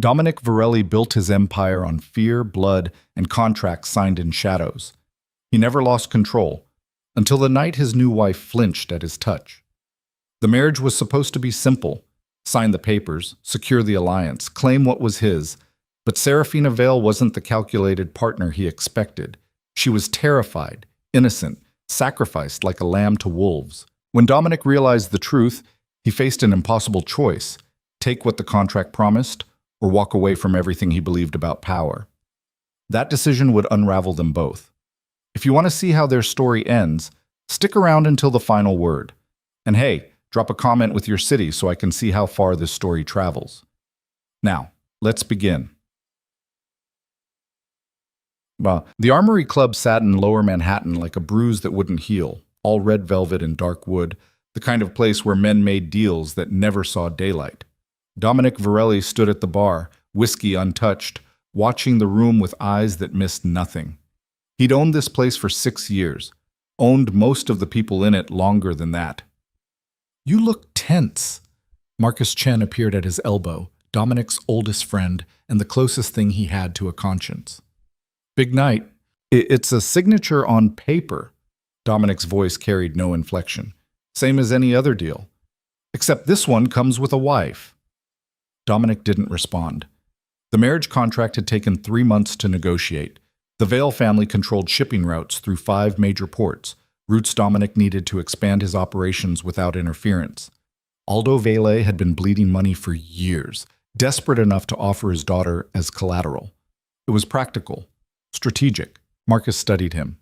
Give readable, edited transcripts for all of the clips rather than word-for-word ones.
Dominic Varelli built his empire on fear, blood, and contracts signed in shadows. He never lost control, until the night his new wife flinched at his touch. The marriage was supposed to be simple: sign the papers, secure the alliance, claim what was his. But Serafina Vale wasn't the calculated partner he expected. She was terrified, innocent, sacrificed like a lamb to wolves. When Dominic realized the truth, he faced an impossible choice: take what the contract promised, or walk away from everything he believed about power. That decision would unravel them both. If you want to see how their story ends, stick around until the final word. And hey, drop a comment with your city so I can see how far this story travels. Now, let's begin. The Armory Club sat in Lower Manhattan like a bruise that wouldn't heal, all red velvet and dark wood, the kind of place where men made deals that never saw daylight. Dominic Varelli stood at the bar, whiskey untouched, watching the room with eyes that missed nothing. He'd owned this place for 6 years, owned most of the people in it longer than that. "You look tense." Marcus Chen appeared at his elbow, Dominic's oldest friend and the closest thing he had to a conscience. "Big night. It's a signature on paper." Dominic's voice carried no inflection. "Same as any other deal. Except this one comes with a wife." Dominic didn't respond. The marriage contract had taken 3 months to negotiate. The Vale family controlled shipping routes through 5 major ports, routes Dominic needed to expand his operations without interference. Aldo Vale had been bleeding money for years, desperate enough to offer his daughter as collateral. It was practical, strategic. Marcus studied him.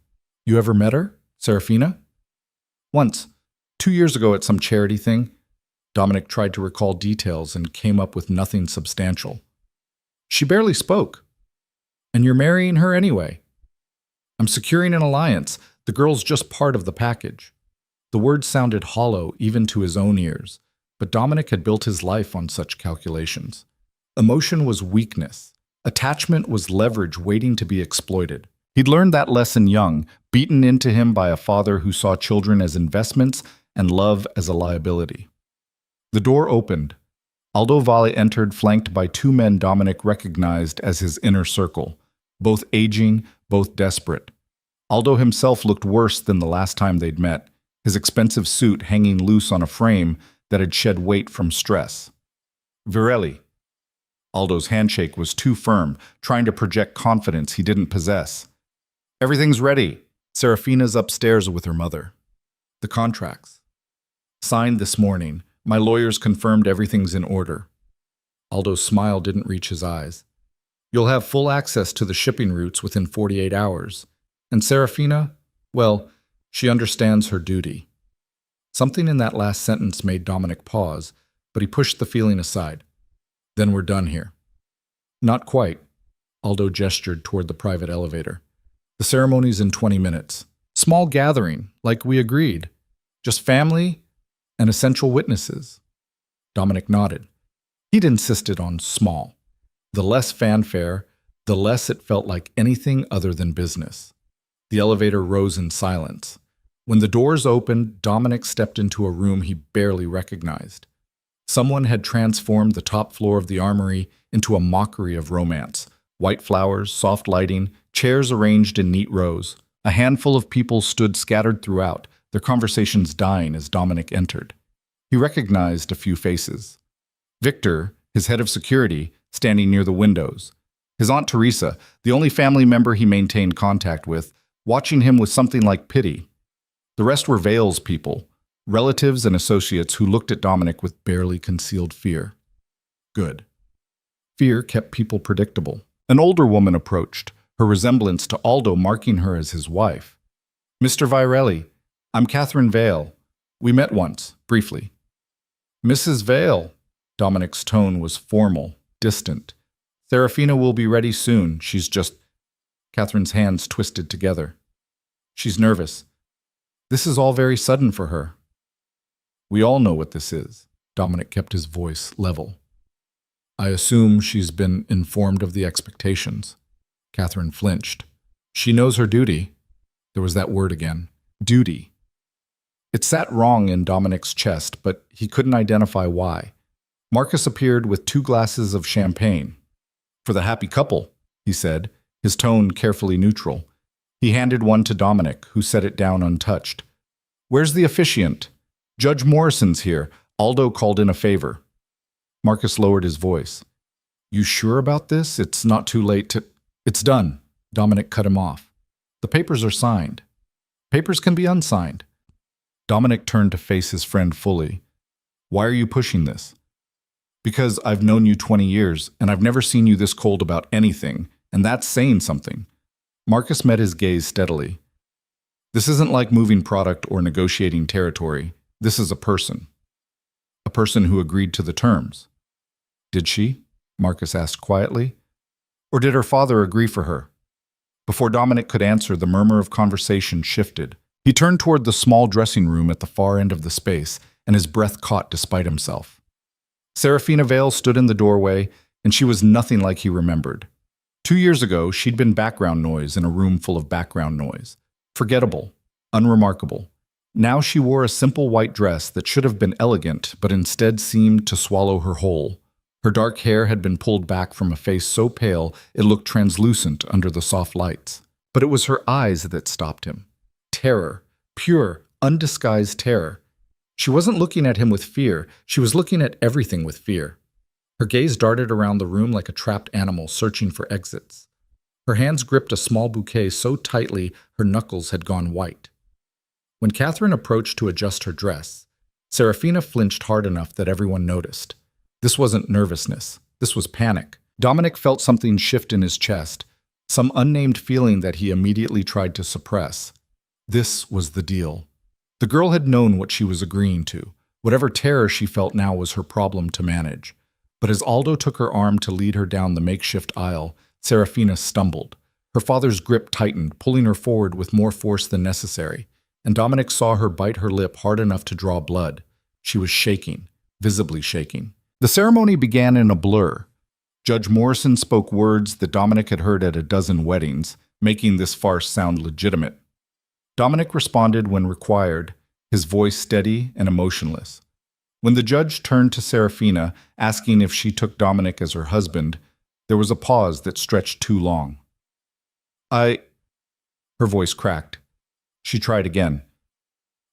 "You ever met her, Serafina?" "Once. 2 years ago at some charity thing." Dominic tried to recall details and came up with nothing substantial. "She barely spoke. And you're marrying her anyway." "I'm securing an alliance. The girl's just part of the package." The words sounded hollow even to his own ears, but Dominic had built his life on such calculations. Emotion was weakness. Attachment was leverage waiting to be exploited. He'd learned that lesson young, beaten into him by a father who saw children as investments and love as a liability. The door opened. Aldo Valle entered, flanked by 2 men Dominic recognized as his inner circle, both aging, both desperate. Aldo himself looked worse than the last time they'd met, his expensive suit hanging loose on a frame that had shed weight from stress. "Varelli." Aldo's handshake was too firm, trying to project confidence he didn't possess. "Everything's ready. Serafina's upstairs with her mother." "The contracts." "Signed this morning. My lawyers confirmed everything's in order." Aldo's smile didn't reach his eyes. "You'll have full access to the shipping routes within 48 hours. And Serafina, well, she understands her duty." Something in that last sentence made Dominic pause, but he pushed the feeling aside. "Then we're done here." "Not quite." Aldo gestured toward the private elevator. "The ceremony's in 20 minutes. Small gathering, like we agreed. Just family and essential witnesses." Dominic nodded. He'd insisted on small. The less fanfare, the less it felt like anything other than business. The elevator rose in silence. When the doors opened, Dominic stepped into a room he barely recognized. Someone had transformed the top floor of the Armory into a mockery of romance. White flowers, soft lighting, chairs arranged in neat rows. A handful of people stood scattered throughout, their conversations dying as Dominic entered. He recognized a few faces. Victor, his head of security, standing near the windows. His Aunt Teresa, the only family member he maintained contact with, watching him with something like pity. The rest were Vale's people, relatives and associates who looked at Dominic with barely concealed fear. Good. Fear kept people predictable. An older woman approached, her resemblance to Aldo marking her as his wife. "Mr. Varelli, I'm Catherine Vale. We met once, briefly." "Mrs. Vale." Dominic's tone was formal, distant. "Serafina will be ready soon. She's just—" Catherine's hands twisted together. "She's nervous. This is all very sudden for her." "We all know what this is." Dominic kept his voice level. "I assume she's been informed of the expectations." Catherine flinched. "She knows her duty." There was that word again. Duty. It sat wrong in Dominic's chest, but he couldn't identify why. Marcus appeared with 2 glasses of champagne. For the happy couple, he said, his tone carefully neutral. He handed one to Dominic, who set it down untouched. Where's the officiant? Judge Morrison's here. Aldo called in a favor. Marcus lowered his voice. You sure about this? It's not too late to... It's done. Dominic cut him off. The papers are signed. Papers can be unsigned. Dominic turned to face his friend fully. Why are you pushing this? Because I've known you 20 years, and I've never seen you this cold about anything, and that's saying something. Marcus met his gaze steadily. This isn't like moving product or negotiating territory. This is a person. A person who agreed to the terms. Did she? Marcus asked quietly. Or did her father agree for her? Before Dominic could answer, the murmur of conversation shifted. He turned toward the small dressing room at the far end of the space, and his breath caught despite himself. Serafina Vale stood in the doorway, and she was nothing like he remembered. 2 years ago, she'd been background noise in a room full of background noise. Forgettable, unremarkable. Now she wore a simple white dress that should have been elegant, but instead seemed to swallow her whole. Her dark hair had been pulled back from a face so pale it looked translucent under the soft lights. But it was her eyes that stopped him. Terror, pure, undisguised terror. She wasn't looking at him with fear, she was looking at everything with fear. Her gaze darted around the room like a trapped animal searching for exits. Her hands gripped a small bouquet so tightly her knuckles had gone white. When Catherine approached to adjust her dress, Serafina flinched hard enough that everyone noticed. This wasn't nervousness. This was panic. Dominic felt something shift in his chest, some unnamed feeling that he immediately tried to suppress. This was the deal. The girl had known what she was agreeing to. Whatever terror she felt now was her problem to manage. But as Aldo took her arm to lead her down the makeshift aisle, Serafina stumbled. Her father's grip tightened, pulling her forward with more force than necessary, and Dominic saw her bite her lip hard enough to draw blood. She was shaking, visibly shaking. The ceremony began in a blur. Judge Morrison spoke words that Dominic had heard at a dozen weddings, making this farce sound legitimate. Dominic responded when required, his voice steady and emotionless. When the judge turned to Serafina, asking if she took Dominic as her husband, there was a pause that stretched too long. Her voice cracked. She tried again.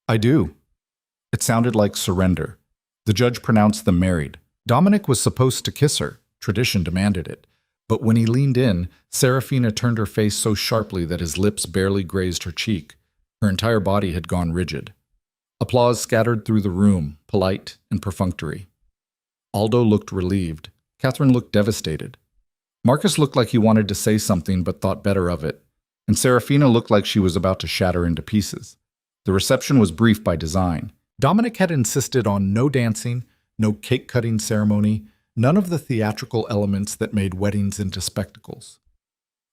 I do. It sounded like surrender. The judge pronounced them married. Dominic was supposed to kiss her. Tradition demanded it. But when he leaned in, Serafina turned her face so sharply that his lips barely grazed her cheek. Her entire body had gone rigid. Applause scattered through the room, polite and perfunctory. Aldo looked relieved. Catherine looked devastated. Marcus looked like he wanted to say something but thought better of it. And Serafina looked like she was about to shatter into pieces. The reception was brief by design. Dominic had insisted on no dancing, no cake-cutting ceremony, none of the theatrical elements that made weddings into spectacles.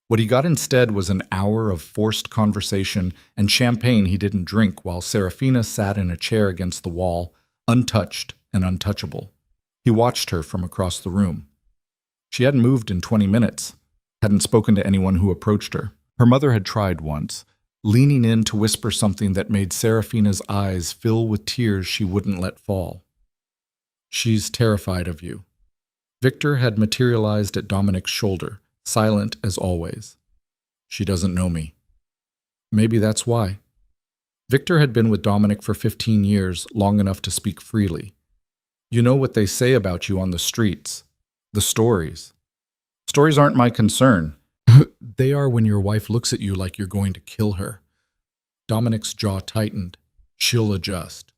What he got instead was an hour of forced conversation and champagne he didn't drink while Serafina sat in a chair against the wall, untouched and untouchable. He watched her from across the room. She hadn't moved in 20 minutes, hadn't spoken to anyone who approached her. Her mother had tried once, leaning in to whisper something that made Serafina's eyes fill with tears she wouldn't let fall. She's terrified of you. Victor had materialized at Dominic's shoulder, silent as always. She doesn't know me. Maybe that's why. Victor had been with Dominic for 15 years, long enough to speak freely. You know what they say about you on the streets. The stories. Stories aren't my concern. They are when your wife looks at you like you're going to kill her. Dominic's jaw tightened. She'll adjust.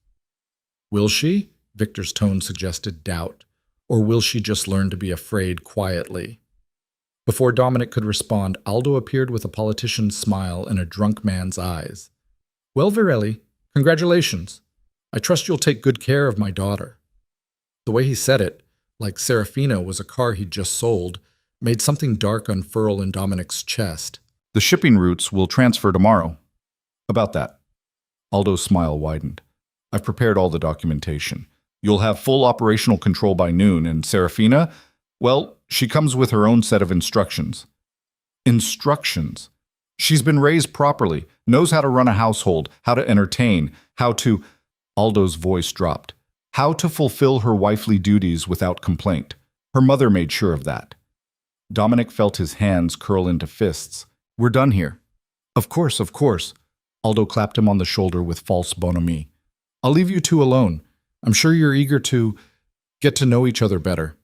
Will she? Victor's tone suggested doubt. Or will she just learn to be afraid quietly? Before Dominic could respond, Aldo appeared with a politician's smile and a drunk man's eyes. Well, Virelli, congratulations. I trust you'll take good care of my daughter. The way he said it, like Serafina was a car he'd just sold, made something dark unfurl in Dominic's chest. The shipping routes will transfer tomorrow. About that. Aldo's smile widened. I've prepared all the documentation. You'll have full operational control by noon, and Serafina, well, she comes with her own set of instructions. Instructions? She's been raised properly, knows how to run a household, how to entertain, how to... Aldo's voice dropped. How to fulfill her wifely duties without complaint. Her mother made sure of that. Dominic felt his hands curl into fists. We're done here. Of course, of course. Aldo clapped him on the shoulder with false bonhomie. I'll leave you two alone. I'm sure you're eager to get to know each other better.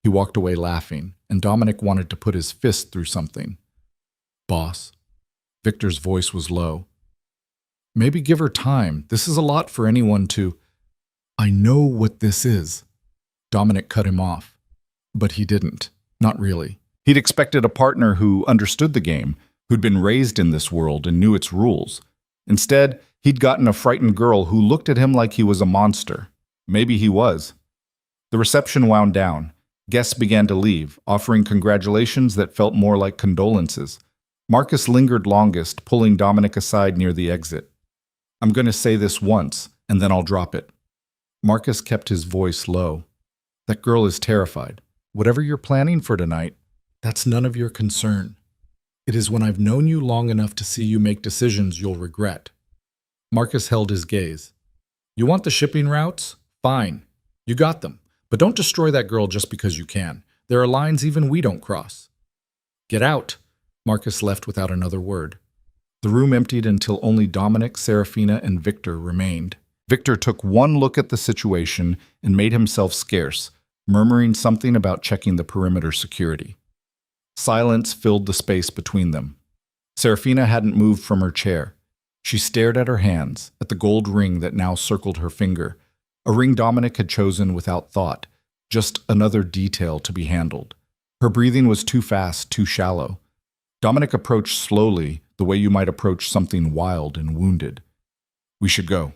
He walked away laughing, and Dominic wanted to put his fist through something. Boss. Victor's voice was low. Maybe give her time. This is a lot for anyone to... I know what this is. Dominic cut him off. But he didn't. Not really. He'd expected a partner who understood the game, who'd been raised in this world and knew its rules. Instead, he'd gotten a frightened girl who looked at him like he was a monster. Maybe he was. The reception wound down. Guests began to leave, offering congratulations that felt more like condolences. Marcus lingered longest, pulling Dominic aside near the exit. I'm going to say this once, and then I'll drop it. Marcus kept his voice low. That girl is terrified. Whatever you're planning for tonight, that's none of your concern. It is when I've known you long enough to see you make decisions you'll regret. Marcus held his gaze. You want the shipping routes? Fine. You got them. But don't destroy that girl just because you can. There are lines even we don't cross. Get out. Marcus left without another word. The room emptied until only Dominic, Serafina, and Victor remained. Victor took one look at the situation and made himself scarce, murmuring something about checking the perimeter security. Silence filled the space between them. Serafina hadn't moved from her chair. She stared at her hands, at the gold ring that now circled her finger, a ring Dominic had chosen without thought, just another detail to be handled. Her breathing was too fast, too shallow. Dominic approached slowly, the way you might approach something wild and wounded. We should go.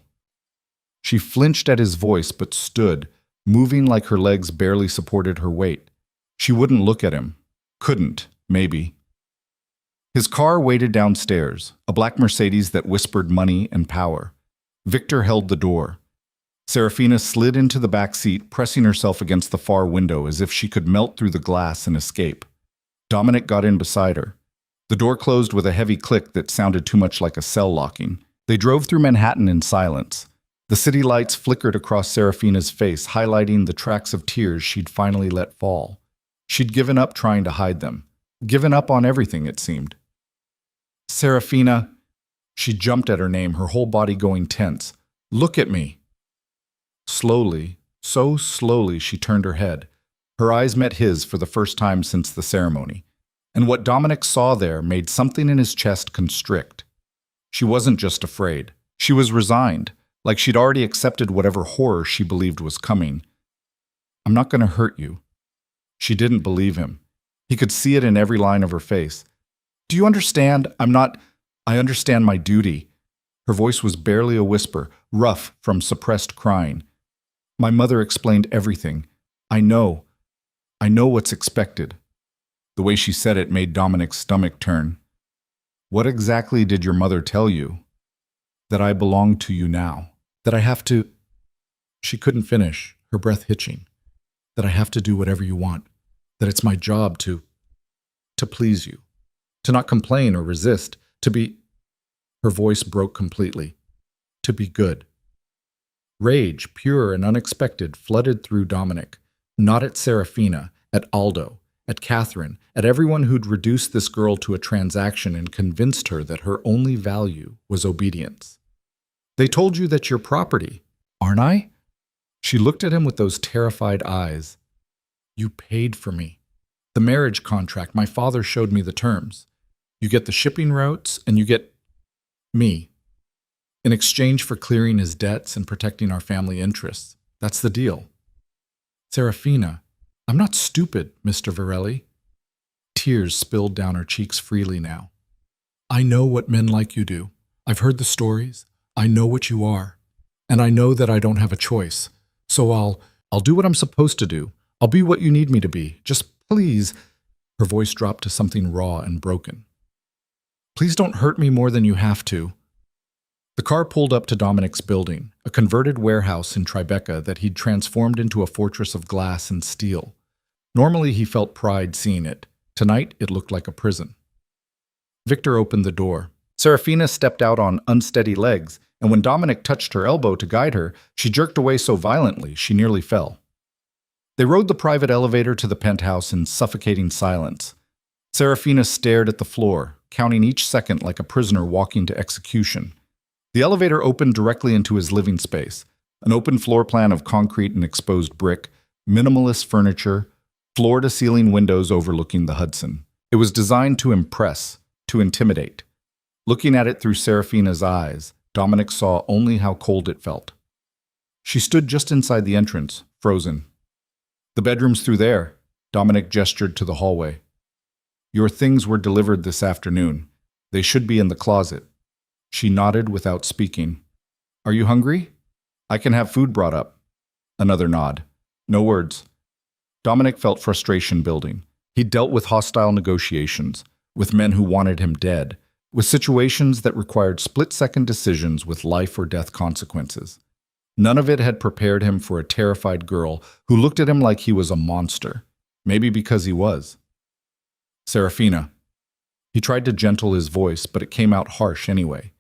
She flinched at his voice but stood, moving like her legs barely supported her weight. She wouldn't look at him. Couldn't, maybe. His car waited downstairs, a black Mercedes that whispered money and power. Victor held the door. Serafina slid into the back seat, pressing herself against the far window as if she could melt through the glass and escape. Dominic got in beside her. The door closed with a heavy click that sounded too much like a cell locking. They drove through Manhattan in silence. The city lights flickered across Serafina's face, highlighting the tracks of tears she'd finally let fall. She'd given up trying to hide them. Given up on everything, it seemed. Serafina. She jumped at her name, her whole body going tense. Look at me. Slowly, so slowly, she turned her head. Her eyes met his for the first time since the ceremony. And what Dominic saw there made something in his chest constrict. She wasn't just afraid. She was resigned, like she'd already accepted whatever horror she believed was coming. I'm not going to hurt you. She didn't believe him. He could see it in every line of her face. Do you understand? I understand my duty. Her voice was barely a whisper, rough from suppressed crying. My mother explained everything. I know what's expected. The way she said it made Dominic's stomach turn. What exactly did your mother tell you? That I belong to you now. That I have to... She couldn't finish, her breath hitching. That I have to do whatever you want. That it's my job to please you. To not complain or resist. To be... Her voice broke completely. To be good. Rage, pure and unexpected, flooded through Dominic. Not at Serafina, at Aldo, at Catherine, at everyone who'd reduced this girl to a transaction and convinced her that her only value was obedience. They told you that you're property, aren't I? She looked at him with those terrified eyes. You paid for me. The marriage contract, my father showed me the terms. You get the shipping routes and you get me. In exchange for clearing his debts and protecting our family interests. That's the deal. Serafina, I'm not stupid, Mr. Varelli. Tears spilled down her cheeks freely now. I know what men like you do. I've heard the stories. I know what you are. And I know that I don't have a choice. So I'll do what I'm supposed to do. I'll be what you need me to be. Just please. Her voice dropped to something raw and broken. Please don't hurt me more than you have to. The car pulled up to Dominic's building, a converted warehouse in Tribeca that he'd transformed into a fortress of glass and steel. Normally he felt pride seeing it. Tonight it looked like a prison. Victor opened the door. Serafina stepped out on unsteady legs, and when Dominic touched her elbow to guide her, she jerked away so violently she nearly fell. They rode the private elevator to the penthouse in suffocating silence. Serafina stared at the floor, counting each second like a prisoner walking to execution. The elevator opened directly into his living space, an open floor plan of concrete and exposed brick, minimalist furniture, floor-to-ceiling windows overlooking the Hudson. It was designed to impress, to intimidate. Looking at it through Serafina's eyes, Dominic saw only how cold it felt. She stood just inside the entrance, frozen. "The bedroom's through there," Dominic gestured to the hallway. "Your things were delivered this afternoon. They should be in the closet." She nodded without speaking. "Are you hungry? I can have food brought up." Another nod. No words. Dominic felt frustration building. He'd dealt with hostile negotiations, with men who wanted him dead, with situations that required split-second decisions with life or death consequences. None of it had prepared him for a terrified girl who looked at him like he was a monster, maybe because he was. "Serafina." He tried to gentle his voice, but it came out harsh anyway.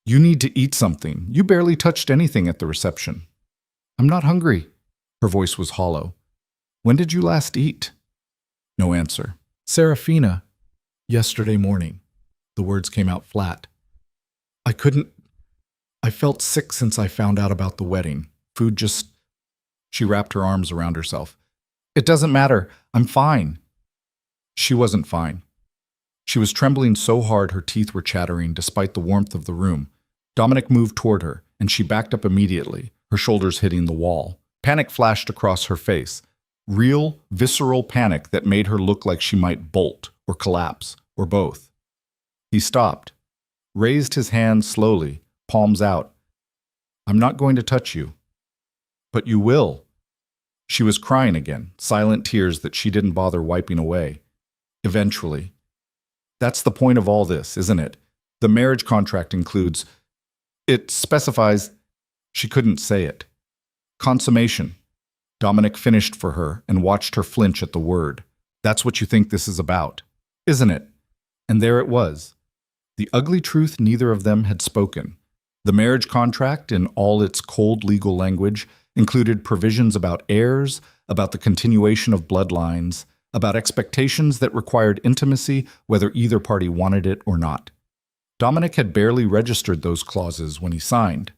"You need to eat something. You barely touched anything at the reception." "I'm not hungry." Her voice was hollow. "When did you last eat?" No answer. "Serafina." "Yesterday morning." The words came out flat. I felt sick since I found out about the wedding. Food just..." She wrapped her arms around herself. "It doesn't matter. I'm fine." She wasn't fine. She was trembling so hard her teeth were chattering despite the warmth of the room. Dominic moved toward her, and she backed up immediately, her shoulders hitting the wall. Panic flashed across her face. Real, visceral panic that made her look like she might bolt or collapse, or both. He stopped, raised his hand slowly, palms out. "I'm not going to touch you." "But you will." She was crying again, silent tears that she didn't bother wiping away. "Eventually." "That's the point of all this, isn't it? The marriage contract includes... It specifies..." She couldn't say it. "Consummation." Dominic finished for her and watched her flinch at the word. "That's what you think this is about, isn't it?" And there it was. The ugly truth neither of them had spoken. The marriage contract, in all its cold legal language, included provisions about heirs, about the continuation of bloodlines, about expectations that required intimacy whether either party wanted it or not. Dominic had barely registered those clauses when he signed.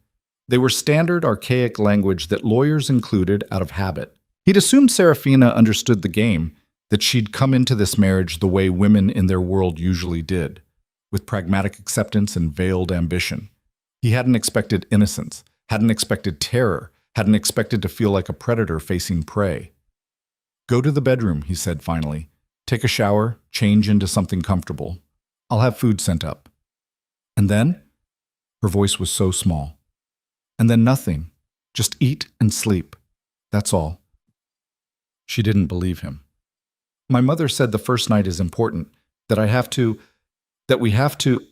They were standard, archaic language that lawyers included out of habit. He'd assumed Serafina understood the game, that she'd come into this marriage the way women in their world usually did, with pragmatic acceptance and veiled ambition. He hadn't expected innocence, hadn't expected terror, hadn't expected to feel like a predator facing prey. "Go to the bedroom," he said finally. "Take a shower, change into something comfortable. I'll have food sent up." "And then?" Her voice was so small. "And then nothing. Just eat and sleep. That's all." She didn't believe him. "My mother said the first night is important, that we have to..."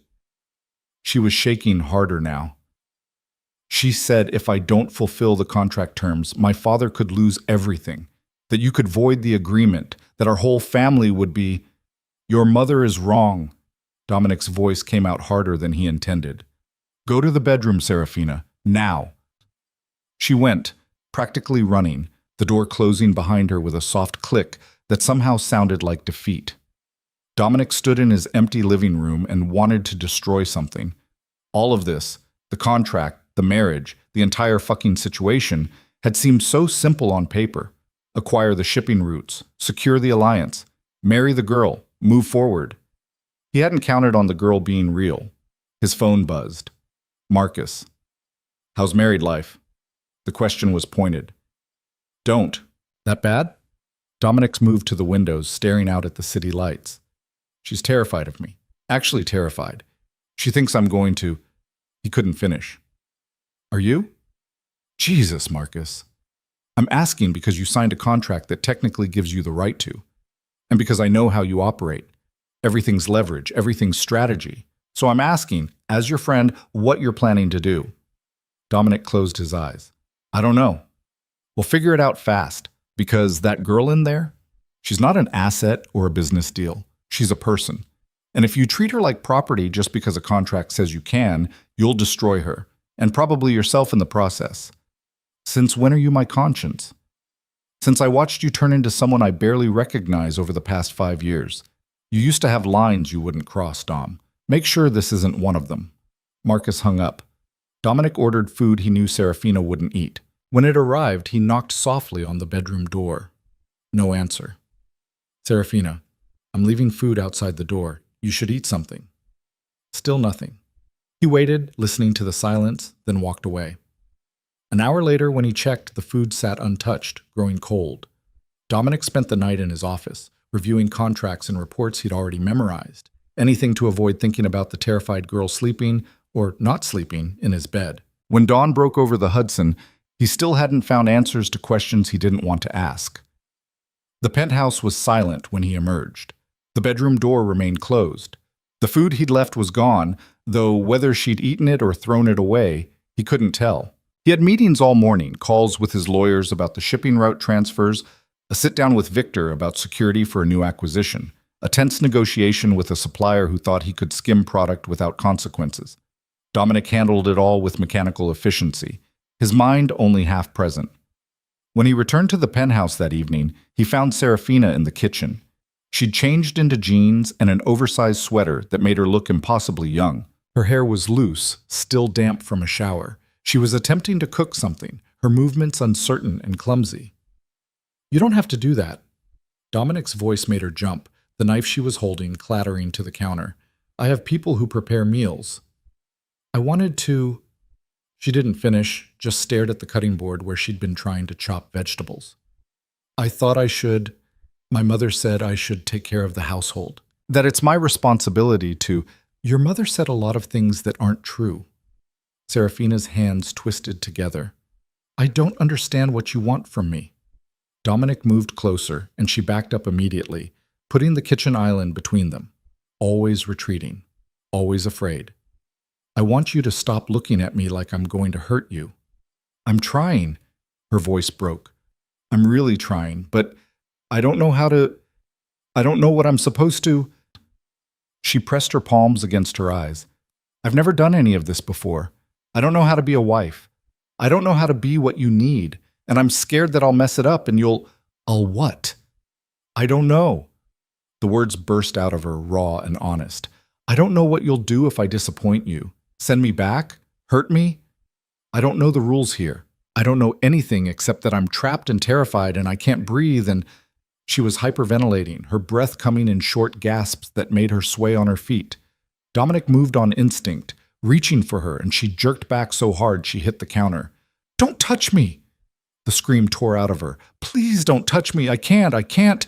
She was shaking harder now. "She said if I don't fulfill the contract terms, my father could lose everything, that you could void the agreement, that our whole family would be..." "Your mother is wrong." Dominic's voice came out harder than he intended. "Go to the bedroom, Serafina, now." She went, practically running, the door closing behind her with a soft click that somehow sounded like defeat. Dominic stood in his empty living room and wanted to destroy something. All of this, the contract, the marriage, the entire fucking situation, had seemed so simple on paper. Acquire the shipping routes, secure the alliance, marry the girl, move forward. He hadn't counted on the girl being real. His phone buzzed. "Marcus. How's married life?" The question was pointed. "Don't. That bad?" Dominic's moved to the windows, staring out at the city lights. "She's terrified of me. Actually terrified. She thinks I'm going to..." He couldn't finish. "Are you?" "Jesus, Marcus. I'm asking because you signed a contract that technically gives you the right to. And because I know how you operate. Everything's leverage, everything's strategy. So I'm asking, as your friend, what you're planning to do." Dominic closed his eyes. "I don't know. We'll figure it out fast. Because that girl in there, she's not an asset or a business deal. She's a person. And if you treat her like property just because a contract says you can, you'll destroy her, and probably yourself in the process. Since when are you my conscience?" Since I watched you turn into someone I barely recognize over the past 5 years. You used to have lines you wouldn't cross, Dom. Make sure this isn't one of them." Marcus hung up. Dominic ordered food he knew Serafina wouldn't eat. When it arrived, he knocked softly on the bedroom door. No answer. "Serafina, I'm leaving food outside the door. You should eat something." Still nothing. He waited, listening to the silence, then walked away. An hour later, when he checked, the food sat untouched, growing cold. Dominic spent the night in his office, reviewing contracts and reports he'd already memorized, anything to avoid thinking about the terrified girl sleeping, or not sleeping, in his bed. When dawn broke over the Hudson, he still hadn't found answers to questions he didn't want to ask. The penthouse was silent when he emerged. The bedroom door remained closed. The food he'd left was gone, though whether she'd eaten it or thrown it away, he couldn't tell. He had meetings all morning, calls with his lawyers about the shipping route transfers, a sit-down with Victor about security for a new acquisition, a tense negotiation with a supplier who thought he could skim product without consequences. Dominic handled it all with mechanical efficiency, his mind only half present. When he returned to the penthouse that evening, he found Serafina in the kitchen. She'd changed into jeans and an oversized sweater that made her look impossibly young. Her hair was loose, still damp from a shower. She was attempting to cook something, her movements uncertain and clumsy. "You don't have to do that." Dominic's voice made her jump, the knife she was holding clattering to the counter. "I have people who prepare meals." "I wanted to—" She didn't finish, just stared at the cutting board where she'd been trying to chop vegetables. "I thought I should. My mother said I should take care of the household. That it's my responsibility to—" "Your mother said a lot of things that aren't true." Serafina's hands twisted together. "I don't understand what you want from me." Dominic moved closer, and she backed up immediately, putting the kitchen island between them. Always retreating. Always afraid. "I want you to stop looking at me like I'm going to hurt you." "I'm trying." Her voice broke. "I'm really trying, but I don't know how to— I don't know what I'm supposed to—" She pressed her palms against her eyes. "I've never done any of this before. I don't know how to be a wife. I don't know how to be what you need, and I'm scared that I'll mess it up and you'll—" "I'll what?" "I don't know." The words burst out of her, raw and honest. "I don't know what you'll do if I disappoint you. Send me back? Hurt me? I don't know the rules here. I don't know anything except that I'm trapped and terrified and I can't breathe and—" She was hyperventilating, her breath coming in short gasps that made her sway on her feet. Dominic moved on instinct, reaching for her, and she jerked back so hard she hit the counter. "Don't touch me!" The scream tore out of her. "Please don't touch me! I can't!"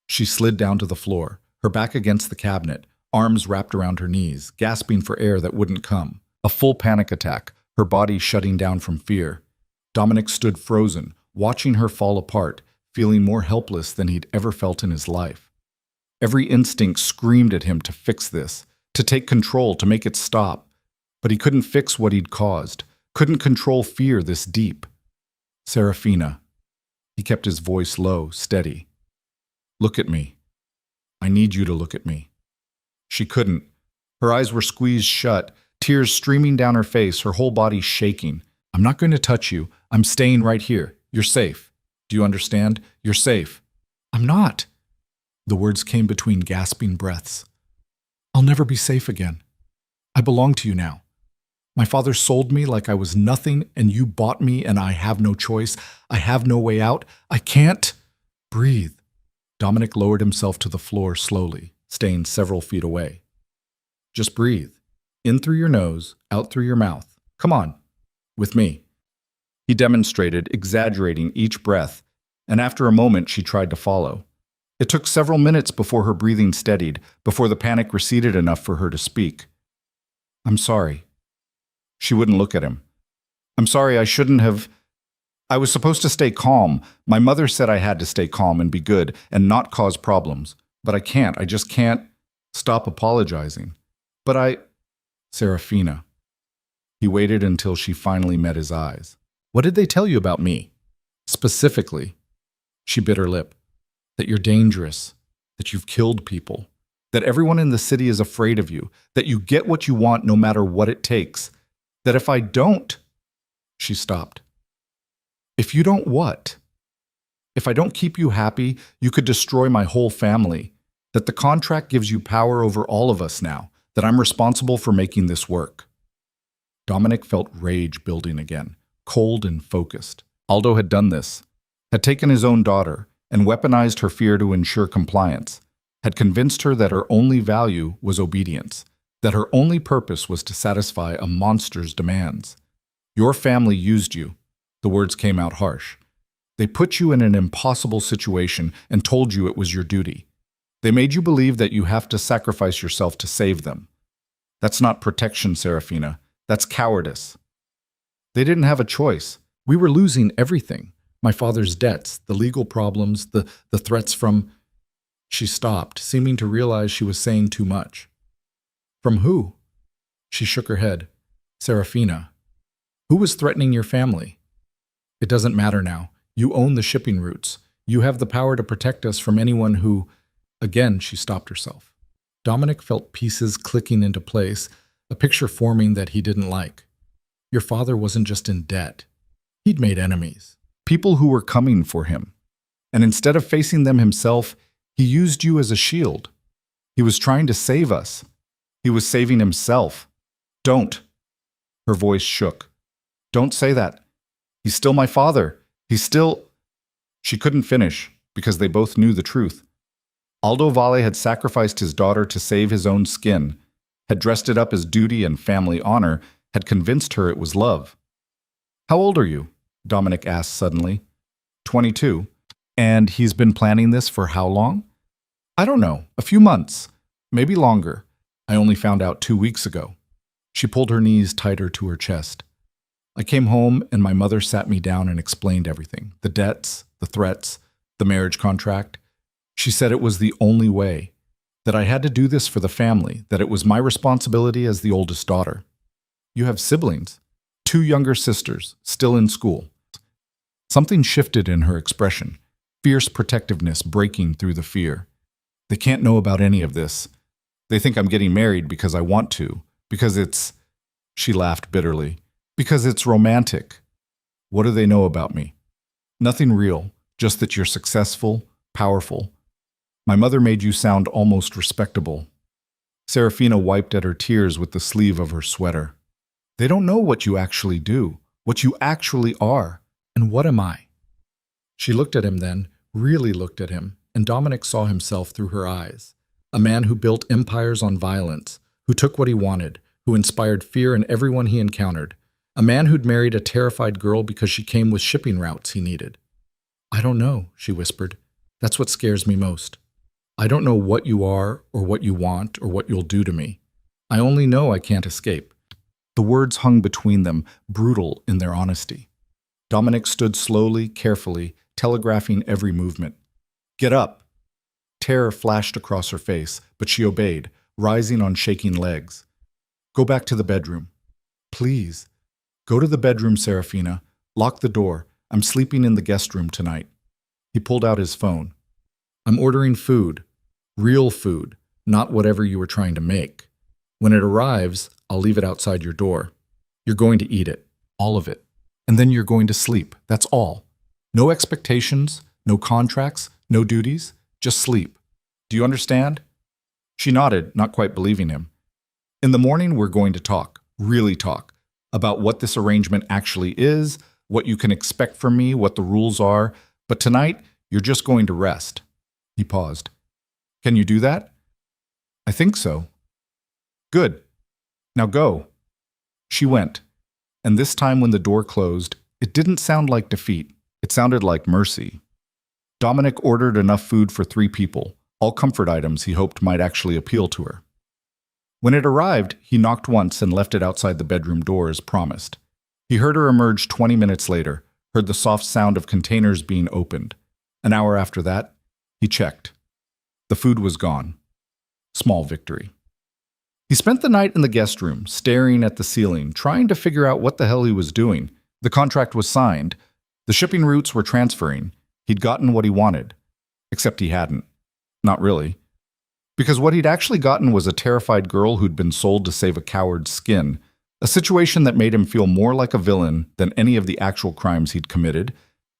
She slid down to the floor, her back against the cabinet, arms wrapped around her knees, gasping for air that wouldn't come. A full panic attack, her body shutting down from fear. Dominic stood frozen, watching her fall apart, feeling more helpless than he'd ever felt in his life. Every instinct screamed at him to fix this, to take control, to make it stop. But he couldn't fix what he'd caused, couldn't control fear this deep. "Serafina." He kept his voice low, steady. "Look at me. I need you to look at me." She couldn't. Her eyes were squeezed shut, tears streaming down her face, her whole body shaking. "I'm not going to touch you. I'm staying right here. You're safe. Do you understand? You're safe." "I'm not." The words came between gasping breaths. "I'll never be safe again. I belong to you now. My father sold me like I was nothing, and you bought me, and I have no choice. I have no way out. I can't breathe." Dominic lowered himself to the floor slowly, staying several feet away. "Just breathe. In through your nose, out through your mouth. Come on. With me." He demonstrated, exaggerating each breath, and after a moment she tried to follow. It took several minutes before her breathing steadied, before the panic receded enough for her to speak. "I'm sorry." She wouldn't look at him. "I'm sorry, I shouldn't have. I was supposed to stay calm. My mother said I had to stay calm and be good and not cause problems. But I can't. I just can't stop apologizing. But I—" "Serafina." He waited until she finally met his eyes. "What did they tell you about me? Specifically?" She bit her lip. "That you're dangerous, that you've killed people, that everyone in the city is afraid of you, that you get what you want no matter what it takes, that if I don't—" She stopped. "If you don't what?" If I don't keep you happy, you could destroy my whole family. That the contract gives you power over all of us now, that I'm responsible for making this work." Dominic felt rage building again, cold and focused. Aldo had done this, had taken his own daughter and weaponized her fear to ensure compliance, had convinced her that her only value was obedience, that her only purpose was to satisfy a monster's demands. "Your family used you." The words came out harsh. "They put you in an impossible situation and told you it was your duty. They made you believe that you have to sacrifice yourself to save them. That's not protection, Serafina. That's cowardice." "They didn't have a choice. We were losing everything. My father's debts, the legal problems, the threats from—" She stopped, seeming to realize she was saying too much. "From who?" She shook her head. "Serafina. Who was threatening your family?" "It doesn't matter now. You own the shipping routes. You have the power to protect us from anyone who—" Again, she stopped herself. Dominic felt pieces clicking into place, a picture forming that he didn't like. Your father wasn't just in debt. He'd made enemies. People who were coming for him. And instead of facing them himself, he used you as a shield. He was trying to save us. He was saving himself. Don't. Her voice shook. Don't say that. He's still my father. He's still... She couldn't finish, because they both knew the truth. Aldo Valle had sacrificed his daughter to save his own skin, had dressed it up as duty and family honor, had convinced her it was love. How old are you? Dominic asked suddenly. 22. And he's been planning this for how long? I don't know, a few months, maybe longer. I only found out 2 weeks ago. She pulled her knees tighter to her chest. I came home and my mother sat me down and explained everything. The debts, the threats, the marriage contract. She said it was the only way, that I had to do this for the family, that it was my responsibility as the oldest daughter. You have siblings, 2 younger sisters, still in school. Something shifted in her expression, fierce protectiveness breaking through the fear. They can't know about any of this. They think I'm getting married because I want to, because it's... She laughed bitterly. Because it's romantic. What do they know about me? Nothing real, just that you're successful, powerful. My mother made you sound almost respectable. Serafina wiped at her tears with the sleeve of her sweater. They don't know what you actually do, what you actually are. And what am I? She looked at him then, really looked at him, and Dominic saw himself through her eyes. A man who built empires on violence, who took what he wanted, who inspired fear in everyone he encountered. A man who'd married a terrified girl because she came with shipping routes he needed. I don't know, she whispered. That's what scares me most. I don't know what you are, or what you want, or what you'll do to me. I only know I can't escape. The words hung between them, brutal in their honesty. Dominic stood slowly, carefully, telegraphing every movement. Get up! Terror flashed across her face, but she obeyed, rising on shaking legs. Go back to the bedroom. Please. Go to the bedroom, Serafina. Lock the door. I'm sleeping in the guest room tonight. He pulled out his phone. I'm ordering food. Real food, not whatever you were trying to make. When it arrives, I'll leave it outside your door. You're going to eat it. All of it. And then you're going to sleep. That's all. No expectations, no contracts, no duties. Just sleep. Do you understand? She nodded, not quite believing him. In the morning, we're going to talk, really talk, about what this arrangement actually is, what you can expect from me, what the rules are. But tonight, you're just going to rest. He paused. Can you do that? I think so. Good. Now go. She went. And this time when the door closed, it didn't sound like defeat. It sounded like mercy. Dominic ordered enough food for 3 people, all comfort items he hoped might actually appeal to her. When it arrived, he knocked once and left it outside the bedroom door as promised. He heard her emerge 20 minutes later, heard the soft sound of containers being opened. An hour after that, he checked. The food was gone. Small victory. He spent the night in the guest room, staring at the ceiling, trying to figure out what the hell he was doing. The contract was signed. The shipping routes were transferring. He'd gotten what he wanted. Except he hadn't. Not really. Because what he'd actually gotten was a terrified girl who'd been sold to save a coward's skin, a situation that made him feel more like a villain than any of the actual crimes he'd committed,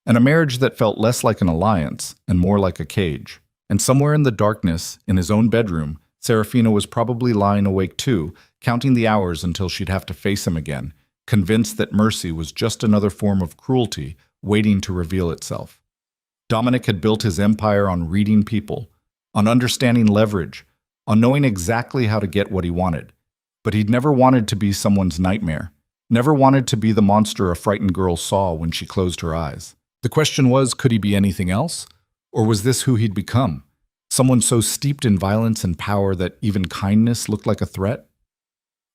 and a marriage that felt less like an alliance and more like a cage. And somewhere in the darkness, in his own bedroom, Serafina was probably lying awake too, counting the hours until she'd have to face him again, convinced that mercy was just another form of cruelty waiting to reveal itself. Dominic had built his empire on reading people, on understanding leverage, on knowing exactly how to get what he wanted. But he'd never wanted to be someone's nightmare, never wanted to be the monster a frightened girl saw when she closed her eyes. The question was, could he be anything else? Or was this who he'd become? Someone so steeped in violence and power that even kindness looked like a threat?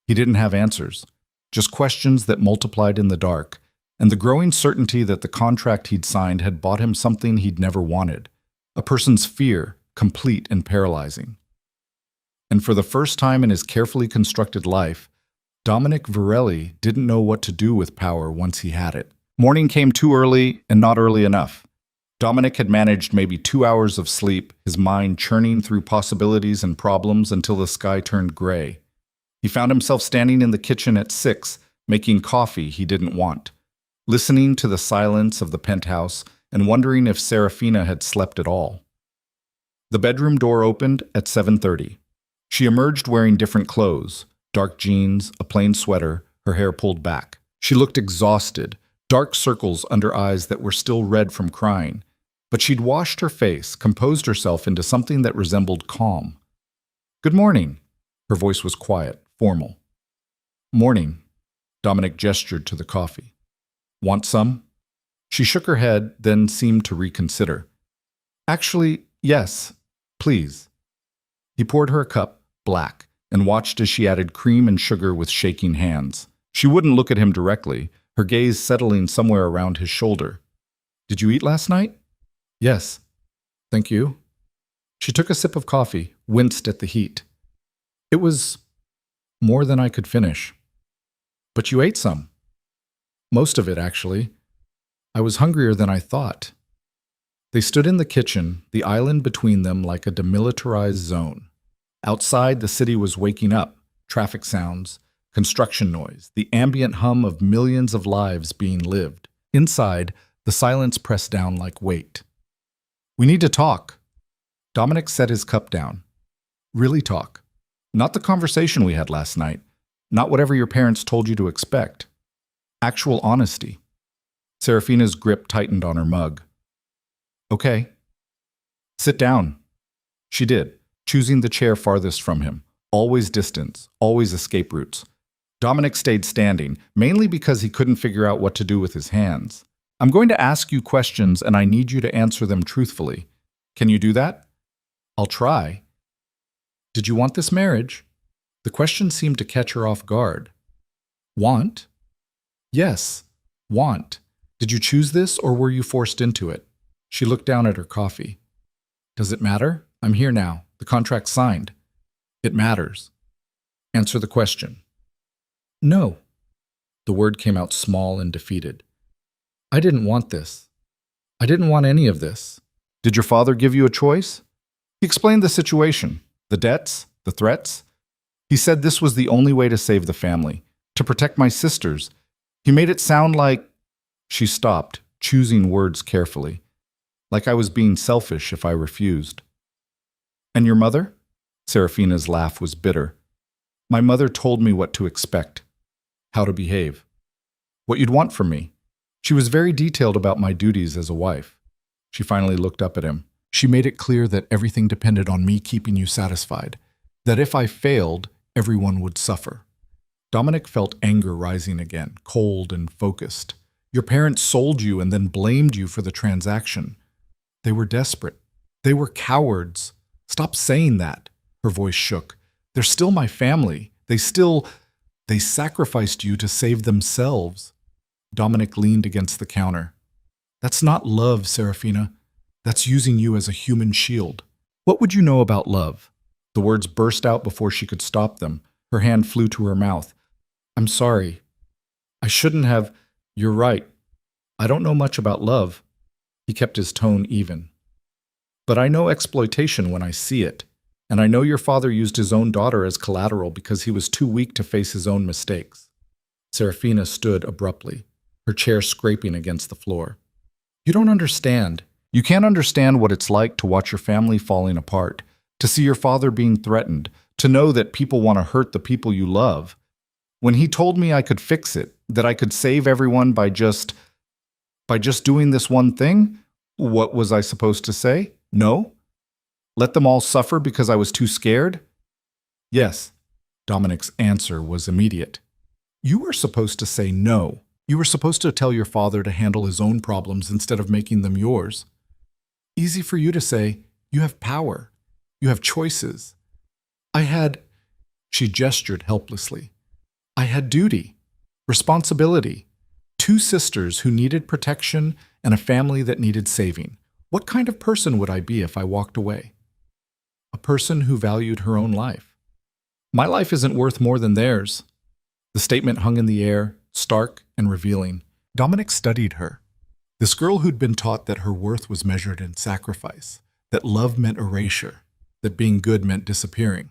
He didn't have answers, just questions that multiplied in the dark, and the growing certainty that the contract he'd signed had bought him something he'd never wanted, a person's fear, complete and paralyzing. And for the first time in his carefully constructed life, Dominic Varelli didn't know what to do with power once he had it. Morning came too early and not early enough. Dominic had managed maybe 2 hours of sleep, his mind churning through possibilities and problems until the sky turned gray. He found himself standing in the kitchen at 6, making coffee he didn't want, listening to the silence of the penthouse and wondering if Serafina had slept at all. The bedroom door opened at 7:30. She emerged wearing different clothes, dark jeans, a plain sweater, her hair pulled back. She looked exhausted, dark circles under eyes that were still red from crying. But she'd washed her face, composed herself into something that resembled calm. "Good morning." Her voice was quiet, formal. "Morning." Dominic gestured to the coffee. "Want some?" She shook her head, then seemed to reconsider. "Actually, yes, please." He poured her a cup, black, and watched as she added cream and sugar with shaking hands. She wouldn't look at him directly, her gaze settling somewhere around his shoulder. "Did you eat last night?" "Yes. Thank you." She took a sip of coffee, winced at the heat. "It was more than I could finish." "But you ate some." "Most of it, actually. I was hungrier than I thought." They stood in the kitchen, the island between them like a demilitarized zone. Outside, the city was waking up, traffic sounds, construction noise, the ambient hum of millions of lives being lived. Inside, the silence pressed down like weight. "We need to talk." Dominic set his cup down. "Really talk. Not the conversation we had last night. Not whatever your parents told you to expect. Actual honesty." Serafina's grip tightened on her mug. "Okay." "Sit down." She did, choosing the chair farthest from him. Always distance, always escape routes. Dominic stayed standing, mainly because he couldn't figure out what to do with his hands. "I'm going to ask you questions and I need you to answer them truthfully. Can you do that?" "I'll try." "Did you want this marriage?" The question seemed to catch her off guard. "Want?" "Yes, want. Did you choose this or were you forced into it?" She looked down at her coffee. "Does it matter? I'm here now. The contract's signed." "It matters." "Answer the question." "No." The word came out small and defeated. "I didn't want this. I didn't want any of this." "Did your father give you a choice?" He explained the situation, the debts, the threats. He said this was the only way to save the family, to protect my sisters. He made it sound like... She stopped, choosing words carefully. Like I was being selfish if I refused. "And your mother?" Serafina's laugh was bitter. "My mother told me what to expect, how to behave, what you'd want from me. She was very detailed about my duties as a wife." She finally looked up at him. "She made it clear that everything depended on me keeping you satisfied, that if I failed, everyone would suffer." Dominic felt anger rising again, cold and focused. "Your parents sold you and then blamed you for the transaction. They were desperate. They were cowards. Stop saying that." Her voice shook. "They're still my family. They sacrificed you to save themselves." Dominic leaned against the counter. "That's not love, Serafina. That's using you as a human shield. What would you know about love?" The words burst out before she could stop them. Her hand flew to her mouth. "I'm sorry. I shouldn't have. You're right. I don't know much about love." He kept his tone even. "But I know exploitation when I see it. And I know your father used his own daughter as collateral because he was too weak to face his own mistakes." Serafina stood abruptly, her chair scraping against the floor. You don't understand. You can't understand what it's like to watch your family falling apart, to see your father being threatened, to know that people want to hurt the people you love. When he told me I could fix it, that I could save everyone by just doing this one thing, what was I supposed to say? No? Let them all suffer because I was too scared? Yes. Dominic's answer was immediate. You were supposed to say no. You were supposed to tell your father to handle his own problems instead of making them yours. Easy for you to say, you have power. You have choices. She gestured helplessly. I had duty, responsibility, 2 sisters who needed protection and a family that needed saving. What kind of person would I be if I walked away? A person who valued her own life. My life isn't worth more than theirs. The statement hung in the air, stark and revealing. Dominic studied her. This girl who'd been taught that her worth was measured in sacrifice, that love meant erasure, that being good meant disappearing.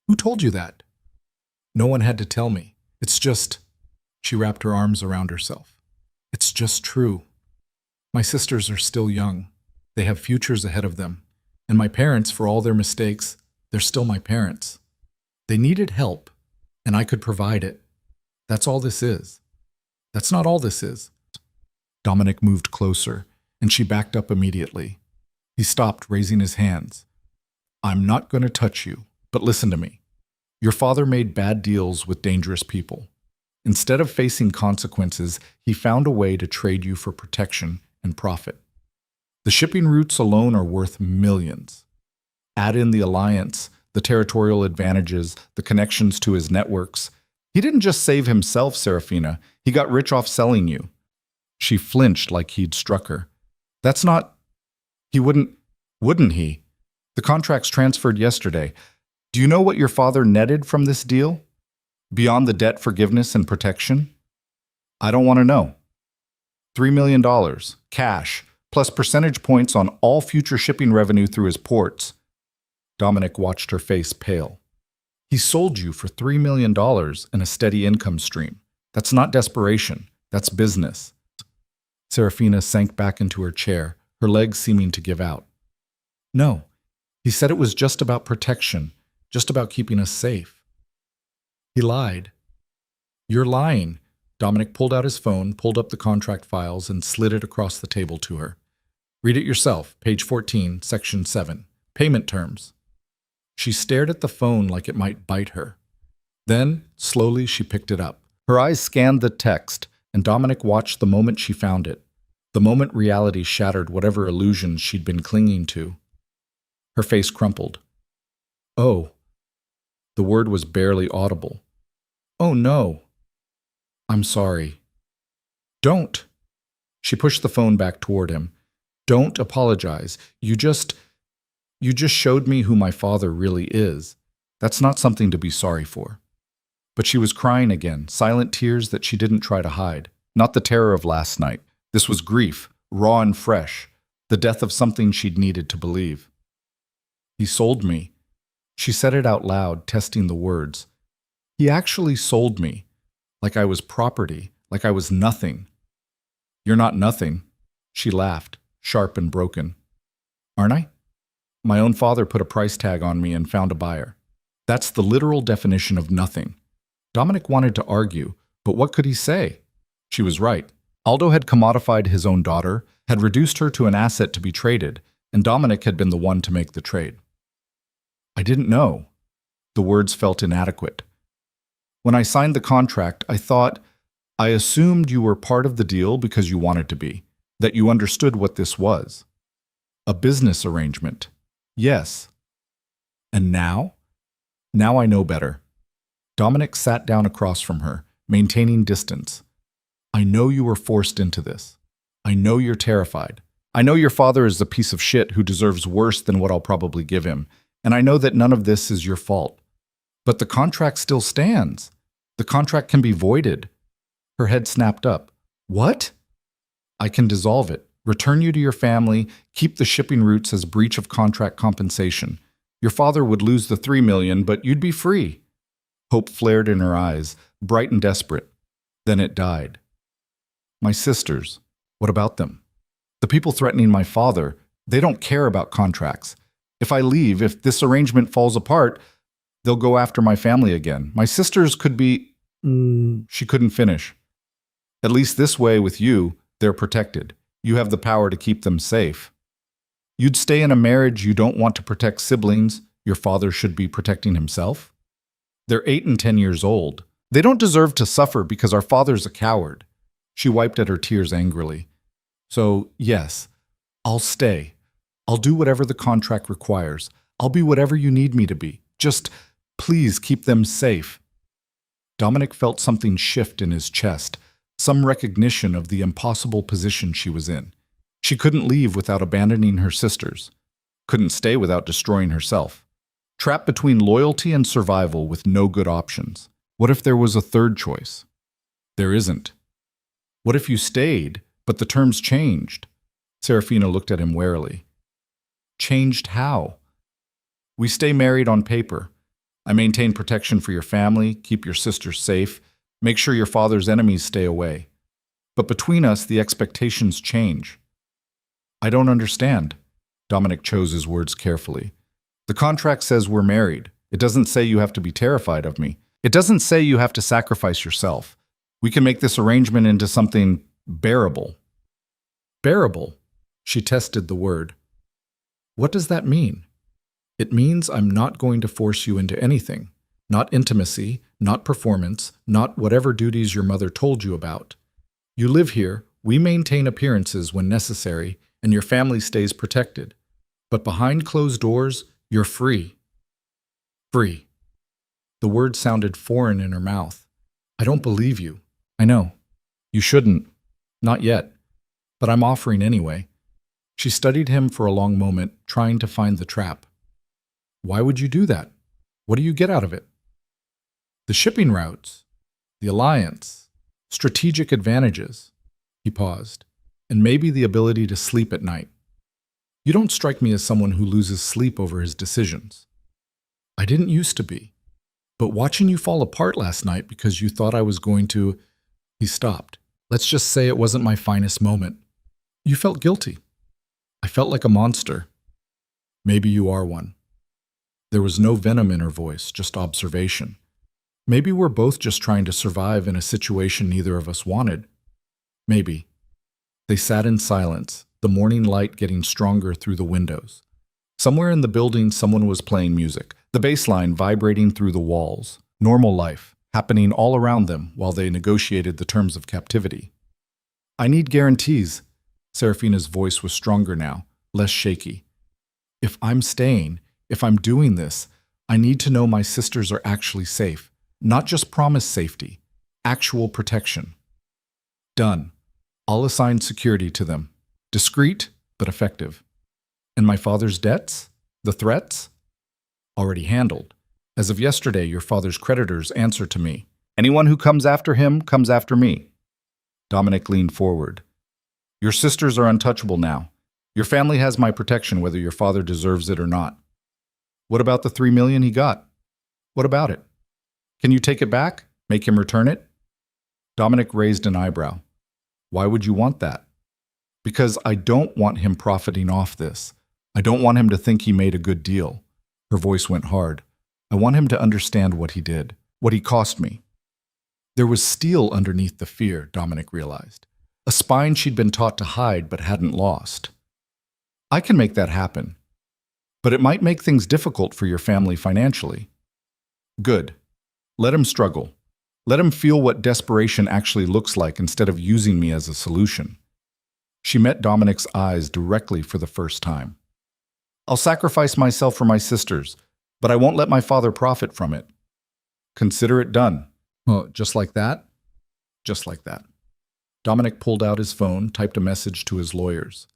Who told you that? No one had to tell me. It's just, she wrapped her arms around herself. It's just true. My sisters are still young. They have futures ahead of them. And my parents, for all their mistakes, they're still my parents. They needed help, and I could provide it. That's all this is. That's not all this is. Dominic moved closer, and she backed up immediately. He stopped, raising his hands. I'm not going to touch you, but listen to me. Your father made bad deals with dangerous people. Instead of facing consequences, he found a way to trade you for protection and profit. The shipping routes alone are worth millions. Add in the alliance, the territorial advantages, the connections to his networks. He didn't just save himself, Serafina. He got rich off selling you. She flinched like he'd struck her. That's not... He wouldn't he? The contract's transferred yesterday. Do you know what your father netted from this deal? Beyond the debt forgiveness and protection? I don't want to know. $3 million, cash, plus percentage points on all future shipping revenue through his ports. Dominic watched her face pale. He sold you for $3 million and a steady income stream. That's not desperation. That's business. Serafina sank back into her chair, her legs seeming to give out. No, he said it was just about protection, just about keeping us safe. He lied. You're lying. Dominic pulled out his phone, pulled up the contract files, and slid it across the table to her. Read it yourself, page 14, section 7. Payment terms. She stared at the phone like it might bite her. Then, slowly, she picked it up. Her eyes scanned the text, and Dominic watched the moment she found it, the moment reality shattered whatever illusions she'd been clinging to. Her face crumpled. Oh. The word was barely audible. Oh no. I'm sorry. Don't. She pushed the phone back toward him. Don't apologize. You just showed me who my father really is. That's not something to be sorry for. But she was crying again, silent tears that she didn't try to hide. Not the terror of last night. This was grief, raw and fresh, the death of something she'd needed to believe. He sold me. She said it out loud, testing the words. He actually sold me, like I was property, like I was nothing. You're not nothing. She laughed, sharp and broken. Aren't I? My own father put a price tag on me and found a buyer. That's the literal definition of nothing. Dominic wanted to argue, but what could he say? She was right. Aldo had commodified his own daughter, had reduced her to an asset to be traded, and Dominic had been the one to make the trade. I didn't know. The words felt inadequate. When I signed the contract, I assumed you were part of the deal because you wanted to be, that you understood what this was. A business arrangement. Yes. And now? Now I know better. Dominic sat down across from her, maintaining distance. I know you were forced into this. I know you're terrified. I know your father is a piece of shit who deserves worse than what I'll probably give him, and I know that none of this is your fault. But the contract still stands. The contract can be voided. Her head snapped up. What? I can dissolve it, return you to your family, keep the shipping routes as breach of contract compensation. Your father would lose the $3 million, but you'd be free. Hope flared in her eyes, bright and desperate. Then it died. My sisters, what about them? The people threatening my father, they don't care about contracts. If I leave, if this arrangement falls apart, they'll go after my family again. My sisters could be... She couldn't finish. At least this way with you, they're protected. You have the power to keep them safe. You'd stay in a marriage you don't want to protect siblings. Your father should be protecting himself. They're 8 and 10 years old. They don't deserve to suffer because our father's a coward. She wiped at her tears angrily. So, yes, I'll stay. I'll do whatever the contract requires. I'll be whatever you need me to be. Just, please keep them safe. Dominic felt something shift in his chest, some recognition of the impossible position she was in. She couldn't leave without abandoning her sisters, couldn't stay without destroying herself. Trapped between loyalty and survival with no good options. What if there was a third choice? There isn't. What if you stayed, but the terms changed? Serafina looked at him warily. Changed how? We stay married on paper. I maintain protection for your family, keep your sisters safe, make sure your father's enemies stay away. But between us, the expectations change. I don't understand. Dominic chose his words carefully. The contract says we're married. It doesn't say you have to be terrified of me. It doesn't say you have to sacrifice yourself. We can make this arrangement into something bearable. Bearable? She tested the word. What does that mean? It means I'm not going to force you into anything. Not intimacy, not performance, not whatever duties your mother told you about. You live here, we maintain appearances when necessary, and your family stays protected. But behind closed doors, you're free. Free. The word sounded foreign in her mouth. I don't believe you. I know. You shouldn't. Not yet. But I'm offering anyway. She studied him for a long moment, trying to find the trap. Why would you do that? What do you get out of it? The shipping routes, the alliance, strategic advantages. He paused. And maybe the ability to sleep at night. You don't strike me as someone who loses sleep over his decisions. I didn't used to be. But watching you fall apart last night because you thought I was going to... He stopped. Let's just say it wasn't my finest moment. You felt guilty. I felt like a monster. Maybe you are one. There was no venom in her voice, just observation. Maybe we're both just trying to survive in a situation neither of us wanted. Maybe. They sat in silence, the morning light getting stronger through the windows. Somewhere in the building, someone was playing music, the bass line vibrating through the walls. Normal life, happening all around them while they negotiated the terms of captivity. I need guarantees. Serafina's voice was stronger now, less shaky. If I'm staying, if I'm doing this, I need to know my sisters are actually safe. Not just promised safety, actual protection. Done. I'll assign security to them. Discreet, but effective. And my father's debts? The threats? Already handled. As of yesterday, your father's creditors answer to me. Anyone who comes after him comes after me. Dominic leaned forward. Your sisters are untouchable now. Your family has my protection whether your father deserves it or not. What about the $3 million he got? What about it? Can you take it back? Make him return it? Dominic raised an eyebrow. Why would you want that? Because I don't want him profiting off this. I don't want him to think he made a good deal. Her voice went hard. I want him to understand what he did, what he cost me. There was steel underneath the fear, Dominic realized. A spine she'd been taught to hide but hadn't lost. I can make that happen. But it might make things difficult for your family financially. Good. Let him struggle. Let him feel what desperation actually looks like instead of using me as a solution. She met Dominic's eyes directly for the first time. I'll sacrifice myself for my sisters, but I won't let my father profit from it. Consider it done. Oh, just like that? Just like that. Dominic pulled out his phone, typed a message to his lawyers.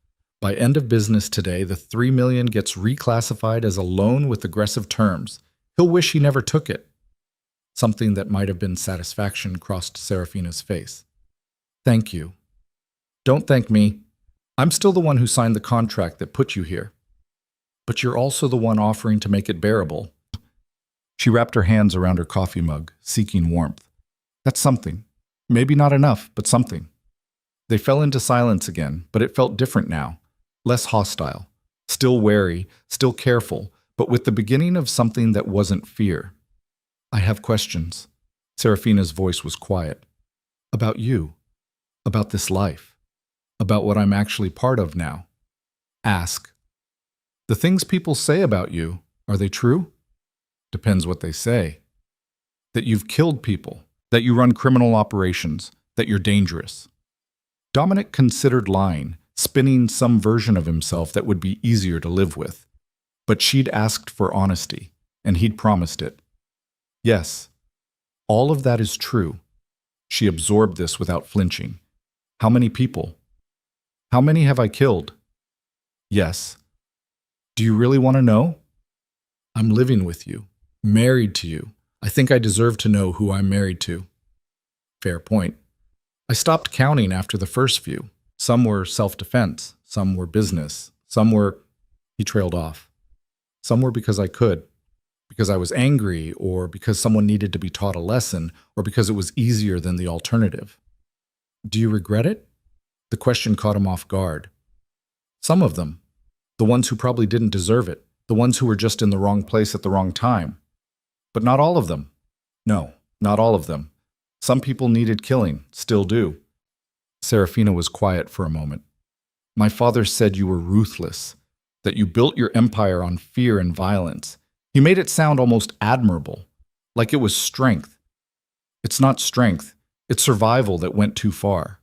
By end of business today, the $3 million gets reclassified as a loan with aggressive terms. He'll wish he never took it. Something that might have been satisfaction crossed Serafina's face. Thank you. Don't thank me. I'm still the one who signed the contract that put you here. But you're also the one offering to make it bearable. She wrapped her hands around her coffee mug, seeking warmth. That's something. Maybe not enough, but something. They fell into silence again, but it felt different now, less hostile, still wary, still careful, but with the beginning of something that wasn't fear. I have questions. Serafina's voice was quiet. About you. About this life. About what I'm actually part of now. Ask. The things people say about you, are they true? Depends what they say. That you've killed people, that you run criminal operations, that you're dangerous. Dominic considered lying, spinning some version of himself that would be easier to live with. But she'd asked for honesty, and he'd promised it. Yes, all of that is true. She absorbed this without flinching. How many people? How many have I killed? Yes. Do you really want to know? I'm living with you, married to you. I think I deserve to know who I'm married to. Fair point. I stopped counting after the first few. Some were self-defense, some were business, some were... He trailed off. Some were because I could. Because I was angry, or because someone needed to be taught a lesson, or because it was easier than the alternative. Do you regret it? The question caught him off guard. Some of them. The ones who probably didn't deserve it. The ones who were just in the wrong place at the wrong time. But not all of them. No, not all of them. Some people needed killing, still do. Serafina was quiet for a moment. My father said you were ruthless, that you built your empire on fear and violence. He made it sound almost admirable, like it was strength. It's not strength, it's survival that went too far.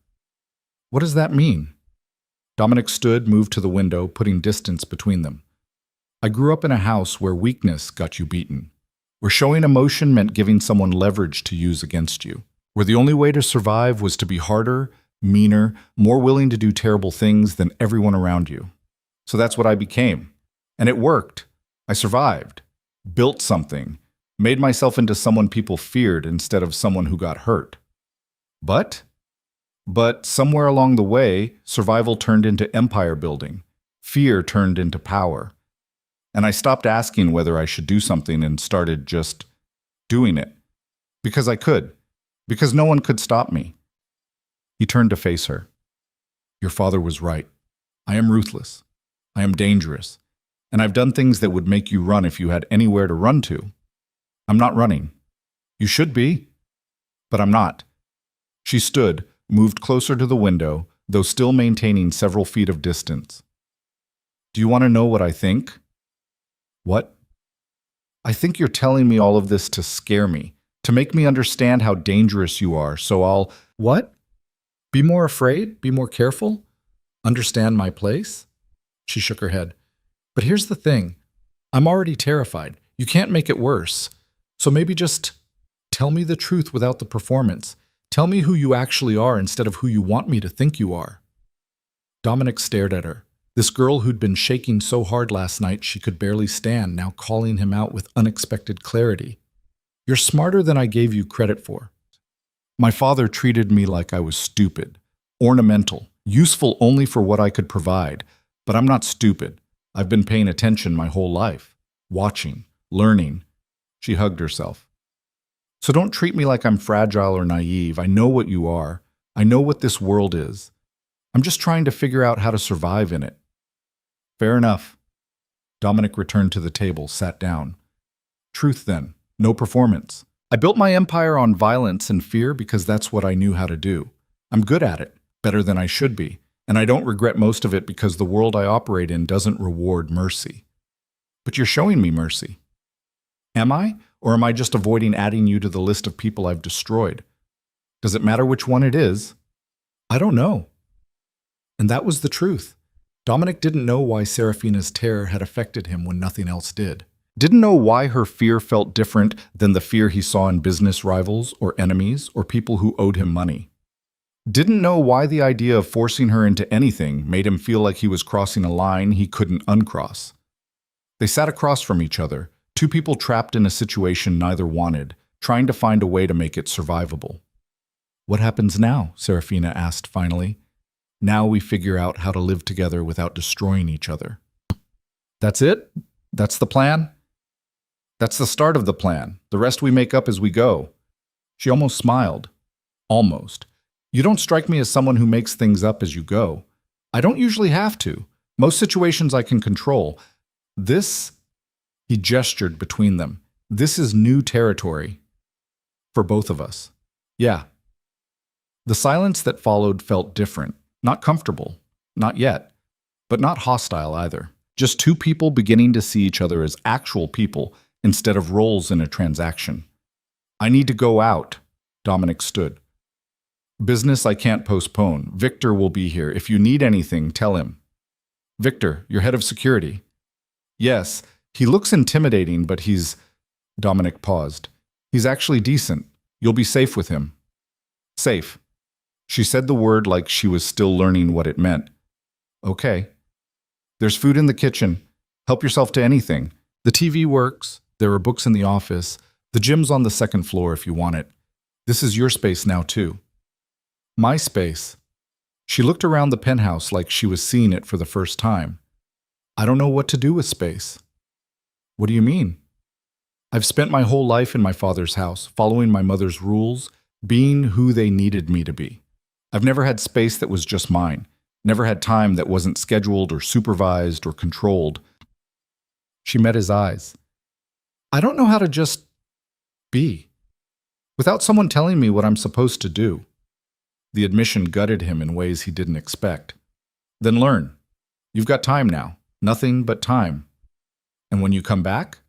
What does that mean? Dominic stood, moved to the window, putting distance between them. I grew up in a house where weakness got you beaten, where showing emotion meant giving someone leverage to use against you, where the only way to survive was to be harder, meaner, more willing to do terrible things than everyone around you. So that's what I became. And it worked. I survived. Built something, made myself into someone people feared instead of someone who got hurt. But somewhere along the way, survival turned into empire building. Fear turned into power. And I stopped asking whether I should do something and started just doing it. Because I could. Because no one could stop me. He turned to face her. Your father was right. I am ruthless. I am dangerous. And I've done things that would make you run if you had anywhere to run to. I'm not running. You should be. But I'm not. She stood, moved closer to the window, though still maintaining several feet of distance. Do you want to know what I think? What? I think you're telling me all of this to scare me, to make me understand how dangerous you are, so I'll... What? Be more afraid? Be more careful? Understand my place? She shook her head. But here's the thing. I'm already terrified. You can't make it worse. So maybe just tell me the truth without the performance. Tell me who you actually are instead of who you want me to think you are. Dominic stared at her. This girl who'd been shaking so hard last night she could barely stand, now calling him out with unexpected clarity. You're smarter than I gave you credit for. My father treated me like I was stupid, ornamental, useful only for what I could provide. But I'm not stupid. I've been paying attention my whole life, watching, learning. She hugged herself. So don't treat me like I'm fragile or naive. I know what you are. I know what this world is. I'm just trying to figure out how to survive in it. Fair enough. Dominic returned to the table, sat down. Truth then, no performance. I built my empire on violence and fear because that's what I knew how to do. I'm good at it, better than I should be. And I don't regret most of it because the world I operate in doesn't reward mercy. But you're showing me mercy. Am I? Or am I just avoiding adding you to the list of people I've destroyed? Does it matter which one it is? I don't know. And that was the truth. Dominic didn't know why Serafina's terror had affected him when nothing else did. Didn't know why her fear felt different than the fear he saw in business rivals or enemies or people who owed him money. Didn't know why the idea of forcing her into anything made him feel like he was crossing a line he couldn't uncross. They sat across from each other, two people trapped in a situation neither wanted, trying to find a way to make it survivable. What happens now? Serafina asked finally. Now we figure out how to live together without destroying each other. That's it? That's the plan? That's the start of the plan. The rest we make up as we go. She almost smiled. Almost. You don't strike me as someone who makes things up as you go. I don't usually have to. Most situations I can control. This, he gestured between them. This is new territory for both of us. Yeah. The silence that followed felt different, not comfortable, not yet, but not hostile either. Just two people beginning to see each other as actual people instead of roles in a transaction. I need to go out, Dominic stood. Business I can't postpone. Victor will be here. If you need anything, tell him. Victor, you're head of security. Yes, he looks intimidating, but he's... Dominic paused. He's actually decent. You'll be safe with him. Safe. She said the word like she was still learning what it meant. Okay. There's food in the kitchen. Help yourself to anything. The TV works. There are books in the office. The gym's on the second floor if you want it. This is your space now, too. My space. She looked around the penthouse like she was seeing it for the first time. I don't know what to do with space. What do you mean? I've spent my whole life in my father's house, following my mother's rules, being who they needed me to be. I've never had space that was just mine, never had time that wasn't scheduled or supervised or controlled. She met his eyes. I don't know how to just be, without someone telling me what I'm supposed to do. The admission gutted him in ways he didn't expect. Then learn. You've got time now, nothing but time. And when you come back?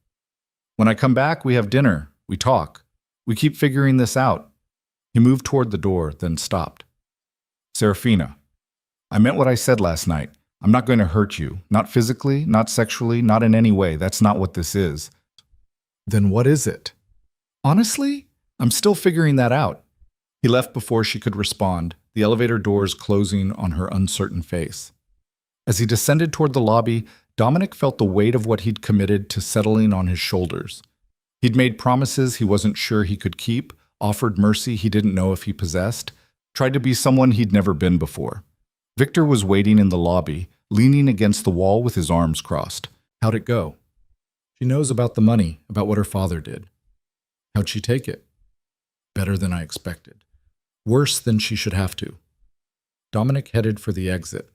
When I come back, we have dinner, we talk, we keep figuring this out. He moved toward the door, then stopped. Serafina, I meant what I said last night. I'm not going to hurt you, not physically, not sexually, not in any way. That's not what this is. Then what is it? Honestly, I'm still figuring that out. He left before she could respond, the elevator doors closing on her uncertain face. As he descended toward the lobby, Dominic felt the weight of what he'd committed to settling on his shoulders. He'd made promises he wasn't sure he could keep, offered mercy he didn't know if he possessed, tried to be someone he'd never been before. Victor was waiting in the lobby, leaning against the wall with his arms crossed. How'd it go? She knows about the money, about what her father did. How'd she take it? Better than I expected. Worse than she should have to. Dominic headed for the exit.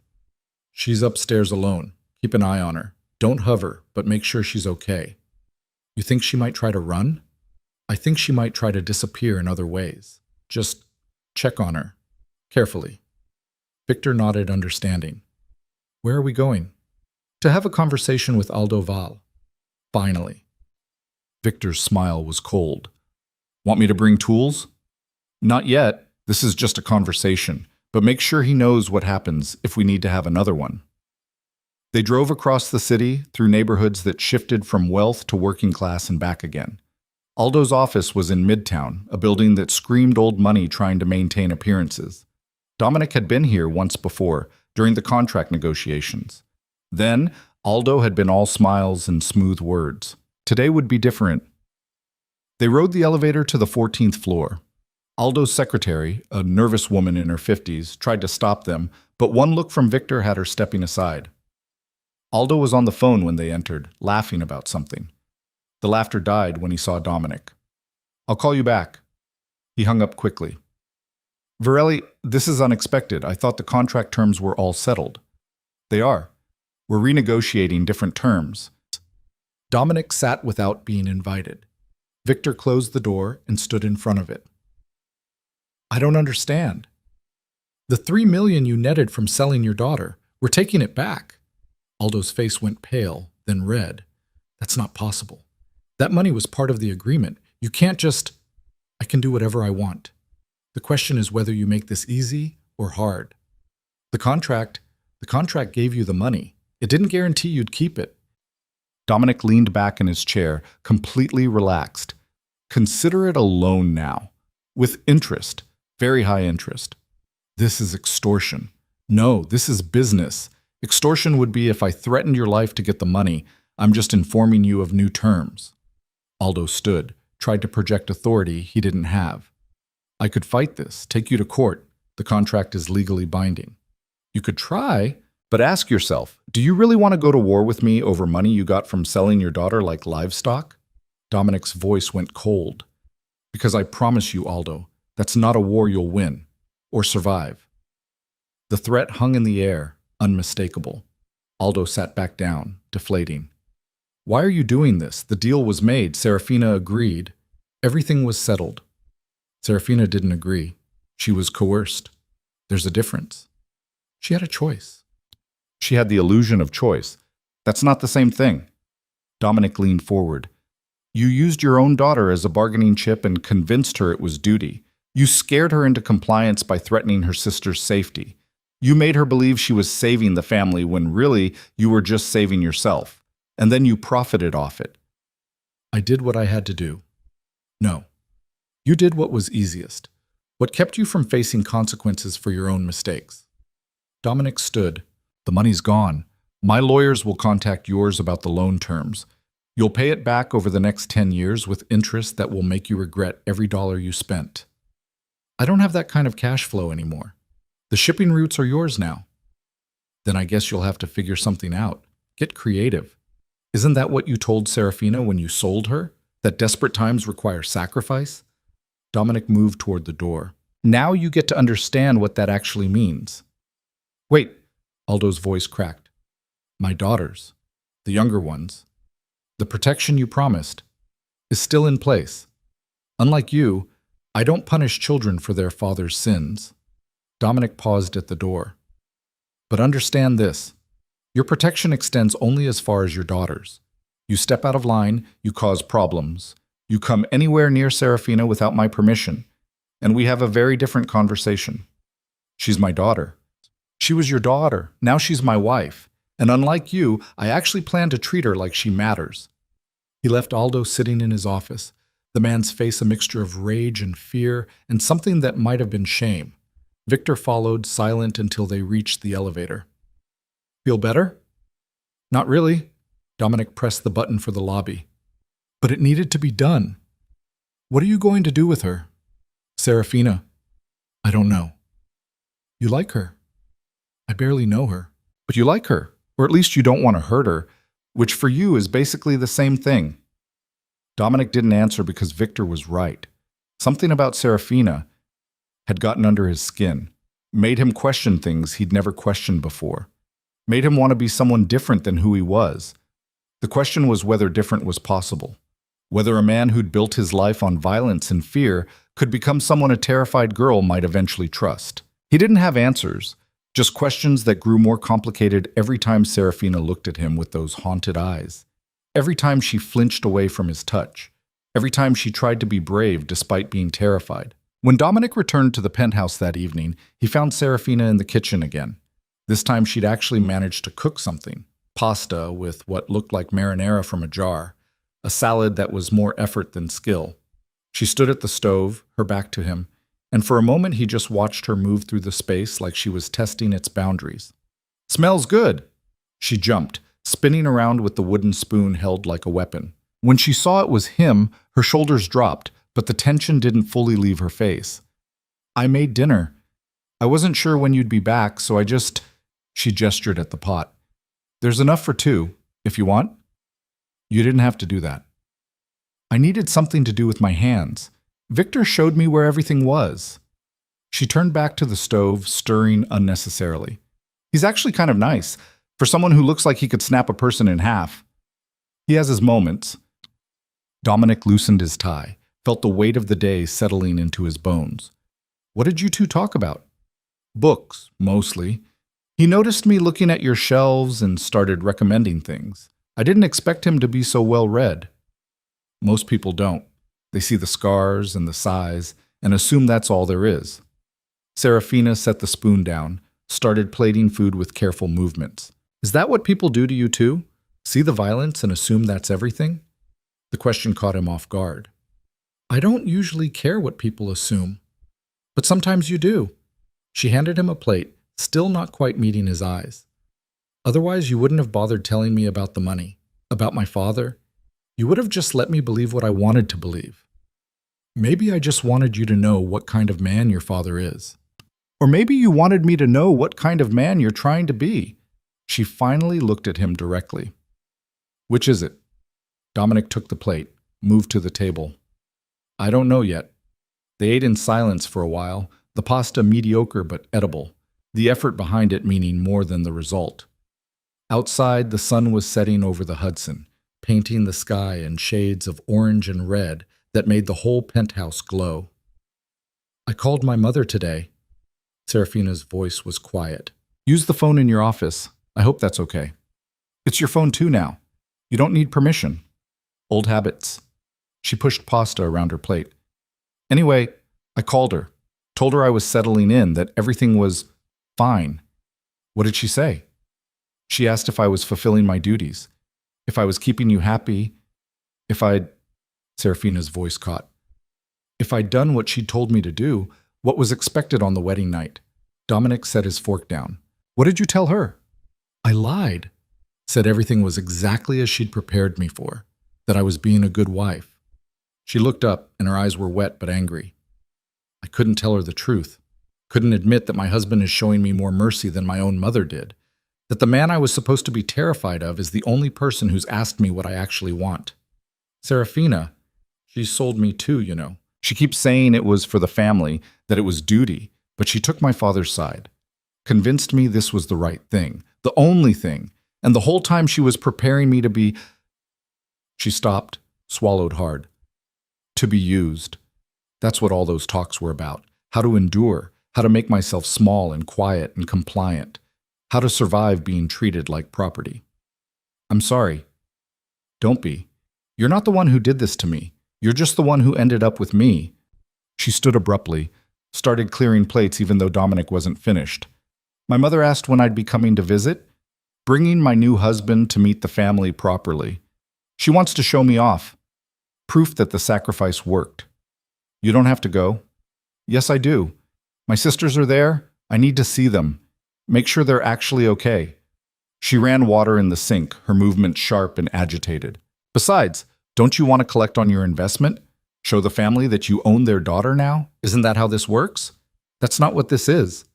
She's upstairs alone. Keep an eye on her. Don't hover, but make sure she's okay. You think she might try to run? I think she might try to disappear in other ways. Just check on her. Carefully. Victor nodded, understanding. Where are we going? To have a conversation with Aldo Val. Finally. Victor's smile was cold. Want me to bring tools? Not yet. This is just a conversation, but make sure he knows what happens if we need to have another one. They drove across the city, through neighborhoods that shifted from wealth to working class and back again. Aldo's office was in Midtown, a building that screamed old money trying to maintain appearances. Dominic had been here once before, during the contract negotiations. Then, Aldo had been all smiles and smooth words. Today would be different. They rode the elevator to the 14th floor. Aldo's secretary, a nervous woman in her 50s, tried to stop them, but one look from Victor had her stepping aside. Aldo was on the phone when they entered, laughing about something. The laughter died when he saw Dominic. I'll call you back. He hung up quickly. Varelli, this is unexpected. I thought the contract terms were all settled. They are. We're renegotiating different terms. Dominic sat without being invited. Victor closed the door and stood in front of it. I don't understand. The $3 million you netted from selling your daughter, we're taking it back. Aldo's face went pale, then red. That's not possible. That money was part of the agreement. You can't just... I can do whatever I want. The question is whether you make this easy or hard. The contract gave you the money. It didn't guarantee you'd keep it. Dominic leaned back in his chair, completely relaxed. Consider it a loan now. With interest. Very high interest. This is extortion. No, this is business. Extortion would be if I threatened your life to get the money. I'm just informing you of new terms. Aldo stood, tried to project authority he didn't have. I could fight this, take you to court. The contract is legally binding. You could try, but ask yourself, do you really want to go to war with me over money you got from selling your daughter like livestock? Dominic's voice went cold. Because I promise you, Aldo, that's not a war you'll win. or survive. The threat hung in the air, unmistakable. Aldo sat back down, deflating. Why are you doing this? The deal was made. Serafina agreed. Everything was settled. Serafina didn't agree. She was coerced. There's a difference. She had a choice. She had the illusion of choice. That's not the same thing. Dominic leaned forward. You used your own daughter as a bargaining chip and convinced her it was duty. You scared her into compliance by threatening her sister's safety. You made her believe she was saving the family when really you were just saving yourself. And then you profited off it. I did what I had to do. No. You did what was easiest. What kept you from facing consequences for your own mistakes. Dominic stood. The money's gone. My lawyers will contact yours about the loan terms. You'll pay it back over the next 10 years with interest that will make you regret every dollar you spent. I don't have that kind of cash flow anymore. The shipping routes are yours now. Then I guess you'll have to figure something out. Get creative. Isn't that what you told Serafina when you sold her? That desperate times require sacrifice? Dominic moved toward the door. Now you get to understand what that actually means. Wait, Aldo's voice cracked. My daughters, the younger ones, the protection you promised, is still in place. Unlike you, I don't punish children for their father's sins. Dominic paused at the door. But understand this. Your protection extends only as far as your daughters. You step out of line, you cause problems. You come anywhere near Serafina without my permission, and we have a very different conversation. She's my daughter. She was your daughter. Now she's my wife. And unlike you, I actually plan to treat her like she matters. He left Aldo sitting in his office, the man's face a mixture of rage and fear and something that might have been shame. Victor followed, silent until they reached the elevator. Feel better? Not really. Dominic pressed the button for the lobby. But it needed to be done. What are you going to do with her? Serafina. I don't know. You like her. I barely know her. But you like her, or at least you don't want to hurt her, which for you is basically the same thing. Dominic didn't answer because Victor was right. Something about Serafina had gotten under his skin, made him question things he'd never questioned before, made him want to be someone different than who he was. The question was whether different was possible, whether a man who'd built his life on violence and fear could become someone a terrified girl might eventually trust. He didn't have answers, just questions that grew more complicated every time Serafina looked at him with those haunted eyes, every time she flinched away from his touch, every time she tried to be brave despite being terrified. When Dominic returned to the penthouse that evening, he found Serafina in the kitchen again. This time she'd actually managed to cook something, pasta with what looked like marinara from a jar, a salad that was more effort than skill. She stood at the stove, her back to him, and for a moment he just watched her move through the space like she was testing its boundaries. Smells good! She jumped, spinning around with the wooden spoon held like a weapon. When she saw it was him, her shoulders dropped, but the tension didn't fully leave her face. I made dinner. I wasn't sure when you'd be back, so I just... She gestured at the pot. There's enough for two, if you want. You didn't have to do that. I needed something to do with my hands. Victor showed me where everything was. She turned back to the stove, stirring unnecessarily. He's actually kind of nice, for someone who looks like he could snap a person in half. He has his moments. Dominic loosened his tie, felt the weight of the day settling into his bones. What did you two talk about? Books, mostly. He noticed me looking at your shelves and started recommending things. I didn't expect him to be so well-read. Most people don't. They see the scars and the size and assume that's all there is. Serafina set the spoon down, started plating food with careful movements. Is that what people do to you too? See the violence and assume that's everything? The question caught him off guard. I don't usually care what people assume, but sometimes you do. She handed him a plate, still not quite meeting his eyes. Otherwise, you wouldn't have bothered telling me about the money, about my father. You would have just let me believe what I wanted to believe. Maybe I just wanted you to know what kind of man your father is. Or maybe you wanted me to know what kind of man you're trying to be. She finally looked at him directly. Which is it? Dominic took the plate, moved to the table. I don't know yet. They ate in silence for a while, The pasta mediocre but edible, the effort behind it meaning more than the result. Outside, the sun was setting over the Hudson, painting the sky in shades of orange and red that made the whole penthouse glow. "I called my mother today." Serafina's voice was quiet. "Use the phone in your office. I hope that's okay." "It's your phone too now. You don't need permission." "Old habits." She pushed pasta around her plate. "Anyway, I called her. Told her I was settling in, that everything was fine." "What did she say?" "She asked if I was fulfilling my duties, if I was keeping you happy, if I'd—" Serafina's voice caught. "If I'd done what she'd told me to do, what was expected on the wedding night." Dominic set his fork down. "What did you tell her?" "I lied. Said everything was exactly as she'd prepared me for, that I was being a good wife." She looked up, and her eyes were wet but angry. "I couldn't tell her the truth. Couldn't admit that my husband is showing me more mercy than my own mother did. That the man I was supposed to be terrified of is the only person who's asked me what I actually want. Serafina, she sold me too, you know. She keeps saying it was for the family, that it was duty, but she took my father's side. Convinced me this was the right thing, the only thing, and the whole time she was preparing me to be—" She stopped, swallowed hard. "To be used. That's what all those talks were about. How to endure, how to make myself small and quiet and compliant, how to survive being treated like property. I'm sorry. Don't be. You're not the one who did this to me. You're just the one who ended up with me." She stood abruptly, started clearing plates even though Dominic wasn't finished. "My mother asked when I'd be coming to visit, bringing my new husband to meet the family properly. She wants to show me off. Proof that the sacrifice worked. You don't have to go." "Yes, I do. My sisters are there. I need to see them. Make sure they're actually okay." She ran water in the sink, her movement sharp and agitated. "Besides, don't you want to collect on your investment? Show the family that you own their daughter now? Isn't that how this works? That's not what this is.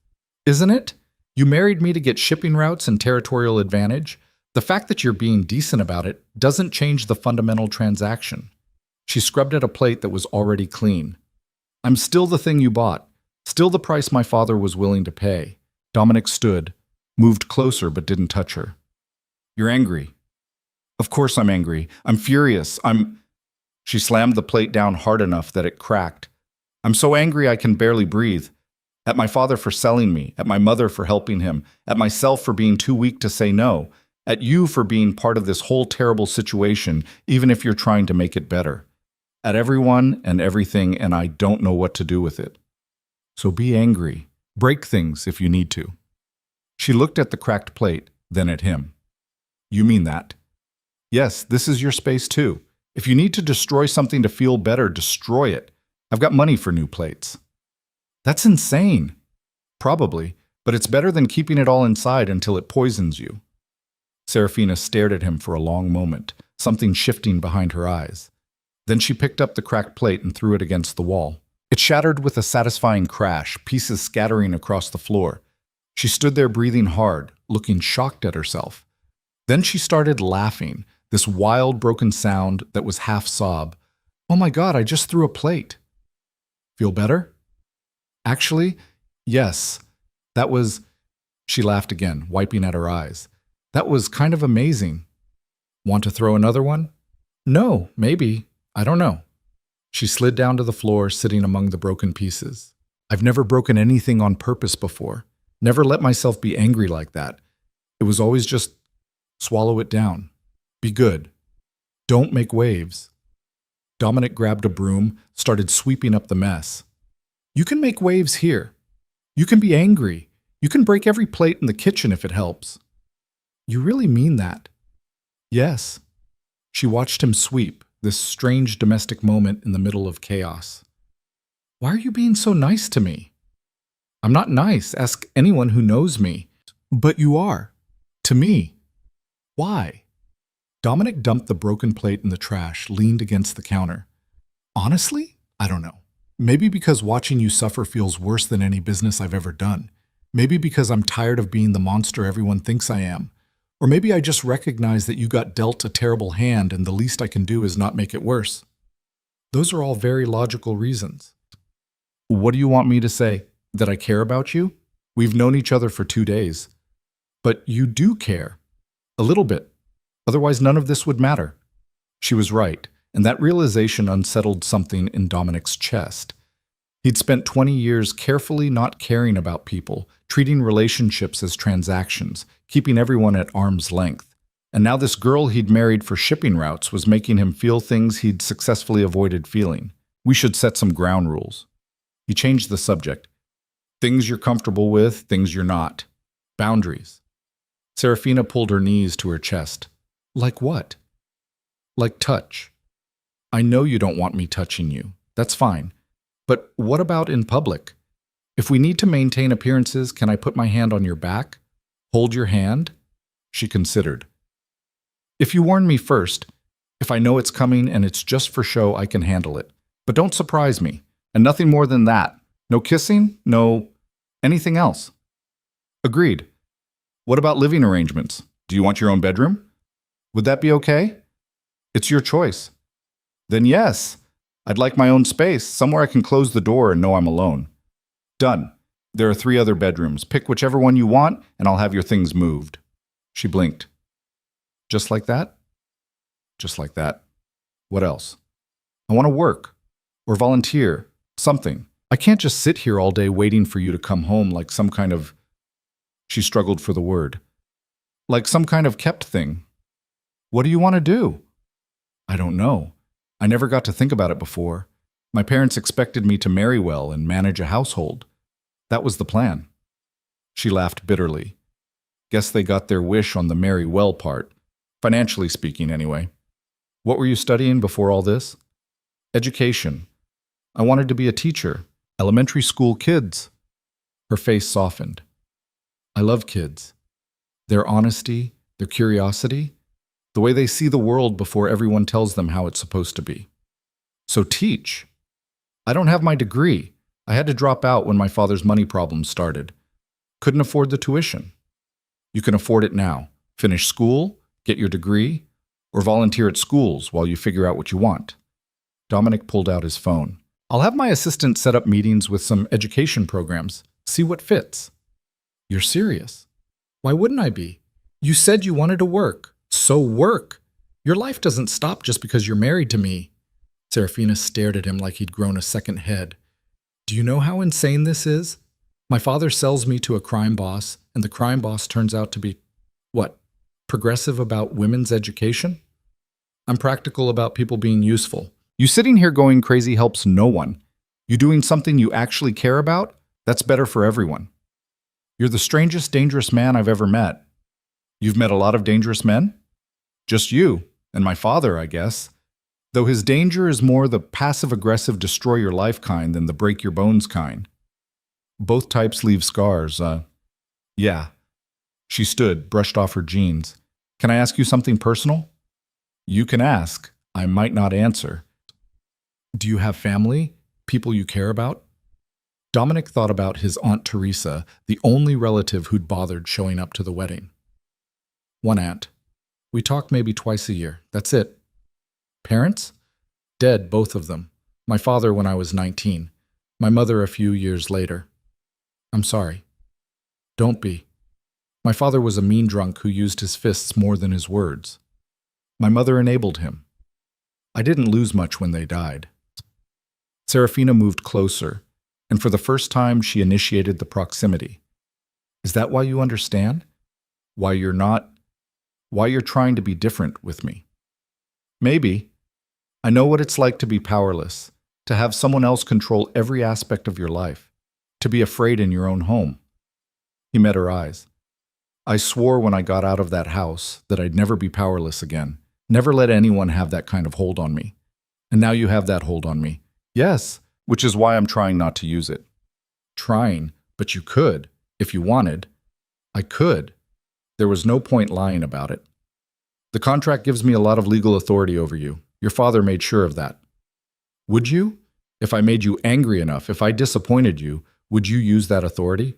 Isn't it? You married me to get shipping routes and territorial advantage. The fact that you're being decent about it doesn't change the fundamental transaction." She scrubbed at a plate that was already clean. "I'm still the thing you bought, still the price my father was willing to pay." Dominic stood, moved closer but didn't touch her. "You're angry." "Of course I'm angry. I'm furious. She slammed the plate down hard enough that it cracked. "I'm so angry I can barely breathe. At my father for selling me, at my mother for helping him, at myself for being too weak to say no, at you for being part of this whole terrible situation, even if you're trying to make it better. At everyone and everything, and I don't know what to do with it. So be angry. Break things if you need to." She looked at the cracked plate, then at him. "You mean that?" "Yes, this is your space too. If you need to destroy something to feel better, destroy it. I've got money for new plates." "That's insane." "Probably, but it's better than keeping it all inside until it poisons you." Serafina stared at him for a long moment, something shifting behind her eyes. Then she picked up the cracked plate and threw it against the wall. It shattered with a satisfying crash, pieces scattering across the floor. She stood there breathing hard, looking shocked at herself. Then she started laughing, this wild, broken sound that was half sob. "Oh my God, I just threw a plate." "Feel better?" "Actually, yes. That was—" She laughed again, wiping at her eyes. "That was kind of amazing." "Want to throw another one?" "No, maybe. I don't know." She slid down to the floor, sitting among the broken pieces. "I've never broken anything on purpose before. Never let myself be angry like that. It was always just swallow it down. Be good. Don't make waves." Dominic grabbed a broom, started sweeping up the mess. "You can make waves here. You can be angry. You can break every plate in the kitchen if it helps." "You really mean that?" "Yes." She watched him sweep, this strange domestic moment in the middle of chaos. "Why are you being so nice to me?" "I'm not nice. Ask anyone who knows me." "But you are. To me. Why?" Dominic dumped the broken plate in the trash, leaned against the counter. "Honestly, I don't know. Maybe because watching you suffer feels worse than any business I've ever done. Maybe because I'm tired of being the monster everyone thinks I am. Or maybe I just recognize that you got dealt a terrible hand and the least I can do is not make it worse. Those are all very logical reasons." "What do you want me to say?" That I care about you? We've known each other for 2 days. But you do care. A little bit. Otherwise, none of this would matter. She was right, and that realization unsettled something in Dominic's chest. He'd spent 20 years carefully not caring about people, treating relationships as transactions, keeping everyone at arm's length. And now this girl he'd married for shipping routes was making him feel things he'd successfully avoided feeling. We should set some ground rules. He changed the subject. Things you're comfortable with, things you're not. Boundaries. Serafina pulled her knees to her chest. Like what? Like touch. I know you don't want me touching you. That's fine. But what about in public? If we need to maintain appearances, can I put my hand on your back? Hold your hand? She considered. If you warn me first, if I know it's coming and it's just for show, I can handle it. But don't surprise me. And nothing more than that. No kissing, no anything else. Agreed. What about living arrangements? Do you want your own bedroom? Would that be okay? It's your choice. Then yes, I'd like my own space, somewhere I can close the door and know I'm alone. Done. There are 3 other bedrooms. Pick whichever one you want, and I'll have your things moved. She blinked. Just like that? Just like that. What else? I want to work. Or volunteer. Something. I can't just sit here all day waiting for you to come home like some kind of... She struggled for the word. Like some kind of kept thing. What do you want to do? I don't know. I never got to think about it before. My parents expected me to marry well and manage a household. That was the plan. She laughed bitterly. Guess they got their wish on the marry well part. Financially speaking, anyway. What were you studying before all this? Education. I wanted to be a teacher. Elementary school kids. Her face softened. I love kids. Their honesty, their curiosity, the way they see the world before everyone tells them how it's supposed to be. So teach. I don't have my degree. I had to drop out when my father's money problems started. Couldn't afford the tuition. You can afford it now. Finish school, get your degree, or volunteer at schools while you figure out what you want. Dominic pulled out his phone. I'll have my assistant set up meetings with some education programs. See what fits. You're serious? Why wouldn't I be? You said you wanted to work. So work. Your life doesn't stop just because you're married to me. Serafina stared at him like he'd grown a second head. Do you know how insane this is? My father sells me to a crime boss, and the crime boss turns out to be, what, progressive about women's education? I'm practical about people being useful. You sitting here going crazy helps no one. You doing something you actually care about? That's better for everyone. You're the strangest, dangerous man I've ever met. You've met a lot of dangerous men? Just you, and my father, I guess. Though his danger is more the passive-aggressive destroy-your-life kind than the break-your-bones kind. Both types leave scars, Yeah. She stood, brushed off her jeans. Can I ask you something personal? You can ask. I might not answer. Do you have family? People you care about? Dominic thought about his Aunt Teresa, the only relative who'd bothered showing up to the wedding. One aunt. We talk maybe twice a year. That's it. Parents? Dead, both of them. My father when I was 19. My mother a few years later. I'm sorry. Don't be. My father was a mean drunk who used his fists more than his words. My mother enabled him. I didn't lose much when they died. Serafina moved closer, and for the first time she initiated the proximity. Is that why you understand? Why you're trying to be different with me? Maybe. I know what it's like to be powerless, to have someone else control every aspect of your life, to be afraid in your own home. He met her eyes. I swore when I got out of that house that I'd never be powerless again, never let anyone have that kind of hold on me. And now you have that hold on me. Yes, which is why I'm trying not to use it. Trying, but you could, if you wanted. I could. There was no point lying about it. The contract gives me a lot of legal authority over you. Your father made sure of that. Would you? If I made you angry enough, if I disappointed you, would you use that authority?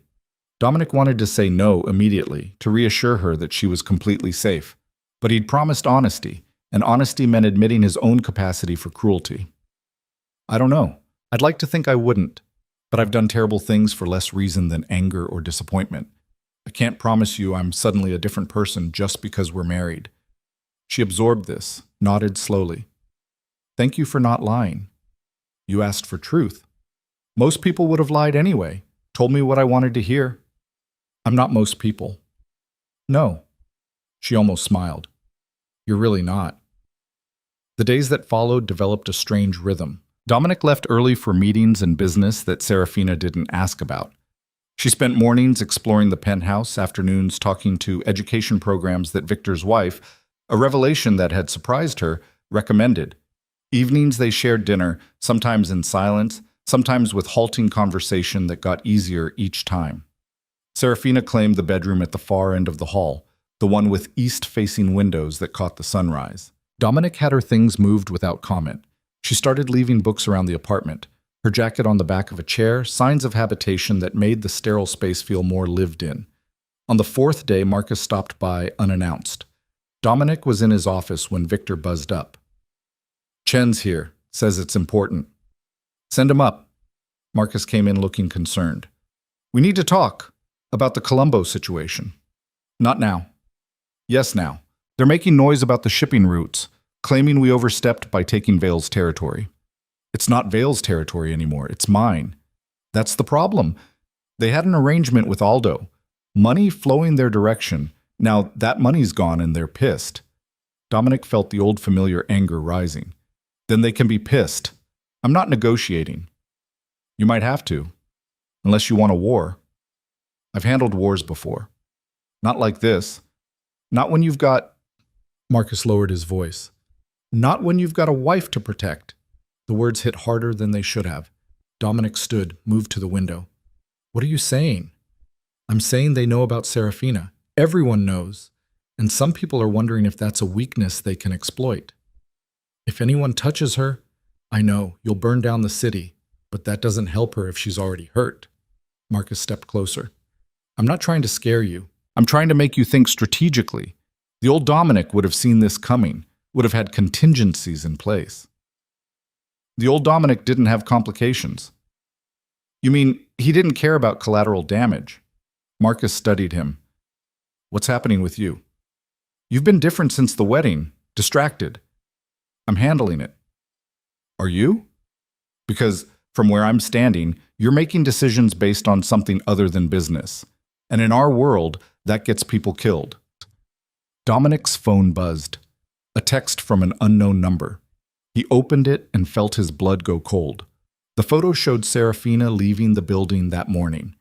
Dominic wanted to say no immediately, to reassure her that she was completely safe. But he'd promised honesty, and honesty meant admitting his own capacity for cruelty. I don't know. I'd like to think I wouldn't. but I've done terrible things for less reason than anger or disappointment. I can't promise you I'm suddenly a different person just because we're married." She absorbed this, nodded slowly. "Thank you for not lying. You asked for truth. Most people would have lied anyway, told me what I wanted to hear." "I'm not most people." "No." She almost smiled. "You're really not." The days that followed developed a strange rhythm. Dominic left early for meetings and business that Serafina didn't ask about. She spent mornings exploring the penthouse, afternoons talking to education programs that Victor's wife, a revelation that had surprised her, recommended. Evenings they shared dinner, sometimes in silence, sometimes with halting conversation that got easier each time. Serafina claimed the bedroom at the far end of the hall, the one with east-facing windows that caught the sunrise. Dominic had her things moved without comment. She started leaving books around the apartment, her jacket on the back of a chair, signs of habitation that made the sterile space feel more lived in. On the fourth day, Marcus stopped by unannounced. Dominic was in his office when Victor buzzed up. "Chen's here, says it's important." "Send him up." Marcus came in looking concerned. "We need to talk about the Colombo situation." "Not now." "Yes, now. They're making noise about the shipping routes, claiming we overstepped by taking Vale's territory." "It's not Vale's territory anymore, it's mine." "That's the problem. They had an arrangement with Aldo. Money flowing their direction. Now that money's gone and they're pissed." Dominic felt the old familiar anger rising. "Then they can be pissed. I'm not negotiating." "You might have to. Unless you want a war." "I've handled wars before. Not like this. Not when you've got—" Marcus lowered his voice. "Not when you've got a wife to protect." The words hit harder than they should have. Dominic stood, moved to the window. "What are you saying?" "I'm saying they know about Serafina. Everyone knows. And some people are wondering if that's a weakness they can exploit. If anyone touches her, I know, you'll burn down the city, but that doesn't help her if she's already hurt." Marcus stepped closer. "I'm not trying to scare you. I'm trying to make you think strategically. The old Dominic would have seen this coming, would have had contingencies in place." "The old Dominic didn't have complications." "You mean he didn't care about collateral damage?" Marcus studied him. "What's happening with you?" "You've been different since the wedding, distracted." "I'm handling it." "Are you?" "Because from where I'm standing, you're making decisions based on something other than business. And in our world, that gets people killed." Dominic's phone buzzed. A text from an unknown number. He opened it and felt his blood go cold. The photo showed Serafina leaving the building that morning.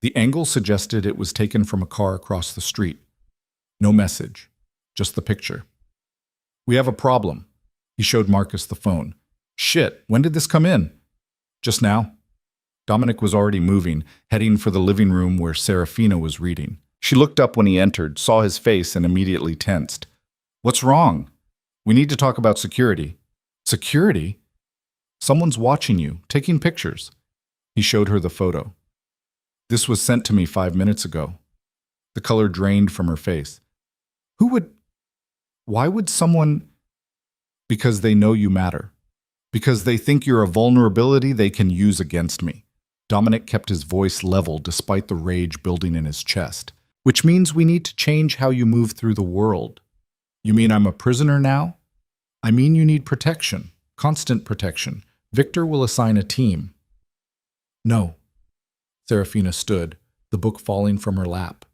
The angle suggested it was taken from a car across the street. No message, just the picture. "We have a problem." He showed Marcus the phone. "Shit, when did this come in?" "Just now." Dominic was already moving, heading for the living room where Serafina was reading. She looked up when he entered, saw his face, and immediately tensed. "What's wrong?" "We need to talk about security." "Security?" "Someone's watching you, taking pictures." He showed her the photo. "This was sent to me 5 minutes ago." The color drained from her face. "Who would— Why would someone—" "Because they know you matter. Because they think you're a vulnerability they can use against me." Dominic kept his voice level despite the rage building in his chest. "Which means we need to change how you move through the world." "You mean I'm a prisoner now?" "I mean you need protection, constant protection. Victor will assign a team." "No." Serafina stood, the book falling from her lap.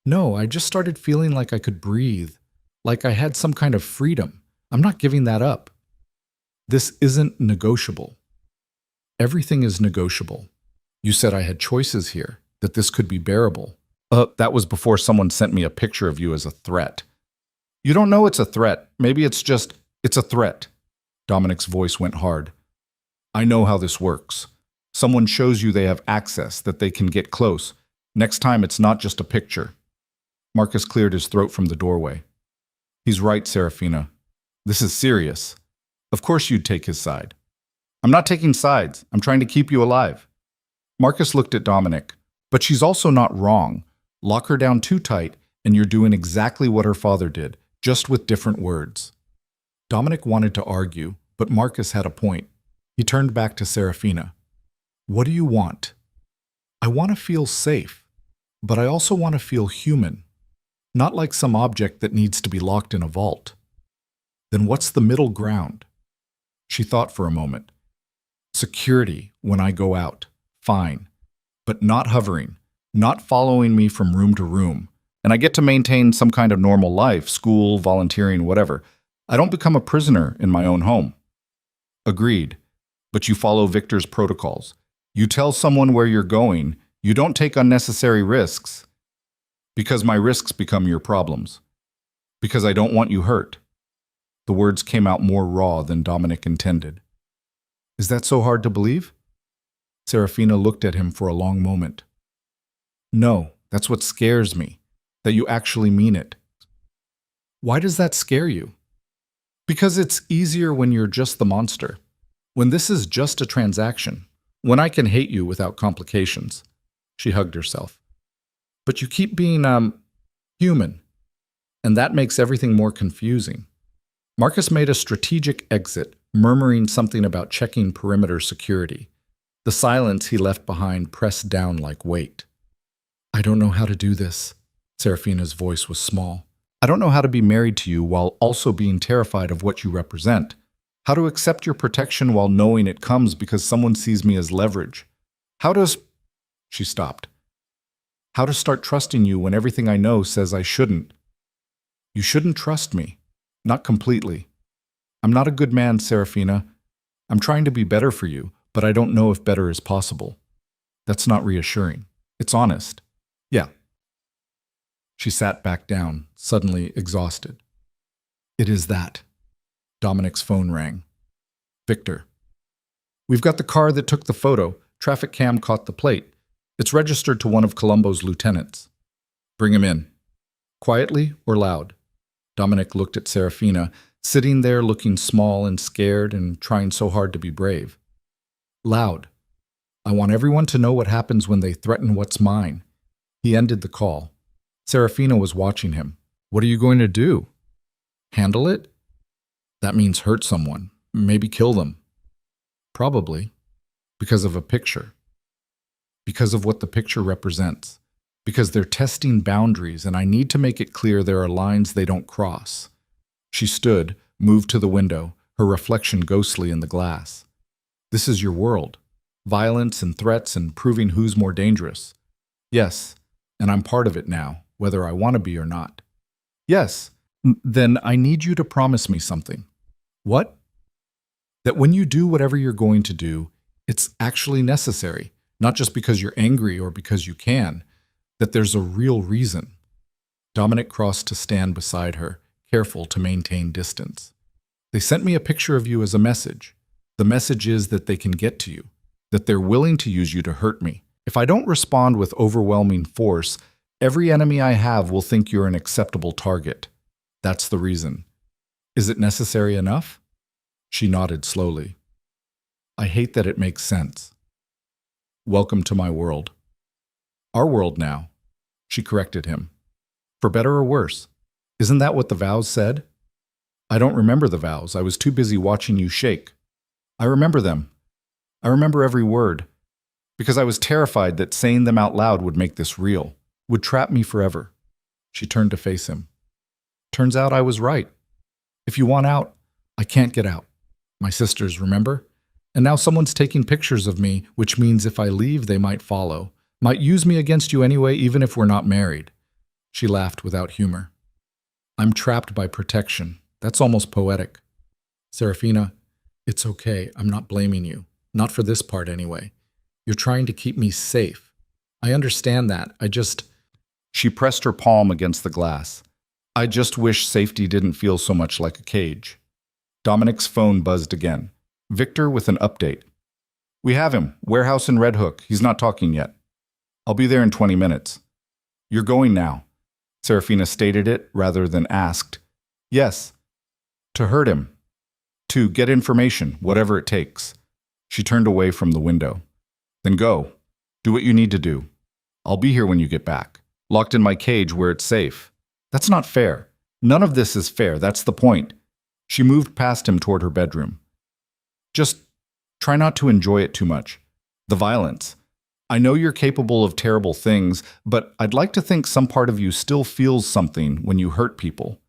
"No, I just started feeling like I could breathe, like I had some kind of freedom. I'm not giving that up." "This isn't negotiable." "Everything is negotiable. You said I had choices here, that this could be bearable." That was before someone sent me a picture of you as a threat." "You don't know it's a threat. Maybe it's a threat." Dominic's voice went hard. "I know how this works. Someone shows you they have access, that they can get close. Next time it's not just a picture." Marcus cleared his throat from the doorway. "He's right, Serafina. This is serious. Of course you'd take his side." "I'm not taking sides. I'm trying to keep you alive." Marcus looked at Dominic. "But she's also not wrong. Lock her down too tight, and you're doing exactly what her father did, just with different words." Dominic wanted to argue, but Marcus had a point. He turned back to Serafina. What do you want? I want to feel safe, but I also want to feel human, not like some object that needs to be locked in a vault. Then what's the middle ground? She thought for a moment. Security when I go out, fine, but not hovering, not following me from room to room. And I get to maintain some kind of normal life, school, volunteering, whatever. I don't become a prisoner in my own home. Agreed, but you follow Victor's protocols. You tell someone where you're going. You don't take unnecessary risks. Because my risks become your problems. Because I don't want you hurt. The words came out more raw than Dominic intended. Is that so hard to believe? Serafina looked at him for a long moment. No, that's what scares me, that you actually mean it. Why does that scare you? Because it's easier when you're just the monster. When this is just a transaction. When I can hate you without complications. She hugged herself. But you keep being, human. And that makes everything more confusing. Marcus made a strategic exit, murmuring something about checking perimeter security. The silence he left behind pressed down like weight. I don't know how to do this. Serafina's voice was small. I don't know how to be married to you while also being terrified of what you represent. How to accept your protection while knowing it comes because someone sees me as leverage. She stopped. How to start trusting you when everything I know says I shouldn't. You shouldn't trust me. Not completely. I'm not a good man, Serafina. I'm trying to be better for you, but I don't know if better is possible. That's not reassuring. It's honest. Yeah. She sat back down, suddenly exhausted. It is that. Dominic's phone rang. Victor. We've got the car that took the photo. Traffic cam caught the plate. It's registered to one of Colombo's lieutenants. Bring him in. Quietly or loud? Dominic looked at Serafina, sitting there looking small and scared and trying so hard to be brave. Loud. I want everyone to know what happens when they threaten what's mine. He ended the call. Serafina was watching him. What are you going to do? Handle it? That means hurt someone. Maybe kill them. Probably. Because of a picture. Because of what the picture represents. Because they're testing boundaries, and I need to make it clear there are lines they don't cross. She stood, moved to the window, her reflection ghostly in the glass. This is your world. Violence and threats and proving who's more dangerous. Yes, and I'm part of it now, whether I want to be or not. Yes, then I need you to promise me something. What? That when you do whatever you're going to do, it's actually necessary, not just because you're angry or because you can, that there's a real reason. Dominic crossed to stand beside her, careful to maintain distance. They sent me a picture of you as a message. The message is that they can get to you, that they're willing to use you to hurt me. If I don't respond with overwhelming force, every enemy I have will think you're an acceptable target. That's the reason. Is it necessary enough? She nodded slowly. I hate that it makes sense. Welcome to my world. Our world now. She corrected him. For better or worse. Isn't that what the vows said? I don't remember the vows. I was too busy watching you shake. I remember them. I remember every word. Because I was terrified that saying them out loud would make this real, would trap me forever. She turned to face him. Turns out I was right. If you want out, I can't get out. My sisters, remember? And now someone's taking pictures of me, which means if I leave, they might follow. Might use me against you anyway, even if we're not married. She laughed without humor. I'm trapped by protection. That's almost poetic. Serafina, it's okay. I'm not blaming you. Not for this part anyway. You're trying to keep me safe. I understand that. She pressed her palm against the glass. I just wish safety didn't feel so much like a cage. Dominic's phone buzzed again. Victor with an update. We have him. Warehouse in Red Hook. He's not talking yet. I'll be there in 20 minutes. You're going now. Serafina stated it rather than asked. Yes. To hurt him. To get information, whatever it takes. She turned away from the window. Then go. Do what you need to do. I'll be here when you get back. Locked in my cage where it's safe. That's not fair. None of this is fair. That's the point. She moved past him toward her bedroom. Just try not to enjoy it too much. The violence. I know you're capable of terrible things, but I'd like to think some part of you still feels something when you hurt people.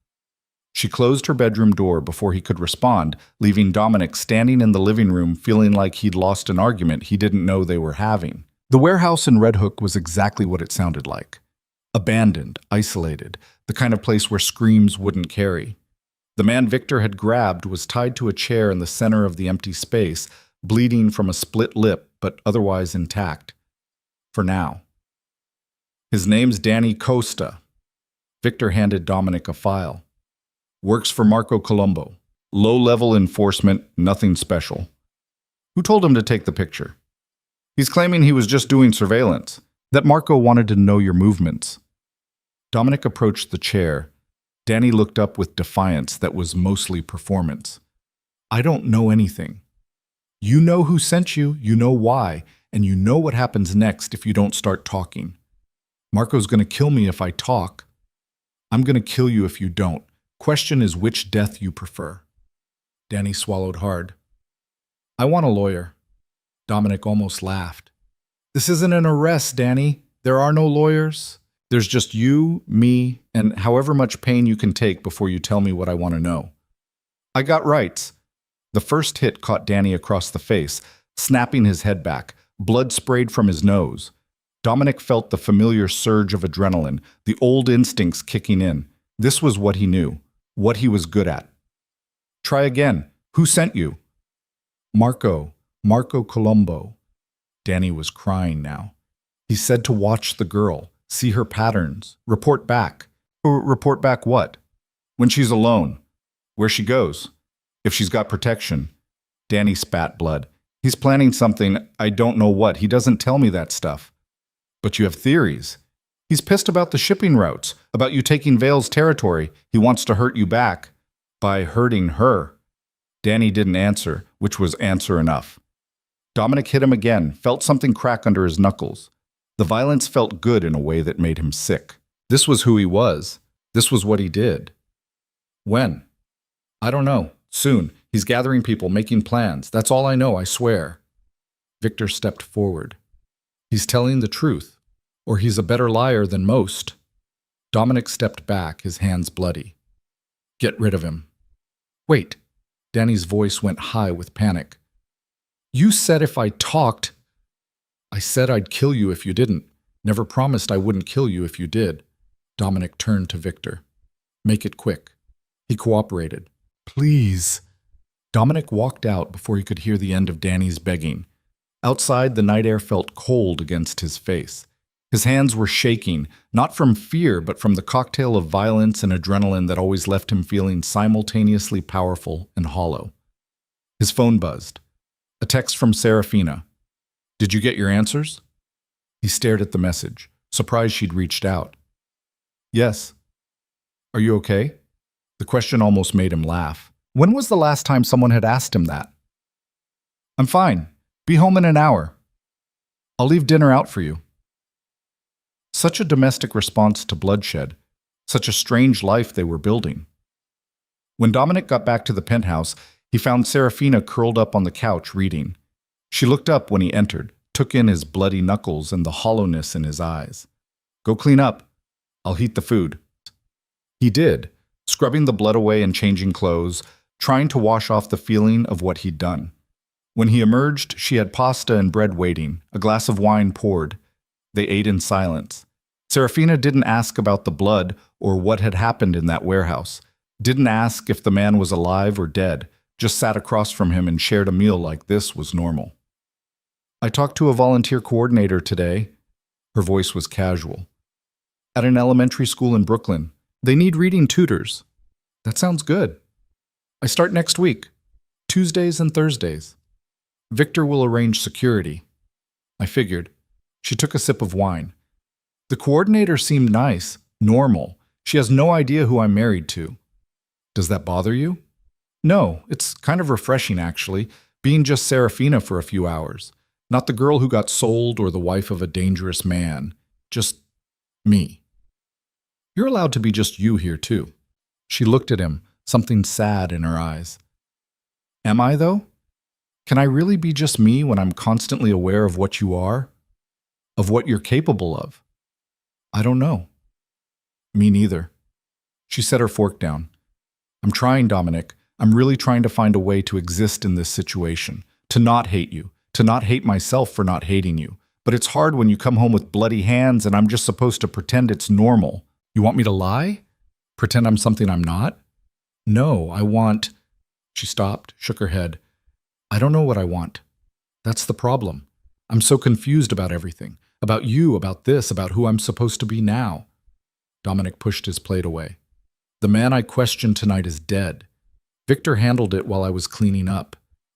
She closed her bedroom door before he could respond, leaving Dominic standing in the living room feeling like he'd lost an argument he didn't know they were having. The warehouse in Red Hook was exactly what it sounded like. Abandoned, isolated, the kind of place where screams wouldn't carry. The man Victor had grabbed was tied to a chair in the center of the empty space, bleeding from a split lip but otherwise intact. For now. His name's Danny Costa. Victor handed Dominic a file. Works for Marco Colombo. Low-level enforcement, nothing special. Who told him to take the picture? He's claiming he was just doing surveillance, that Marco wanted to know your movements. Dominic approached the chair. Danny looked up with defiance that was mostly performance. I don't know anything. You know who sent you, you know why, and you know what happens next if you don't start talking. Marco's going to kill me if I talk. I'm going to kill you if you don't. Question is which death you prefer. Danny swallowed hard. I want a lawyer. Dominic almost laughed. This isn't an arrest, Danny. There are no lawyers. There's just you, me, and however much pain you can take before you tell me what I want to know. I got rights. The first hit caught Danny across the face, snapping his head back. Blood sprayed from his nose. Dominic felt the familiar surge of adrenaline, the old instincts kicking in. This was what he knew, what he was good at. Try again. Who sent you? Marco Colombo. Danny was crying now. He said to watch the girl, see her patterns, report back. Report back what? When she's alone. Where she goes. If she's got protection. Danny spat blood. He's planning something, I don't know what. He doesn't tell me that stuff. But you have theories. He's pissed about the shipping routes, about you taking Vale's territory. He wants to hurt you back. By hurting her. Danny didn't answer, which was answer enough. Dominic hit him again, felt something crack under his knuckles. The violence felt good in a way that made him sick. This was who he was. This was what he did. When? I don't know. Soon. He's gathering people, making plans. That's all I know, I swear. Victor stepped forward. He's telling the truth, or he's a better liar than most. Dominic stepped back, his hands bloody. Get rid of him. Wait. Danny's voice went high with panic. You said if I talked... I said I'd kill you if you didn't. Never promised I wouldn't kill you if you did. Dominic turned to Victor. Make it quick. He cooperated. Please. Dominic walked out before he could hear the end of Danny's begging. Outside, the night air felt cold against his face. His hands were shaking, not from fear, but from the cocktail of violence and adrenaline that always left him feeling simultaneously powerful and hollow. His phone buzzed. A text from Serafina. Did you get your answers? He stared at the message, surprised she'd reached out. Yes. Are you okay? The question almost made him laugh. When was the last time someone had asked him that? I'm fine. Be home in an hour. I'll leave dinner out for you. Such a domestic response to bloodshed, such a strange life they were building. When Dominic got back to the penthouse, he found Serafina curled up on the couch reading. She looked up when he entered, took in his bloody knuckles and the hollowness in his eyes. Go clean up. I'll heat the food. He did, scrubbing the blood away and changing clothes, trying to wash off the feeling of what he'd done. When he emerged, she had pasta and bread waiting, a glass of wine poured. They ate in silence. Serafina didn't ask about the blood or what had happened in that warehouse. Didn't ask if the man was alive or dead, just sat across from him and shared a meal like this was normal. I talked to a volunteer coordinator today. Her voice was casual. At an elementary school in Brooklyn. They need reading tutors. That sounds good. I start next week, Tuesdays and Thursdays. Victor will arrange security. I figured. She took a sip of wine. The coordinator seemed nice, normal. She has no idea who I'm married to. Does that bother you? No, it's kind of refreshing, actually, being just Serafina for a few hours. Not the girl who got sold or the wife of a dangerous man. Just me. You're allowed to be just you here, too. She looked at him, something sad in her eyes. Am I, though? Can I really be just me when I'm constantly aware of what you are? Of what you're capable of? I don't know. Me neither. She set her fork down. I'm trying, Dominic. I'm really trying to find a way to exist in this situation. To not hate you. To not hate myself for not hating you. But it's hard when you come home with bloody hands and I'm just supposed to pretend it's normal. You want me to lie? Pretend I'm something I'm not? No, I want... She stopped, shook her head. I don't know what I want. That's the problem. I'm so confused about everything. About you, about this, about who I'm supposed to be now. Dominic pushed his plate away. The man I questioned tonight is dead. Victor handled it while I was cleaning up.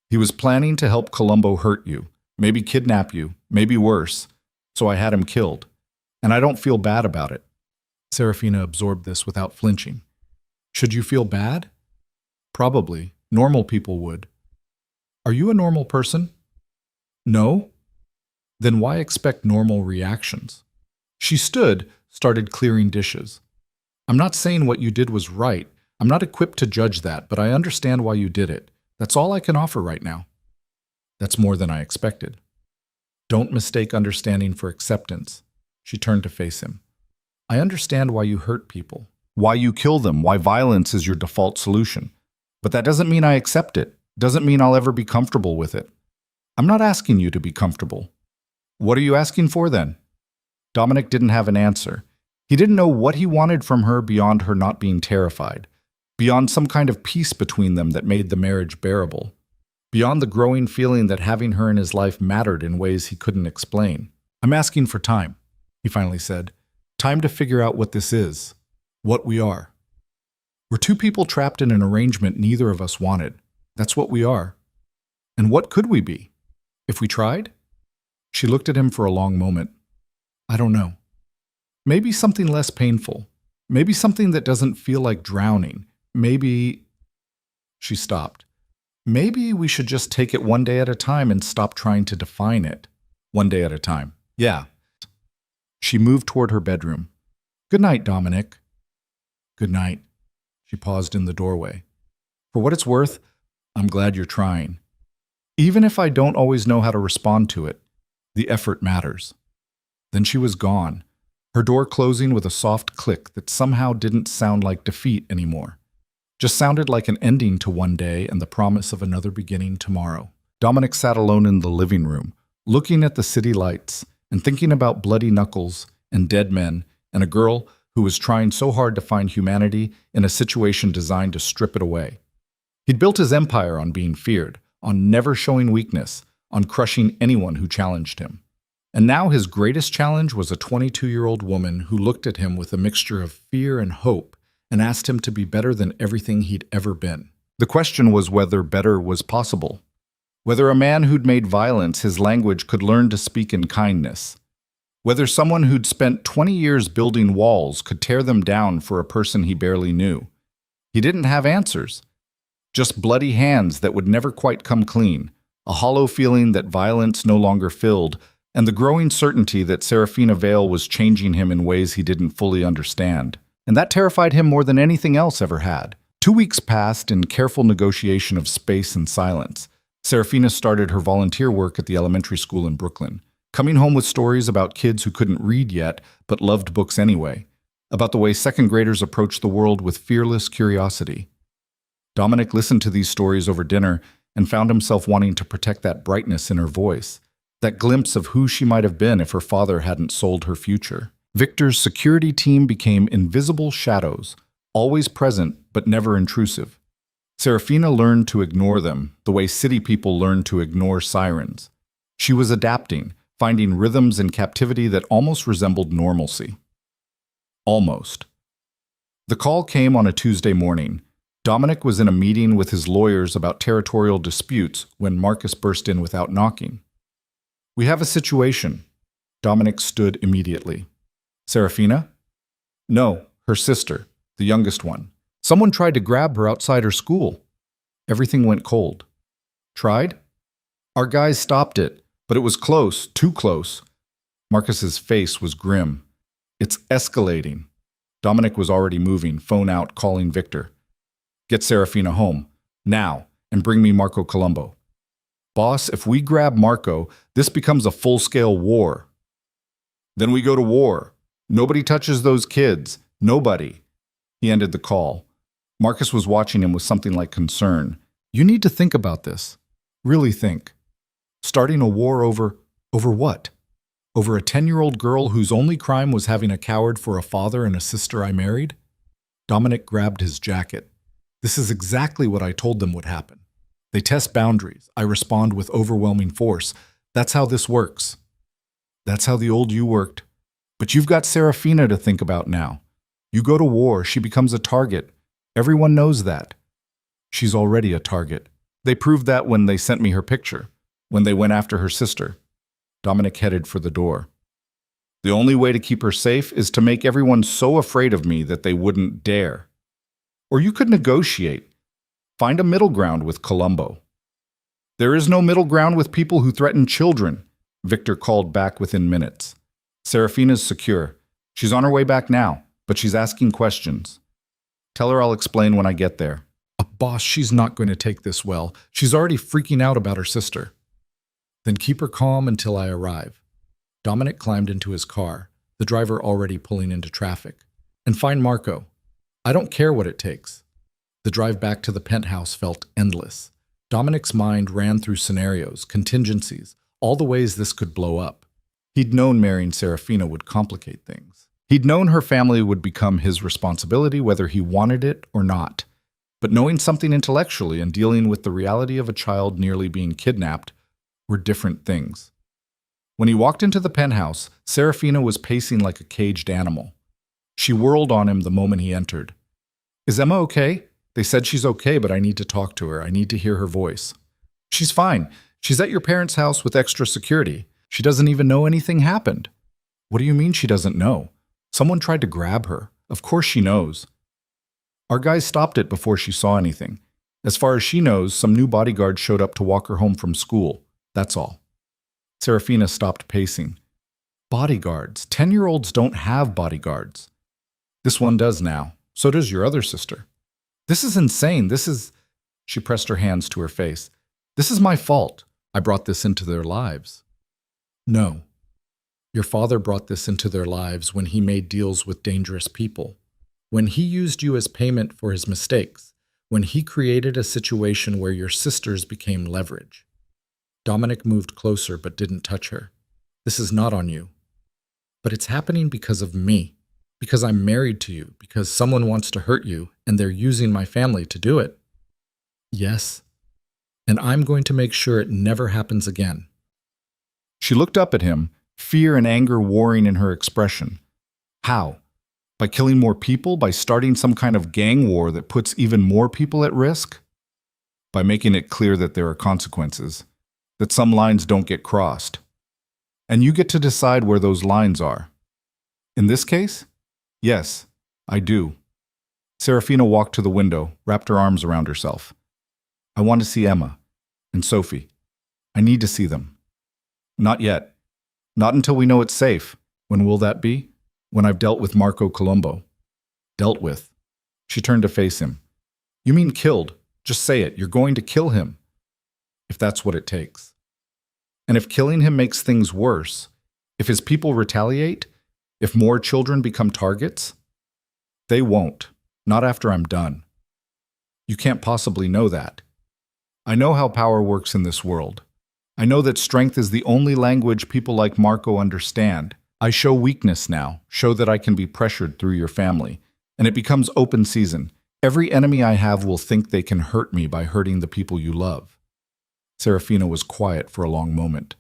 He was planning to help Columbo hurt you, maybe kidnap you, maybe worse. So I had him killed. And I don't feel bad about it. Serafina absorbed this without flinching. Should you feel bad? Probably. Normal people would. Are you a normal person? No? Then why expect normal reactions? She stood, started clearing dishes. I'm not saying what you did was right. I'm not equipped to judge that, but I understand why you did it. That's all I can offer right now. That's more than I expected. Don't mistake understanding for acceptance. She turned to face him. I understand why you hurt people, why you kill them, why violence is your default solution. But that doesn't mean I accept it. Doesn't mean I'll ever be comfortable with it. I'm not asking you to be comfortable. What are you asking for then? Dominic didn't have an answer. He didn't know what he wanted from her beyond her not being terrified, beyond some kind of peace between them that made the marriage bearable, beyond the growing feeling that having her in his life mattered in ways he couldn't explain. I'm asking for time, he finally said. Time to figure out what this is, what we are. We're two people trapped in an arrangement neither of us wanted. That's what we are. And what could we be? If we tried? She looked at him for a long moment. I don't know. Maybe something less painful. Maybe something that doesn't feel like drowning. Maybe... She stopped. Maybe we should just take it one day at a time and stop trying to define it. One day at a time. Yeah. She moved toward her bedroom. Good night, Dominic. Good night. She paused in the doorway. For what it's worth, I'm glad you're trying. Even if I don't always know how to respond to it, the effort matters. Then she was gone, her door closing with a soft click that somehow didn't sound like defeat anymore. Just sounded like an ending to one day and the promise of another beginning tomorrow. Dominic sat alone in the living room, looking at the city lights and thinking about bloody knuckles and dead men and a girl who was trying so hard to find humanity in a situation designed to strip it away. He'd built his empire on being feared, on never showing weakness, on crushing anyone who challenged him. And now his greatest challenge was a 22-year-old woman who looked at him with a mixture of fear and hope and asked him to be better than everything he'd ever been. The question was whether better was possible. Whether a man who'd made violence his language could learn to speak in kindness. Whether someone who'd spent 20 years building walls could tear them down for a person he barely knew. He didn't have answers. Just bloody hands that would never quite come clean, a hollow feeling that violence no longer filled, and the growing certainty that Serafina Vale was changing him in ways he didn't fully understand. And that terrified him more than anything else ever had. 2 weeks passed in careful negotiation of space and silence. Serafina started her volunteer work at the elementary school in Brooklyn, coming home with stories about kids who couldn't read yet but loved books anyway, about the way second graders approached the world with fearless curiosity. Dominic listened to these stories over dinner and found himself wanting to protect that brightness in her voice, that glimpse of who she might have been if her father hadn't sold her future. Victor's security team became invisible shadows, always present but never intrusive. Serafina learned to ignore them, the way city people learn to ignore sirens. She was adapting, finding rhythms in captivity that almost resembled normalcy. Almost. The call came on a Tuesday morning. Dominic was in a meeting with his lawyers about territorial disputes when Marcus burst in without knocking. We have a situation. Dominic stood immediately. Serafina? No, her sister, the youngest one. Someone tried to grab her outside her school. Everything went cold. Tried? Our guys stopped it, but it was close, too close. Marcus's face was grim. It's escalating. Dominic was already moving, phone out, calling Victor. Get Serafina home, now, and bring me Marco Colombo. Boss, if we grab Marco, this becomes a full-scale war. Then we go to war. Nobody touches those kids. Nobody. He ended the call. Marcus was watching him with something like concern. You need to think about this. Really think. Starting a war over what? Over a 10-year-old girl whose only crime was having a coward for a father and a sister I married? Dominic grabbed his jacket. This is exactly what I told them would happen. They test boundaries. I respond with overwhelming force. That's how this works. That's how the old you worked. But you've got Serafina to think about now. You go to war, she becomes a target. Everyone knows that. She's already a target. They proved that when they sent me her picture, when they went after her sister. Dominic headed for the door. The only way to keep her safe is to make everyone so afraid of me that they wouldn't dare. Or you could negotiate. Find a middle ground with Colombo. There is no middle ground with people who threaten children, Victor called back within minutes. Serafina's secure. She's on her way back now, but she's asking questions. Tell her I'll explain when I get there. Boss, she's not going to take this well. She's already freaking out about her sister. Then keep her calm until I arrive. Dominic climbed into his car, the driver already pulling into traffic. And find Marco. I don't care what it takes. The drive back to the penthouse felt endless. Dominic's mind ran through scenarios, contingencies, all the ways this could blow up. He'd known marrying Serafina would complicate things. He'd known her family would become his responsibility whether he wanted it or not. But knowing something intellectually and dealing with the reality of a child nearly being kidnapped were different things. When he walked into the penthouse, Serafina was pacing like a caged animal. She whirled on him the moment he entered. Is Emma okay? They said she's okay, but I need to talk to her. I need to hear her voice. She's fine. She's at your parents' house with extra security. She doesn't even know anything happened. What do you mean she doesn't know? Someone tried to grab her. Of course she knows. Our guys stopped it before she saw anything. As far as she knows, some new bodyguards showed up to walk her home from school. That's all. Serafina stopped pacing. Bodyguards. 10-year-olds don't have bodyguards. This one does now. So does your other sister. This is insane. She pressed her hands to her face. This is my fault. I brought this into their lives. No. Your father brought this into their lives when he made deals with dangerous people. When he used you as payment for his mistakes. When he created a situation where your sisters became leverage. Dominic moved closer but didn't touch her. This is not on you. But it's happening because of me. Because I'm married to you. Because someone wants to hurt you and they're using my family to do it. Yes. And I'm going to make sure it never happens again. She looked up at him, fear and anger warring in her expression. How? By killing more people? By starting some kind of gang war that puts even more people at risk? By making it clear that there are consequences, that some lines don't get crossed. And you get to decide where those lines are. In this case? Yes, I do. Serafina walked to the window, wrapped her arms around herself. I want to see Emma and Sophie. I need to see them. Not yet. Not until we know it's safe. When will that be? When I've dealt with Marco Colombo. Dealt with. She turned to face him. You mean killed? Just say it. You're going to kill him. If that's what it takes. And if killing him makes things worse, if his people retaliate, if more children become targets, they won't. Not after I'm done. You can't possibly know that. I know how power works in this world. I know that strength is the only language people like Marco understand. I show weakness now, show that I can be pressured through your family, and it becomes open season. Every enemy I have will think they can hurt me by hurting the people you love. Serafina was quiet for a long moment.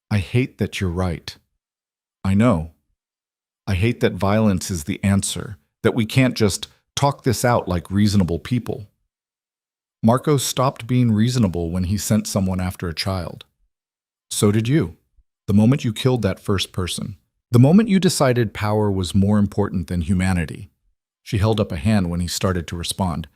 I hate that you're right. I know. I hate that violence is the answer, that we can't just talk this out like reasonable people. Marco stopped being reasonable when he sent someone after a child. So did you. The moment you killed that first person. The moment you decided power was more important than humanity. She held up a hand when he started to respond.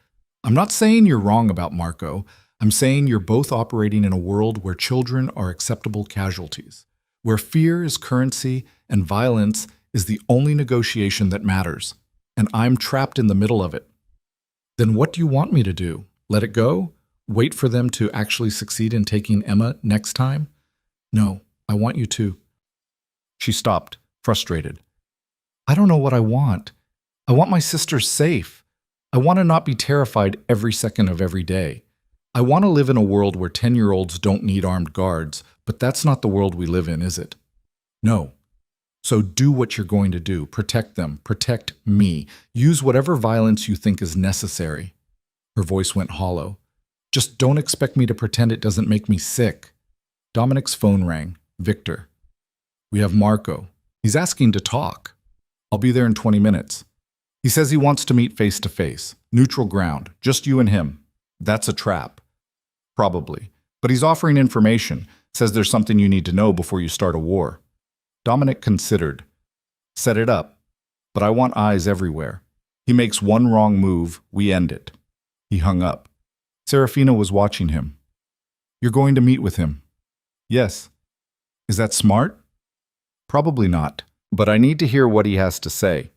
I'm not saying you're wrong about Marco. I'm saying you're both operating in a world where children are acceptable casualties, where fear is currency and violence is the only negotiation that matters, and I'm trapped in the middle of it. Then what do you want me to do? Let it go? Wait for them to actually succeed in taking Emma next time? No, I want you to. She stopped, frustrated. I don't know what I want. I want my sister safe. I want to not be terrified every second of every day. I want to live in a world where 10-year-olds don't need armed guards, but that's not the world we live in, is it? No. So do what you're going to do. Protect them. Protect me. Use whatever violence you think is necessary. Her voice went hollow. Just don't expect me to pretend it doesn't make me sick. Dominic's phone rang. Victor. We have Marco. He's asking to talk. I'll be there in 20 minutes. He says he wants to meet face to face. Neutral ground. Just you and him. That's a trap. Probably. But he's offering information. Says there's something you need to know before you start a war. Dominic considered. Set it up. But I want eyes everywhere. He makes one wrong move, we end it. He hung up. Serafina was watching him. You're going to meet with him. Yes. Is that smart? Probably not. But I need to hear what he has to say.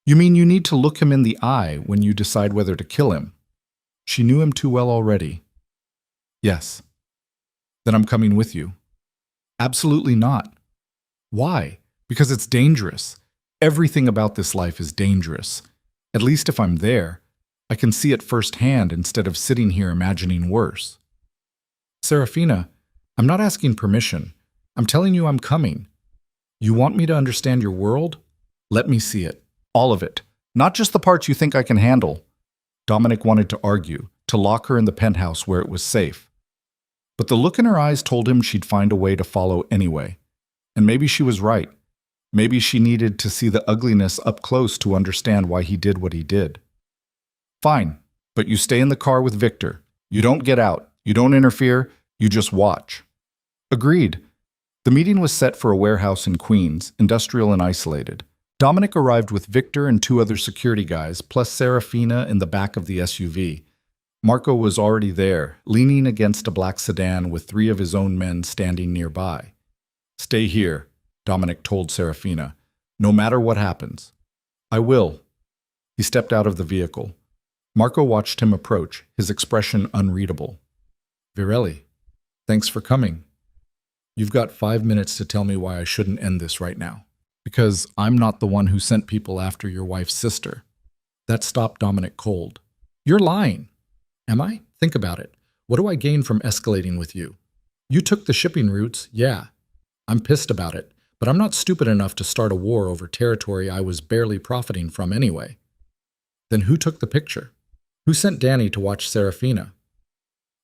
You mean you need to look him in the eye when you decide whether to kill him? She knew him too well already. Yes. Then I'm coming with you. Absolutely not. Why? Because it's dangerous. Everything about this life is dangerous. At least if I'm there, I can see it firsthand instead of sitting here imagining worse. Serafina, I'm not asking permission. I'm telling you I'm coming. You want me to understand your world? Let me see it. All of it. Not just the parts you think I can handle. Dominic wanted to argue, to lock her in the penthouse where it was safe. But the look in her eyes told him she'd find a way to follow anyway. And maybe she was right. Maybe she needed to see the ugliness up close to understand why he did what he did. Fine, but you stay in the car with Victor. You don't get out. You don't interfere. You just watch. Agreed. The meeting was set for a warehouse in Queens, industrial and isolated. Dominic arrived with Victor and 2 other security guys, plus Serafina in the back of the SUV. Marco was already there, leaning against a black sedan with 3 of his own men standing nearby. Stay here, Dominic told Serafina. No matter what happens. I will. He stepped out of the vehicle. Marco watched him approach, his expression unreadable. Virelli, thanks for coming. You've got 5 minutes to tell me why I shouldn't end this right now. Because I'm not the one who sent people after your wife's sister. That stopped Dominic cold. You're lying. Am I? Think about it. What do I gain from escalating with you? You took the shipping routes, yeah. I'm pissed about it, but I'm not stupid enough to start a war over territory I was barely profiting from anyway. Then who took the picture? Who sent Danny to watch Serafina?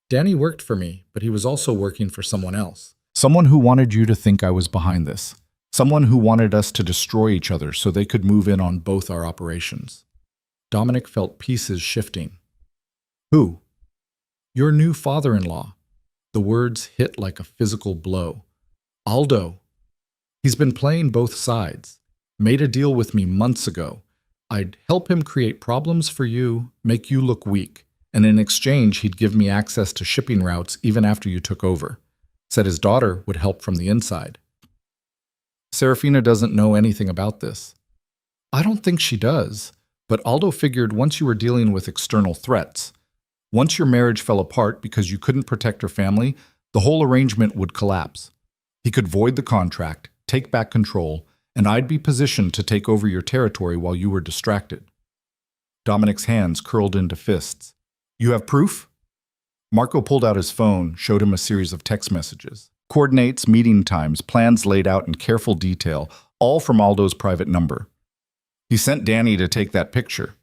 Danny worked for me, but he was also working for someone else. Someone who wanted you to think I was behind this. Someone who wanted us to destroy each other so they could move in on both our operations. Dominic felt pieces shifting. Who? Your new father-in-law. The words hit like a physical blow. Aldo. He's been playing both sides. Made a deal with me months ago. I'd help him create problems for you, make you look weak, and in exchange he'd give me access to shipping routes even after you took over. Said his daughter would help from the inside. Serafina doesn't know anything about this. I don't think she does, but Aldo figured once you were dealing with external threats, once your marriage fell apart because you couldn't protect her family, the whole arrangement would collapse. He could void the contract, take back control, and I'd be positioned to take over your territory while you were distracted. Dominic's hands curled into fists. You have proof? Marco pulled out his phone, showed him a series of text messages. Coordinates, meeting times, plans laid out in careful detail, all from Aldo's private number. He sent Danny to take that picture.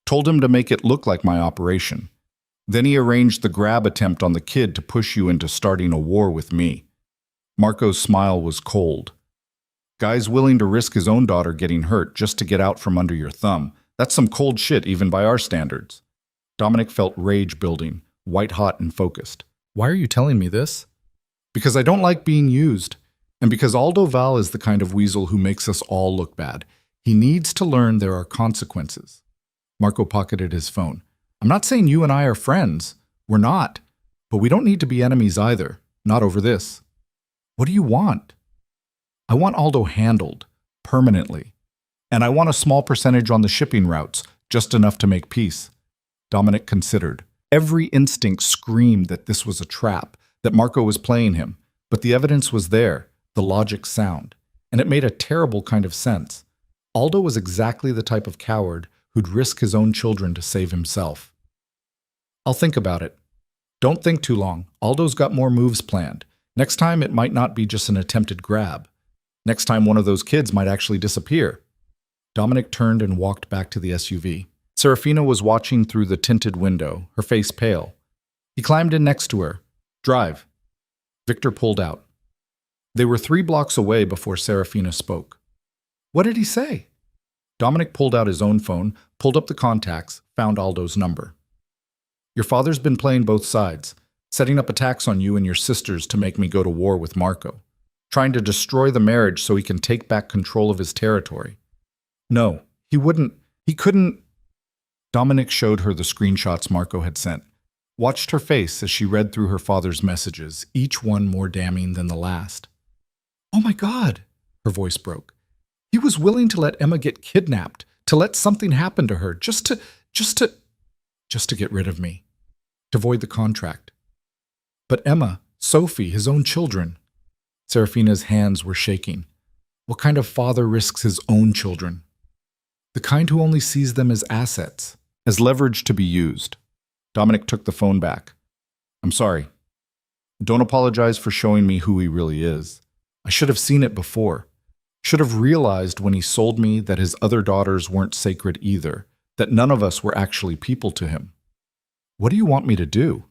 Told him to make it look like my operation. Then he arranged the grab attempt on the kid to push you into starting a war with me. Marco's smile was cold. Guy's willing to risk his own daughter getting hurt just to get out from under your thumb. That's some cold shit even by our standards. Dominic felt rage building, white-hot and focused. Why are you telling me this? Because I don't like being used, and because Aldo Val is the kind of weasel who makes us all look bad. He needs to learn there are consequences. Marco pocketed his phone. I'm not saying you and I are friends. We're not. But we don't need to be enemies either. Not over this. What do you want? I want Aldo handled, permanently. And I want a small percentage on the shipping routes, just enough to make peace. Dominic considered. Every instinct screamed that this was a trap, that Marco was playing him. But the evidence was there, the logic sound, and it made a terrible kind of sense. Aldo was exactly the type of coward who'd risk his own children to save himself. I'll think about it. Don't think too long. Aldo's got more moves planned. Next time, it might not be just an attempted grab. Next time, one of those kids might actually disappear. Dominic turned and walked back to the SUV. Serafina was watching through the tinted window, her face pale. He climbed in next to her. Drive. Victor pulled out. They were 3 blocks away before Serafina spoke. What did he say? Dominic pulled out his own phone, pulled up the contacts, found Aldo's number. Your father's been playing both sides, setting up attacks on you and your sisters to make me go to war with Marco, trying to destroy the marriage so he can take back control of his territory. No, he couldn't. Dominic showed her the screenshots Marco had sent, watched her face as she read through her father's messages, each one more damning than the last. Oh my God, her voice broke. He was willing to let Emma get kidnapped, to let something happen to her, just to get rid of me, to void the contract. But Emma, Sophie, his own children. Serafina's hands were shaking. What kind of father risks his own children? The kind who only sees them as assets, as leverage to be used. Dominic took the phone back. I'm sorry. Don't apologize for showing me who he really is. I should have seen it before. Should have realized when he sold me that his other daughters weren't sacred either, that none of us were actually people to him. What do you want me to do?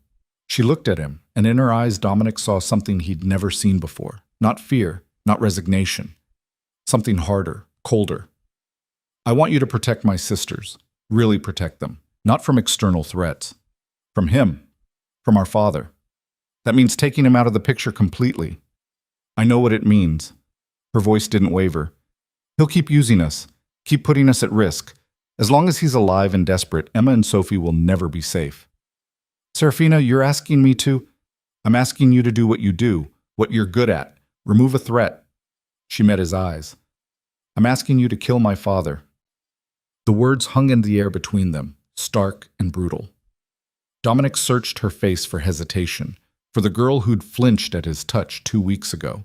She looked at him, and in her eyes Dominic saw something he'd never seen before. Not fear, not resignation. Something harder, colder. I want you to protect my sisters, really protect them, not from external threats. From him, from our father. That means taking him out of the picture completely. I know what it means. Her voice didn't waver. He'll keep using us, keep putting us at risk. As long as he's alive and desperate, Emma and Sophie will never be safe. Serafina, you're asking me to? I'm asking you to do what you do, what you're good at. Remove a threat. She met his eyes. I'm asking you to kill my father. The words hung in the air between them, stark and brutal. Dominic searched her face for hesitation, for the girl who'd flinched at his touch 2 weeks ago.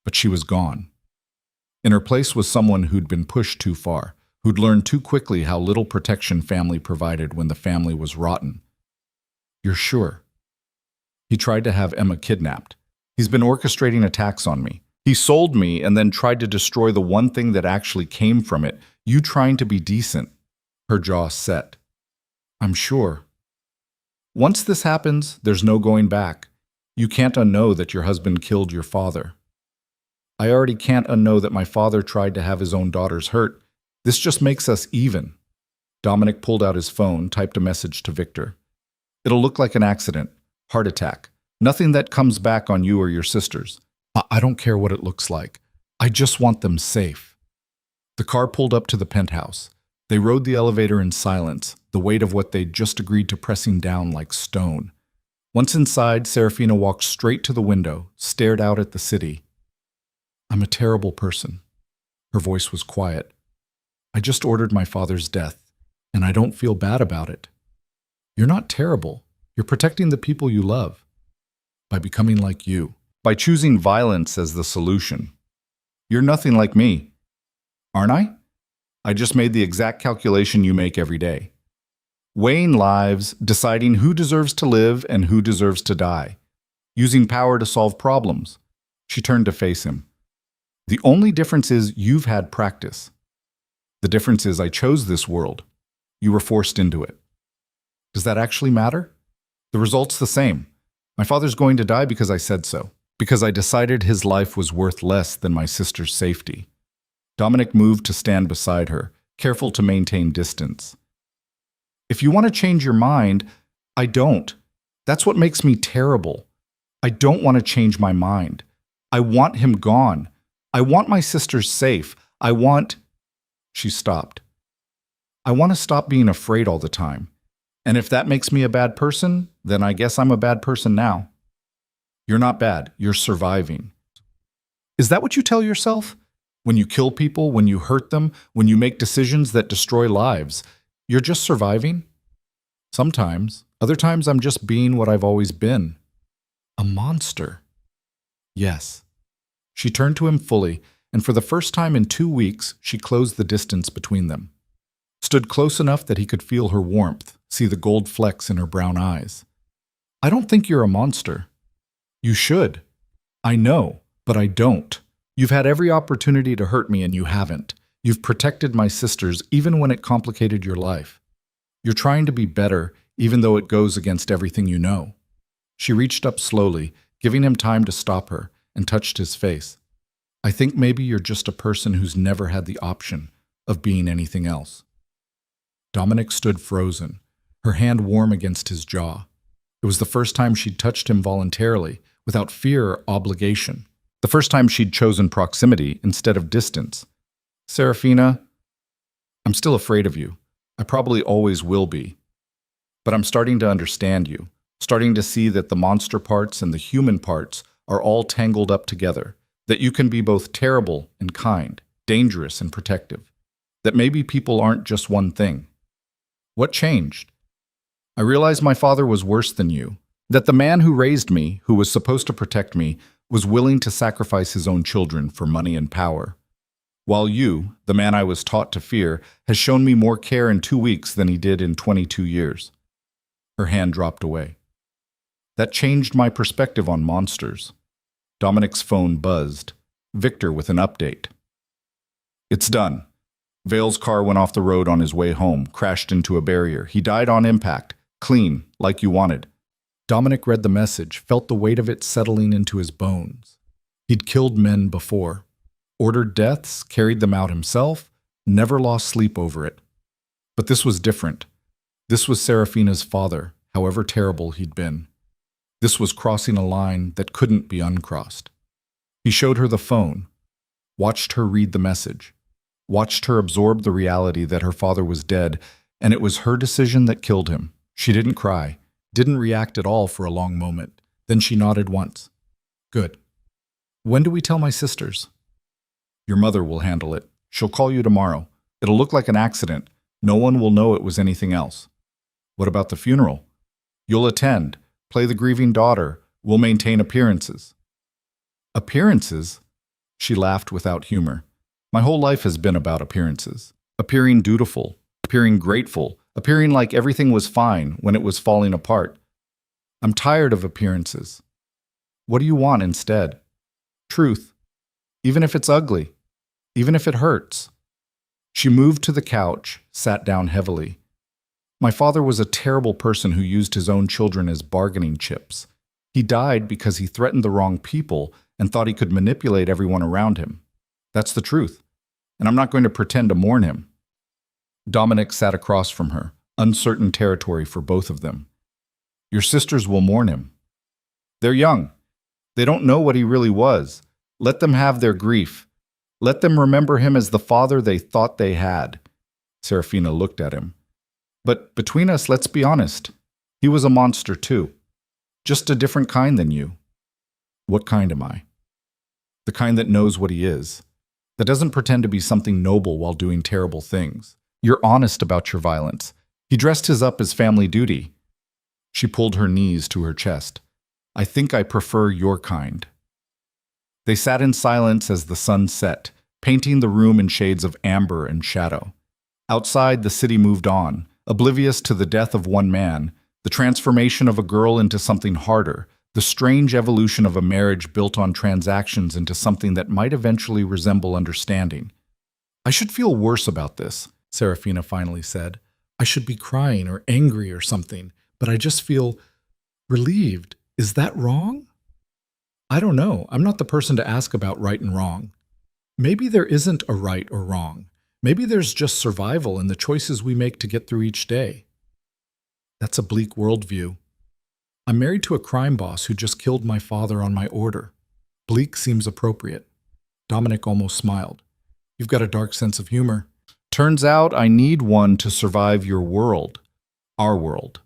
But she was gone. In her place was someone who'd been pushed too far, who'd learned too quickly how little protection family provided when the family was rotten. You're sure? He tried to have Emma kidnapped. He's been orchestrating attacks on me. He sold me and then tried to destroy the one thing that actually came from it, you trying to be decent. Her jaw set. I'm sure. Once this happens, there's no going back. You can't unknow that your husband killed your father. I already can't unknow that my father tried to have his own daughters hurt. This just makes us even. Dominic pulled out his phone, typed a message to Victor. It'll look like an accident, heart attack. Nothing that comes back on you or your sisters. I don't care what it looks like. I just want them safe. The car pulled up to the penthouse. They rode the elevator in silence, the weight of what they'd just agreed to pressing down like stone. Once inside, Serafina walked straight to the window, stared out at the city. I'm a terrible person. Her voice was quiet. I just ordered my father's death, and I don't feel bad about it. You're not terrible. You're protecting the people you love. By becoming like you. By choosing violence as the solution. You're nothing like me. Aren't I? I just made the exact calculation you make every day. Weighing lives, deciding who deserves to live and who deserves to die. Using power to solve problems. She turned to face him. The only difference is you've had practice. The difference is I chose this world. You were forced into it. Does that actually matter? The result's the same. My father's going to die because I said so. Because I decided his life was worth less than my sister's safety. Dominic moved to stand beside her, careful to maintain distance. If you want to change your mind, I don't. That's what makes me terrible. I don't want to change my mind. I want him gone. I want my sisters safe. I want... She stopped. I want to stop being afraid all the time. And if that makes me a bad person, then I guess I'm a bad person now. You're not bad. You're surviving. Is that what you tell yourself? When you kill people, when you hurt them, when you make decisions that destroy lives, you're just surviving? Sometimes, Other times I'm just being what I've always been. A monster. Yes. She turned to him fully, and for the first time in 2 weeks, she closed the distance between them. Stood close enough that he could feel her warmth, see the gold flecks in her brown eyes. I don't think you're a monster. You should. I know, but I don't. You've had every opportunity to hurt me and you haven't. You've protected my sisters even when it complicated your life. You're trying to be better, even though it goes against everything you know. She reached up slowly, giving him time to stop her, and touched his face. I think maybe you're just a person who's never had the option of being anything else. Dominic stood frozen, her hand warm against his jaw. It was the first time she'd touched him voluntarily, without fear or obligation. The first time she'd chosen proximity instead of distance. Serafina, I'm still afraid of you. I probably always will be. But I'm starting to understand you, starting to see that the monster parts and the human parts are all tangled up together, that you can be both terrible and kind, dangerous and protective, that maybe people aren't just one thing. What changed? I realized my father was worse than you, that the man who raised me, who was supposed to protect me, was willing to sacrifice his own children for money and power. While you, the man I was taught to fear, has shown me more care in 2 weeks than he did in 22 years. Her hand dropped away. That changed my perspective on monsters. Dominic's phone buzzed. Victor with an update. It's done. Vale's car went off the road on his way home, crashed into a barrier. He died on impact. Clean, like you wanted. Dominic read the message, felt the weight of it settling into his bones. He'd killed men before. Ordered deaths, carried them out himself, never lost sleep over it. But this was different. This was Serafina's father, however terrible he'd been. This was crossing a line that couldn't be uncrossed. He showed her the phone, watched her read the message, watched her absorb the reality that her father was dead, and it was her decision that killed him. She didn't cry, didn't react at all for a long moment. Then she nodded once. Good. When do we tell my sisters? Your mother will handle it. She'll call you tomorrow. It'll look like an accident. No one will know it was anything else. What about the funeral? You'll attend, play the grieving daughter. We'll maintain appearances. Appearances? She laughed without humor. My whole life has been about appearances. Appearing dutiful, appearing grateful, appearing like everything was fine when it was falling apart. I'm tired of appearances. What do you want instead? Truth. Even if it's ugly. Even if it hurts. She moved to the couch, sat down heavily. My father was a terrible person who used his own children as bargaining chips. He died because he threatened the wrong people and thought he could manipulate everyone around him. That's the truth. And I'm not going to pretend to mourn him. Dominic sat across from her, uncertain territory for both of them. Your sisters will mourn him. They're young. They don't know what he really was. Let them have their grief. Let them remember him as the father they thought they had. Serafina looked at him. But between us, let's be honest. He was a monster too. Just a different kind than you. What kind am I? The kind that knows what he is. That doesn't pretend to be something noble while doing terrible things. You're honest about your violence. He dressed his up as family duty. She pulled her knees to her chest. I think I prefer your kind. They sat in silence as the sun set, painting the room in shades of amber and shadow. Outside, the city moved on, oblivious to the death of one man, the transformation of a girl into something harder, the strange evolution of a marriage built on transactions into something that might eventually resemble understanding. I should feel worse about this, Serafina finally said. I should be crying or angry or something, but I just feel relieved. Is that wrong? I don't know. I'm not the person to ask about right and wrong. Maybe there isn't a right or wrong. Maybe there's just survival and the choices we make to get through each day. That's a bleak worldview. I'm married to a crime boss who just killed my father on my order. Bleak seems appropriate. Dominic almost smiled. You've got a dark sense of humor. Turns out I need one to survive your world. Our world.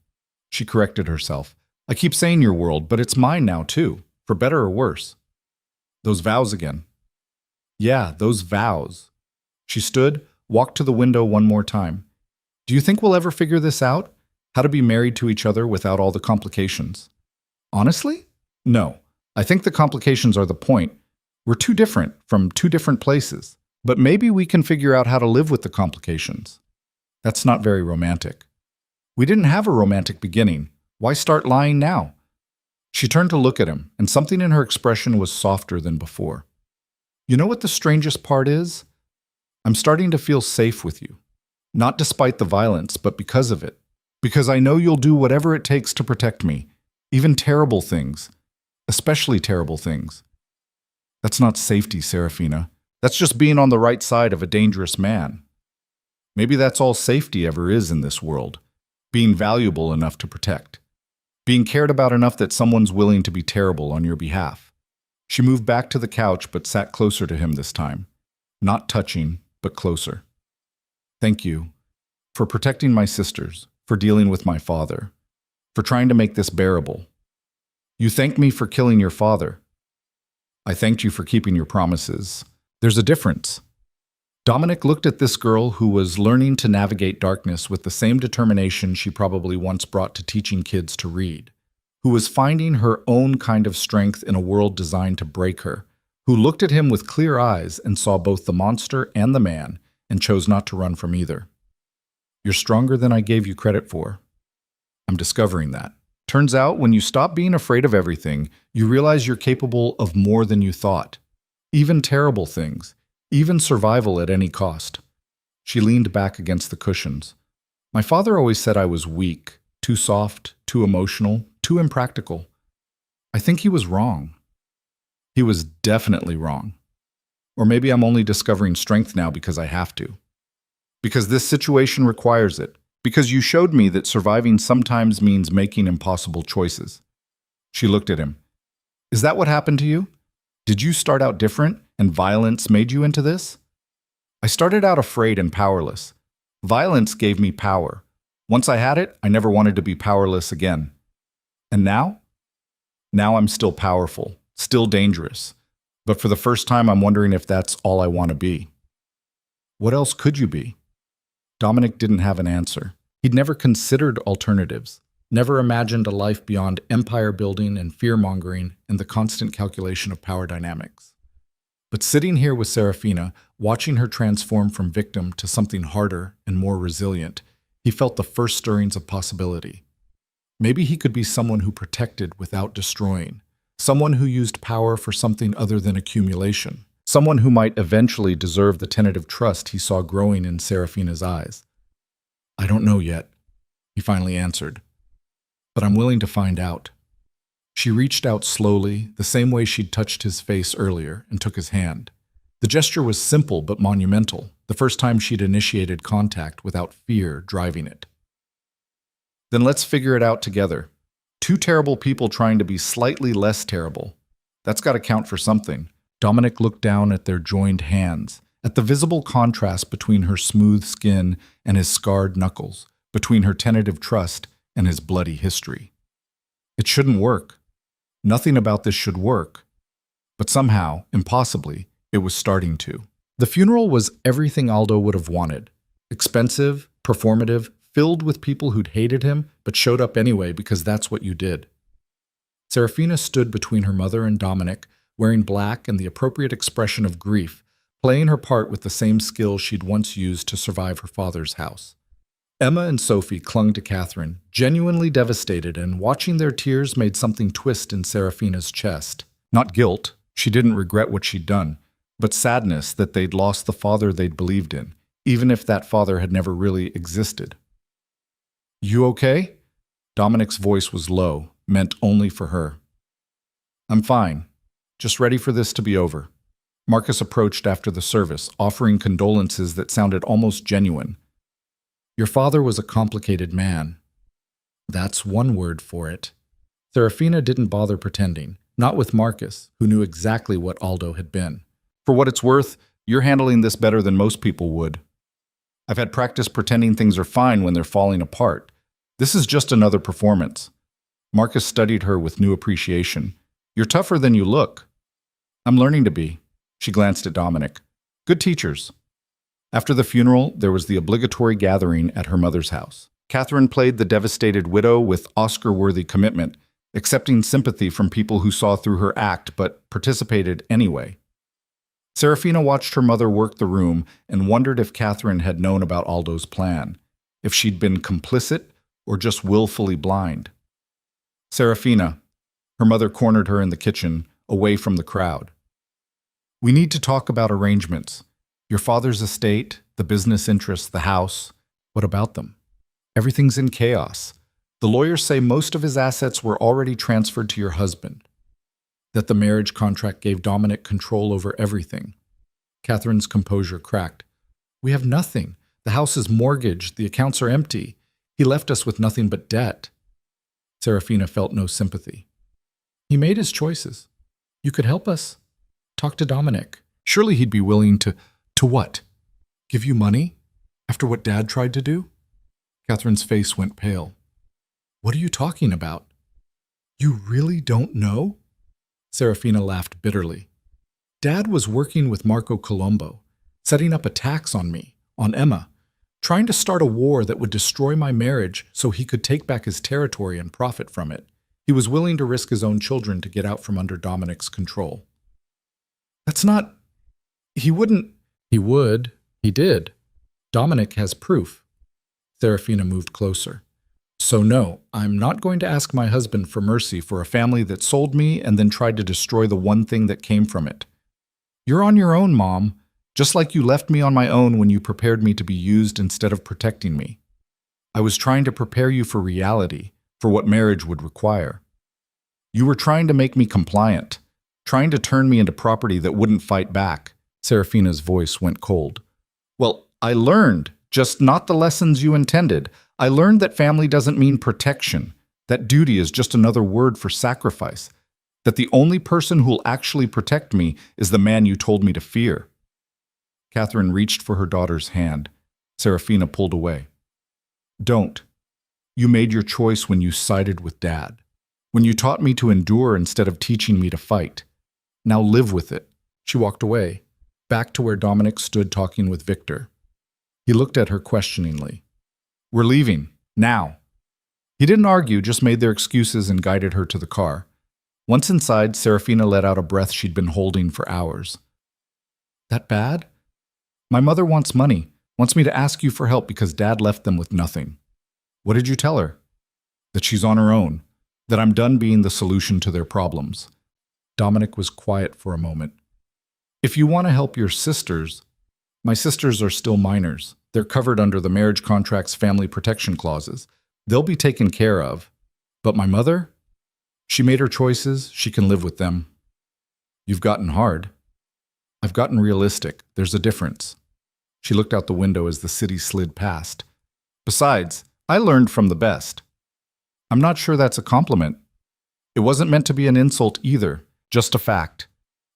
She corrected herself. I keep saying your world, but it's mine now too, for better or worse. Those vows again. Yeah, those vows. She stood, walked to the window one more time. Do you think we'll ever figure this out? How to be married to each other without all the complications. Honestly? No. I think the complications are the point. We're too different from two different places. But maybe we can figure out how to live with the complications. That's not very romantic. We didn't have a romantic beginning. Why start lying now? She turned to look at him, and something in her expression was softer than before. You know what the strangest part is? I'm starting to feel safe with you. Not despite the violence, but because of it. Because I know you'll do whatever it takes to protect me, even terrible things, especially terrible things. That's not safety, Serafina. That's just being on the right side of a dangerous man. Maybe that's all safety ever is in this world, being valuable enough to protect, being cared about enough that someone's willing to be terrible on your behalf. She moved back to the couch but sat closer to him this time, not touching, but closer. Thank you for protecting my sisters, for dealing with my father, for trying to make this bearable. You thanked me for killing your father. I thanked you for keeping your promises. There's a difference. Dominic looked at this girl who was learning to navigate darkness with the same determination she probably once brought to teaching kids to read, who was finding her own kind of strength in a world designed to break her, who looked at him with clear eyes and saw both the monster and the man and chose not to run from either. You're stronger than I gave you credit for. I'm discovering that. Turns out, when you stop being afraid of everything, you realize you're capable of more than you thought. Even terrible things. Even survival at any cost. She leaned back against the cushions. My father always said I was weak, too soft, too emotional, too impractical. I think he was wrong. He was definitely wrong. Or maybe I'm only discovering strength now because I have to. Because this situation requires it. Because you showed me that surviving sometimes means making impossible choices. She looked at him. Is that what happened to you? Did you start out different, and violence made you into this? I started out afraid and powerless. Violence gave me power. Once I had it, I never wanted to be powerless again. And now? Now I'm still powerful, still dangerous. But for the first time, I'm wondering if that's all I want to be. What else could you be? Dominic didn't have an answer. He'd never considered alternatives. Never imagined a life beyond empire building and fear-mongering and the constant calculation of power dynamics. But sitting here with Serafina, watching her transform from victim to something harder and more resilient, he felt the first stirrings of possibility. Maybe he could be someone who protected without destroying, someone who used power for something other than accumulation, someone who might eventually deserve the tentative trust he saw growing in Serafina's eyes. I don't know yet, he finally answered. But I'm willing to find out. She reached out slowly, the same way she'd touched his face earlier, and took his hand. The gesture was simple but monumental, the first time she'd initiated contact without fear driving it. Then let's figure it out together. Two terrible people trying to be slightly less terrible. That's got to count for something. Dominic looked down at their joined hands, at the visible contrast between her smooth skin and his scarred knuckles, between her tentative trust and his bloody history. It shouldn't work. Nothing about this should work. But somehow, impossibly, it was starting to. The funeral was everything Aldo would have wanted. Expensive, performative, filled with people who'd hated him, but showed up anyway because that's what you did. Serafina stood between her mother and Dominic, wearing black and the appropriate expression of grief, playing her part with the same skill she'd once used to survive her father's house. Emma and Sophie clung to Catherine, genuinely devastated, and watching their tears made something twist in Serafina's chest. Not guilt, she didn't regret what she'd done, but sadness that they'd lost the father they'd believed in, even if that father had never really existed. You okay? Dominic's voice was low, meant only for her. I'm fine, just ready for this to be over. Marcus approached after the service, offering condolences that sounded almost genuine. Your father was a complicated man. That's one word for it. Serafina didn't bother pretending, not with Marcus, who knew exactly what Aldo had been. For what it's worth, you're handling this better than most people would. I've had practice pretending things are fine when they're falling apart. This is just another performance. Marcus studied her with new appreciation. You're tougher than you look. I'm learning to be. She glanced at Dominic. Good teachers. After the funeral, there was the obligatory gathering at her mother's house. Catherine played the devastated widow with Oscar-worthy commitment, accepting sympathy from people who saw through her act but participated anyway. Serafina watched her mother work the room and wondered if Catherine had known about Aldo's plan, if she'd been complicit or just willfully blind. Serafina, her mother cornered her in the kitchen, away from the crowd. We need to talk about arrangements. Your father's estate, the business interests, the house. What about them? Everything's in chaos. The lawyers say most of his assets were already transferred to your husband, that the marriage contract gave Dominic control over everything. Catherine's composure cracked. We have nothing. The house is mortgaged. The accounts are empty. He left us with nothing but debt. Serafina felt no sympathy. He made his choices. You could help us. Talk to Dominic. Surely he'd be willing to what? Give you money? After what Dad tried to do? Catherine's face went pale. What are you talking about? You really don't know? Serafina laughed bitterly. Dad was working with Marco Colombo, setting up attacks on me, on Emma, trying to start a war that would destroy my marriage so he could take back his territory and profit from it. He was willing to risk his own children to get out from under Dominic's control. That's not... He wouldn't... He would. He did. Dominic has proof. Serafina moved closer. So no, I'm not going to ask my husband for mercy for a family that sold me and then tried to destroy the one thing that came from it. You're on your own, Mom, just like you left me on my own when you prepared me to be used instead of protecting me. I was trying to prepare you for reality, for what marriage would require. You were trying to make me compliant, trying to turn me into property that wouldn't fight back. Serafina's voice went cold. Well, I learned, just not the lessons you intended. I learned that family doesn't mean protection, that duty is just another word for sacrifice, that the only person who'll actually protect me is the man you told me to fear. Catherine reached for her daughter's hand. Serafina pulled away. Don't. You made your choice when you sided with Dad, when you taught me to endure instead of teaching me to fight. Now live with it. She walked away, back to where Dominic stood talking with Victor. He looked at her questioningly. We're leaving, now. He didn't argue, just made their excuses and guided her to the car. Once inside, Serafina let out a breath she'd been holding for hours. That bad? My mother wants money, wants me to ask you for help because Dad left them with nothing. What did you tell her? That she's on her own, that I'm done being the solution to their problems. Dominic was quiet for a moment. If you want to help your sisters, my sisters are still minors. They're covered under the marriage contract's family protection clauses. They'll be taken care of. But my mother? She made her choices. She can live with them. You've gotten hard. I've gotten realistic. There's a difference. She looked out the window as the city slid past. Besides, I learned from the best. I'm not sure that's a compliment. It wasn't meant to be an insult either, just a fact.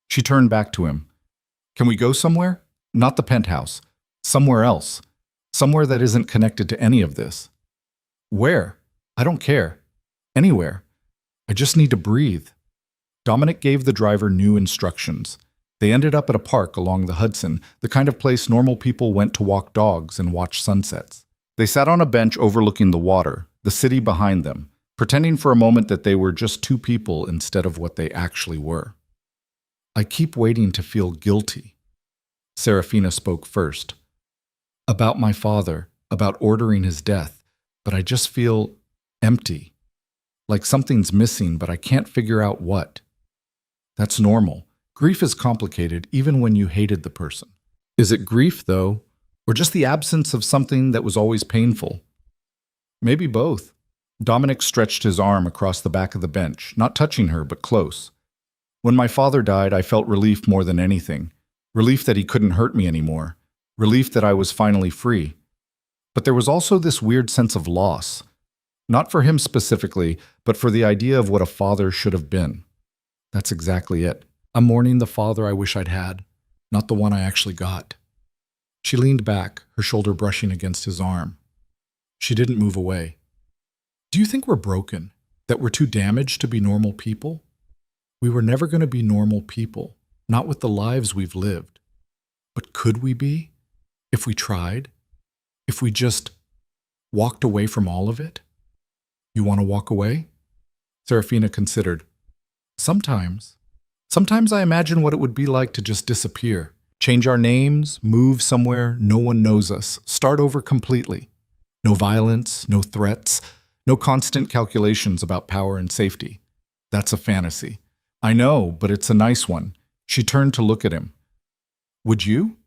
She turned back to him. Can we go somewhere? Not the penthouse. Somewhere else. Somewhere that isn't connected to any of this. Where? I don't care. Anywhere. I just need to breathe. Dominic gave the driver new instructions. They ended up at a park along the Hudson, the kind of place normal people went to walk dogs and watch sunsets. They sat on a bench overlooking the water, the city behind them, pretending for a moment that they were just two people instead of what they actually were. I keep waiting to feel guilty. Serafina spoke first. About my father, about ordering his death, but I just feel empty. Like something's missing, but I can't figure out what. That's normal. Grief is complicated even when you hated the person. Is it grief, though, or just the absence of something that was always painful? Maybe both. Dominic stretched his arm across the back of the bench, not touching her, but close. When my father died, I felt relief more than anything. Relief that he couldn't hurt me anymore. Relief that I was finally free. But there was also this weird sense of loss. Not for him specifically, but for the idea of what a father should have been. That's exactly it. I'm mourning the father I wish I'd had, not the one I actually got. She leaned back, her shoulder brushing against his arm. She didn't move away. Do you think we're broken? That we're too damaged to be normal people? We were never going to be normal people, not with the lives we've lived. But could we be? If we tried? If we just Walked away from all of it? You want to walk away? Serafina considered. Sometimes. Sometimes I imagine what it would be like to just disappear. Change our names, move somewhere no one knows us, start over completely. No violence, no threats, no constant calculations about power and safety. That's a fantasy. I know, but it's a nice one. She turned to look at him. Would you?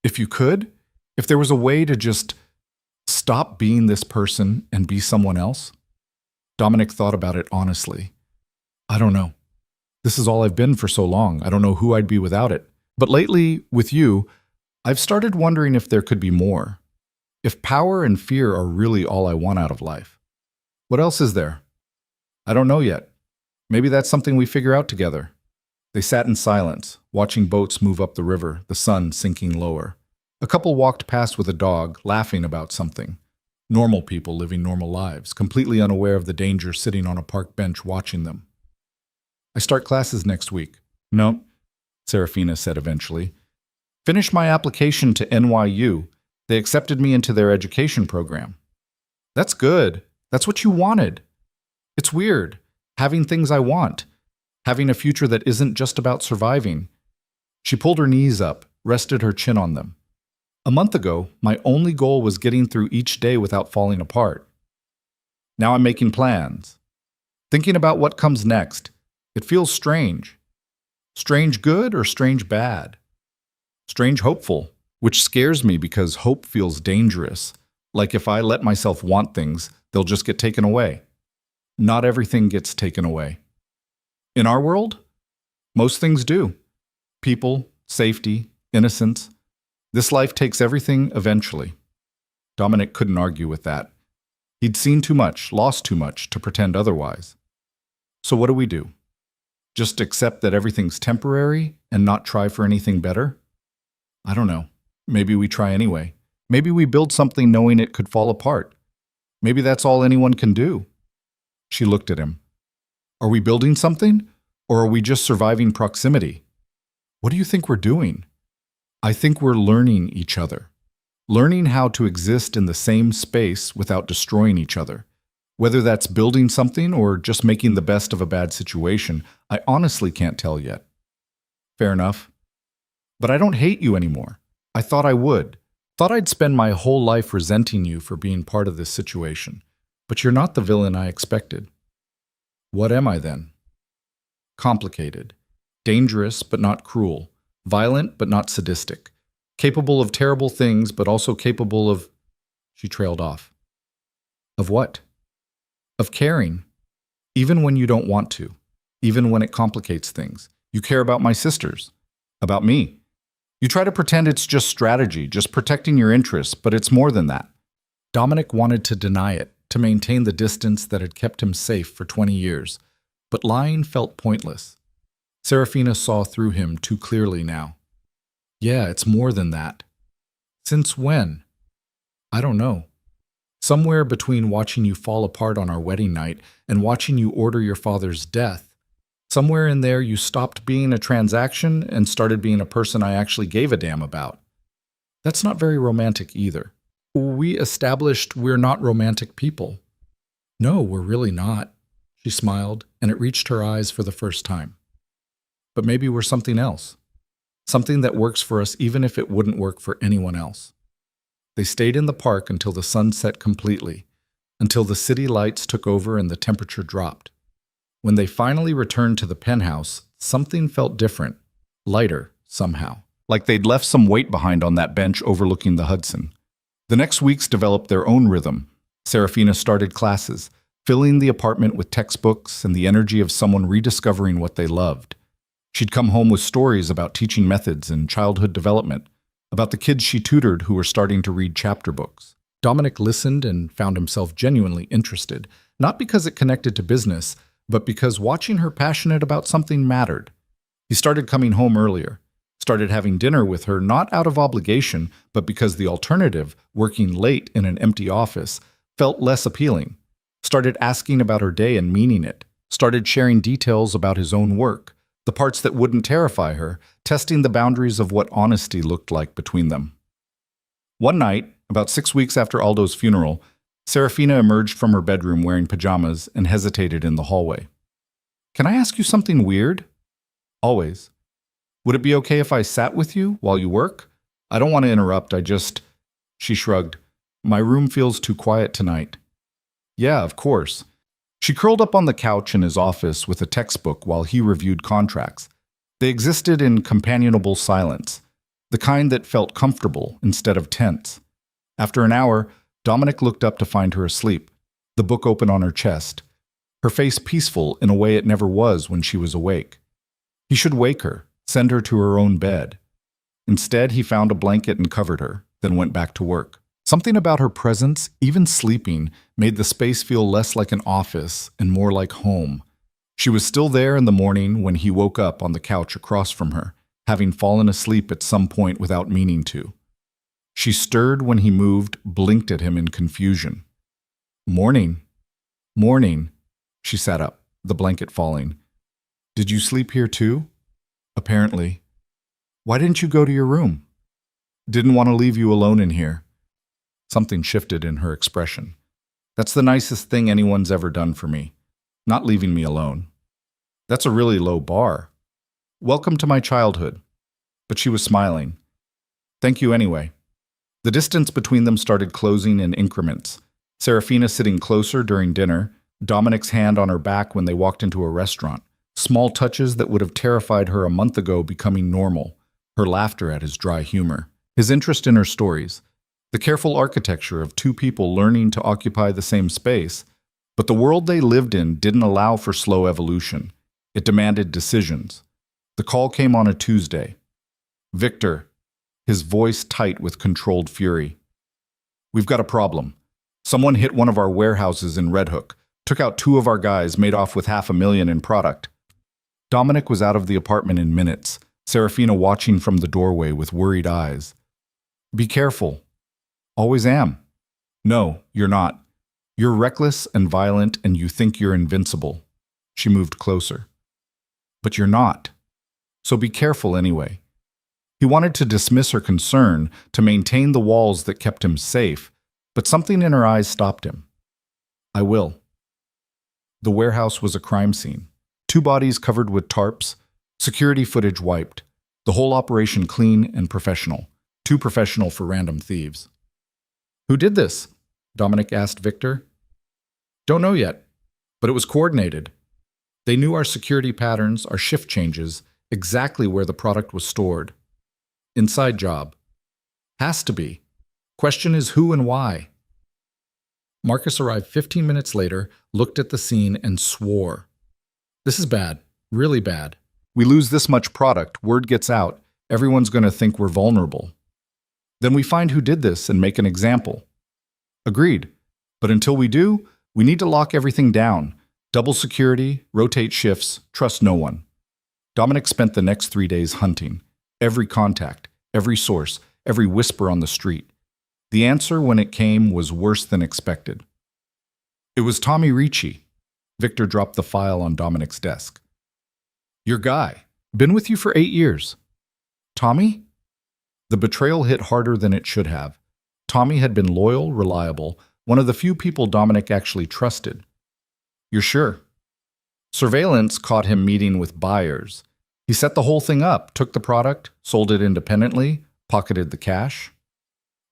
If you could? If there was a way to just stop being this person and be someone else? Dominic thought about it honestly. I don't know. This is all I've been for so long. I don't know who I'd be without it. But lately, with you, I've started wondering if there could be more. If power and fear are really all I want out of life. What else is there? I don't know yet. Maybe that's something we figure out together. They sat in silence, watching boats move up the river, the sun sinking lower. A couple walked past with a dog, laughing about something. Normal people living normal lives, completely unaware of the danger sitting on a park bench watching them. I start classes next week. No, Serafina said eventually. Finished my application to NYU. They accepted me into their education program. That's good. That's what you wanted. It's weird, having things I want, having a future that isn't just about surviving. She pulled her knees up, rested her chin on them. A month ago, my only goal was getting through each day without falling apart. Now I'm making plans, thinking about what comes next. It feels strange. Strange good or strange bad? Strange hopeful, which scares me because hope feels dangerous. Like if I let myself want things, they'll just get taken away. Not everything gets taken away. In our world, most things do. People, safety, innocence. This life takes everything eventually. Dominic couldn't argue with that. He'd seen too much, lost too much to pretend otherwise. So what do? Just accept that everything's temporary and not try for anything better? I don't know. Maybe we try anyway. Maybe we build something knowing it could fall apart. Maybe that's all anyone can do. She looked at him. Are we building something? Or are we just surviving proximity? What do you think we're doing? I think we're learning each other. Learning how to exist in the same space without destroying each other. Whether that's building something or just making the best of a bad situation, I honestly can't tell yet. Fair enough. But I don't hate you anymore. I thought I would. Thought I'd spend my whole life resenting you for being part of this situation. But you're not the villain I expected. What am I then? Complicated. Dangerous but not cruel. Violent but not sadistic. Capable of terrible things but also capable of... She trailed off. Of what? Of caring. Even when you don't want to. Even when it complicates things. You care about my sisters. About me. You try to pretend it's just strategy, just protecting your interests, but it's more than that. Dominic wanted to deny it, to maintain the distance that had kept him safe for 20 years. But lying felt pointless. Serafina saw through him too clearly now. Yeah, it's more than that. Since when? I don't know. Somewhere between watching you fall apart on our wedding night and watching you order your father's death, somewhere in there you stopped being a transaction and started being a person I actually gave a damn about. That's not very romantic either. We established we're not romantic people. No, we're really not. She smiled, and it reached her eyes for the first time. But maybe we're something else. Something that works for us even if it wouldn't work for anyone else. They stayed in the park until the sun set completely, until the city lights took over and the temperature dropped. When they finally returned to the penthouse, something felt different, lighter somehow, like they'd left some weight behind on that bench overlooking the Hudson. The next weeks developed their own rhythm. Serafina started classes, filling the apartment with textbooks and the energy of someone rediscovering what they loved. She'd come home with stories about teaching methods and childhood development, about the kids she tutored who were starting to read chapter books. Dominic listened and found himself genuinely interested, not because it connected to business, but because watching her passionate about something mattered. He started coming home earlier, started having dinner with her not out of obligation, but because the alternative, working late in an empty office, felt less appealing. Started asking about her day and meaning it. Started sharing details about his own work, the parts that wouldn't terrify her, testing the boundaries of what honesty looked like between them. One night, about 6 weeks after Aldo's funeral, Serafina emerged from her bedroom wearing pajamas and hesitated in the hallway. Can I ask you something weird? Always. Would it be okay if I sat with you while you work? I don't want to interrupt, She shrugged. My room feels too quiet tonight. Yeah, of course. She curled up on the couch in his office with a textbook while he reviewed contracts. They existed in companionable silence, the kind that felt comfortable instead of tense. After an hour, Dominic looked up to find her asleep, the book open on her chest, her face peaceful in a way it never was when she was awake. He should wake her, send her to her own bed. Instead, he found a blanket and covered her, then went back to work. Something about her presence, even sleeping, made the space feel less like an office and more like home. She was still there in the morning when he woke up on the couch across from her, having fallen asleep at some point without meaning to. She stirred when he moved, blinked at him in confusion. Morning. Morning. She sat up, the blanket falling. Did you sleep here too? Apparently. Why didn't you go to your room? Didn't want to leave you alone in here. Something shifted in her expression. That's the nicest thing anyone's ever done for me. Not leaving me alone. That's a really low bar. Welcome to my childhood. But she was smiling. Thank you anyway. The distance between them started closing in increments. Serafina sitting closer during dinner, Dominic's hand on her back when they walked into a restaurant. Small touches that would have terrified her a month ago becoming normal. Her laughter at his dry humor. His interest in her stories. The careful architecture of two people learning to occupy the same space. But the world they lived in didn't allow for slow evolution. It demanded decisions. The call came on a Tuesday. Victor, his voice tight with controlled fury. We've got a problem. Someone hit one of our warehouses in Red Hook, took out 2 of our guys, made off with $500,000 in product. Dominic was out of the apartment in minutes, Serafina watching from the doorway with worried eyes. Be careful. Always am. No, you're not. You're reckless and violent and you think you're invincible. She moved closer. But you're not. So be careful anyway. He wanted to dismiss her concern, to maintain the walls that kept him safe, but something in her eyes stopped him. I will. The warehouse was a crime scene. 2 bodies covered with tarps, security footage wiped, the whole operation clean and professional. Too professional for random thieves. Who did this? Dominic asked Victor. Don't know yet, but it was coordinated. They knew our security patterns, our shift changes, exactly where the product was stored. Inside job. Has to be. Question is who and why. Marcus arrived 15 minutes later, looked at the scene, and swore. This is bad. Really bad. We lose this much product, word gets out, everyone's going to think we're vulnerable. Then we find who did this and make an example. Agreed. But until we do, we need to lock everything down. Double security, rotate shifts, trust no one. Dominic spent the next 3 days hunting. Every contact, every source, every whisper on the street. The answer, when it came, was worse than expected. It was Tommy Ricci. Victor dropped the file on Dominic's desk. Your guy. Been with you for 8 years. Tommy? The betrayal hit harder than it should have. Tommy had been loyal, reliable, one of the few people Dominic actually trusted. You're sure? Surveillance caught him meeting with buyers. He set the whole thing up, took the product, sold it independently, pocketed the cash.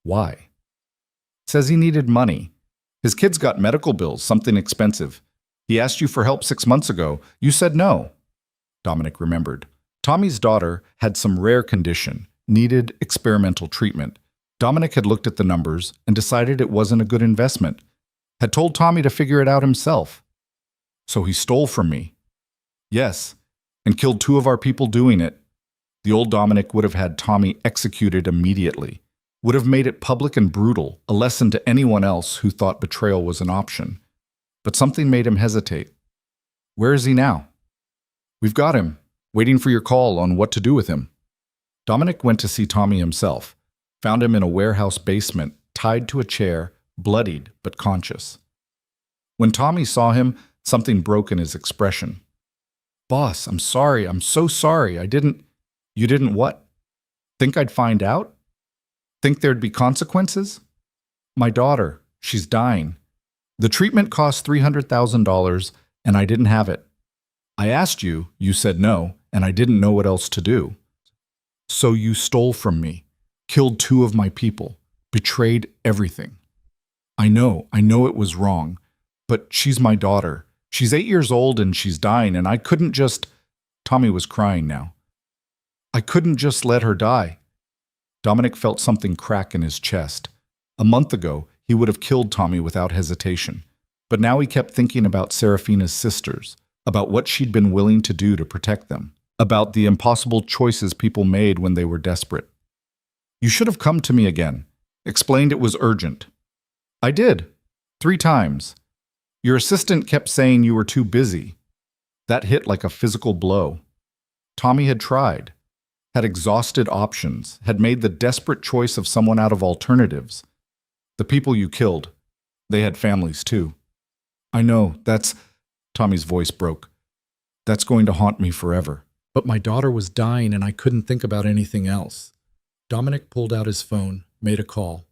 Why? Says he needed money. His kids got medical bills, something expensive. He asked you for help 6 months ago. You said no. Dominic remembered. Tommy's daughter had some rare condition, needed experimental treatment. Dominic had looked at the numbers and decided it wasn't a good investment. Had told Tommy to figure it out himself. So he stole from me. Yes, and killed 2 of our people doing it. The old Dominic would have had Tommy executed immediately. Would have made it public and brutal, a lesson to anyone else who thought betrayal was an option. But something made him hesitate. Where is he now? We've got him, waiting for your call on what to do with him. Dominic went to see Tommy himself, found him in a warehouse basement, tied to a chair, bloodied but conscious. When Tommy saw him, something broke in his expression. Boss, I'm sorry, I'm so sorry, You didn't what? Think I'd find out? Think there'd be consequences? My daughter, she's dying. The treatment cost $300,000 and I didn't have it. I asked you, you said no, and I didn't know what else to do. So you stole from me, killed 2 of my people, betrayed everything. I know it was wrong, but she's my daughter. She's 8 years old and she's dying, and I couldn't just... Tommy was crying now. I couldn't just let her die. Dominic felt something crack in his chest. A month ago, he would have killed Tommy without hesitation. But now he kept thinking about Serafina's sisters, about what she'd been willing to do to protect them, about the impossible choices people made when they were desperate. You should have come to me again, explained it was urgent. I did, 3 times. Your assistant kept saying you were too busy. That hit like a physical blow. Tommy had tried, had exhausted options, had made the desperate choice of someone out of alternatives. The people you killed, they had families too. I know, Tommy's voice broke. That's going to haunt me forever. But my daughter was dying and I couldn't think about anything else. Dominic pulled out his phone, made a call.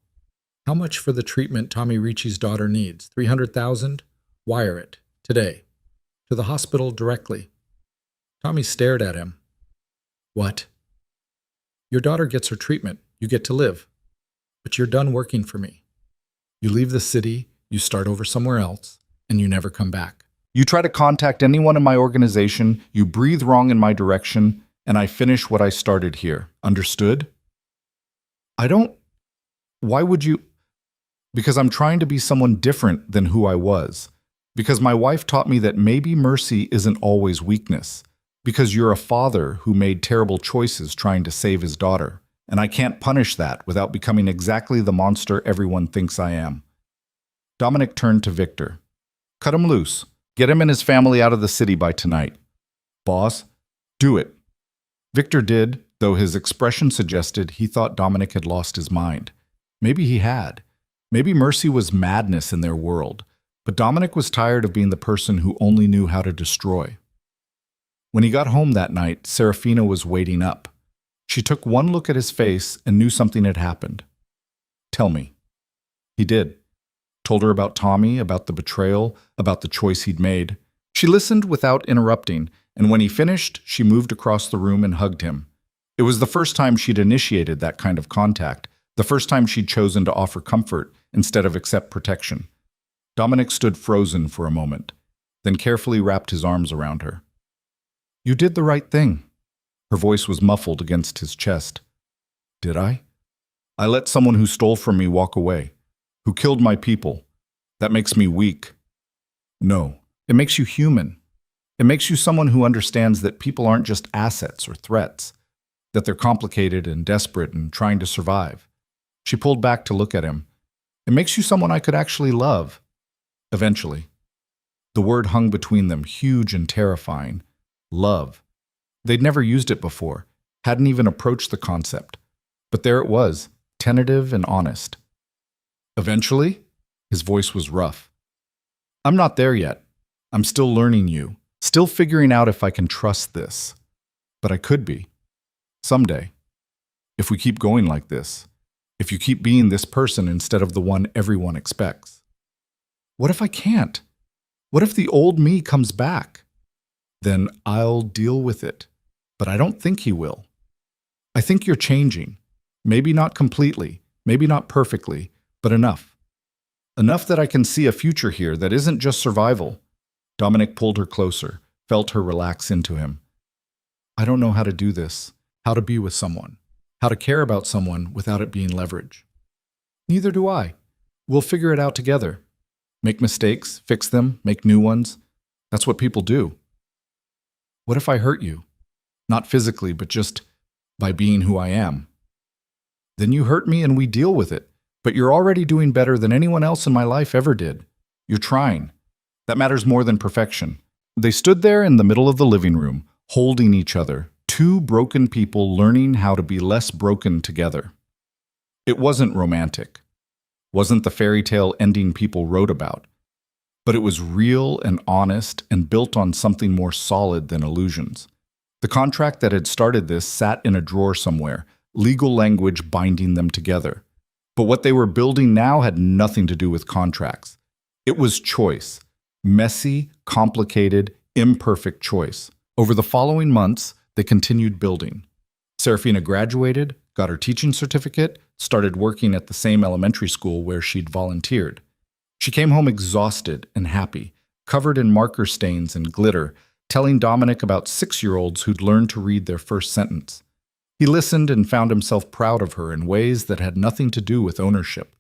How much for the treatment Tommy Ricci's daughter needs? $300,000? Wire it, today. To the hospital directly. Tommy stared at him. What? Your daughter gets her treatment. You get to live. But you're done working for me. You leave the city, you start over somewhere else, and you never come back. You try to contact anyone in my organization, you breathe wrong in my direction, and I finish what I started here. Understood? Why would you? Because I'm trying to be someone different than who I was. Because my wife taught me that maybe mercy isn't always weakness. Because you're a father who made terrible choices trying to save his daughter. And I can't punish that without becoming exactly the monster everyone thinks I am. Dominic turned to Victor. Cut him loose. Get him and his family out of the city by tonight. Boss, do it. Victor did, though his expression suggested he thought Dominic had lost his mind. Maybe he had. Maybe mercy was madness in their world. But Dominic was tired of being the person who only knew how to destroy. When he got home that night, Serafina was waiting up. She took one look at his face and knew something had happened. Tell me. He did. Told her about Tommy, about the betrayal, about the choice he'd made. She listened without interrupting, and when he finished, she moved across the room and hugged him. It was the first time she'd initiated that kind of contact, the first time she'd chosen to offer comfort instead of accept protection. Dominic stood frozen for a moment, then carefully wrapped his arms around her. You did the right thing. Her voice was muffled against his chest. Did I? I let someone who stole from me walk away, who killed my people. That makes me weak. No, it makes you human. It makes you someone who understands that people aren't just assets or threats, that they're complicated and desperate and trying to survive. She pulled back to look at him. It makes you someone I could actually love. Eventually. The word hung between them, huge and terrifying. Love. They'd never used it before, hadn't even approached the concept. But there it was, tentative and honest. Eventually? His voice was rough. I'm not there yet. I'm still learning you, still figuring out if I can trust this. But I could be. Someday. If we keep going like this. If you keep being this person instead of the one everyone expects. What if I can't? What if the old me comes back? Then I'll deal with it. But I don't think he will. I think you're changing. Maybe not completely, maybe not perfectly, but enough. Enough that I can see a future here that isn't just survival. Dominic pulled her closer, felt her relax into him. I don't know how to do this, how to be with someone, how to care about someone without it being leverage. Neither do I. We'll figure it out together. Make mistakes, fix them, make new ones. That's what people do. What if I hurt you? Not physically, but just by being who I am. Then you hurt me and we deal with it. But you're already doing better than anyone else in my life ever did. You're trying. That matters more than perfection. They stood there in the middle of the living room, holding each other, 2 broken people learning how to be less broken together. It wasn't romantic. Wasn't the fairy tale ending people wrote about. But it was real and honest and built on something more solid than illusions. The contract that had started this sat in a drawer somewhere, legal language binding them together. But what they were building now had nothing to do with contracts. It was choice. Messy, complicated, imperfect choice. Over the following months, they continued building. Serafina graduated, got her teaching certificate, started working at the same elementary school where she'd volunteered. She came home exhausted and happy, covered in marker stains and glitter, telling Dominic about 6-year-olds who'd learned to read their first sentence. He listened and found himself proud of her in ways that had nothing to do with ownership.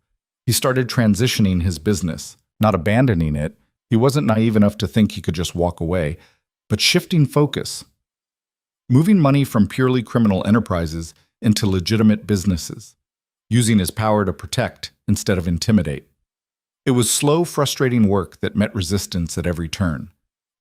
He started transitioning his business, not abandoning it. He wasn't naive enough to think he could just walk away, but shifting focus. Moving money from purely criminal enterprises into legitimate businesses, using his power to protect instead of intimidate. It was slow, frustrating work that met resistance at every turn.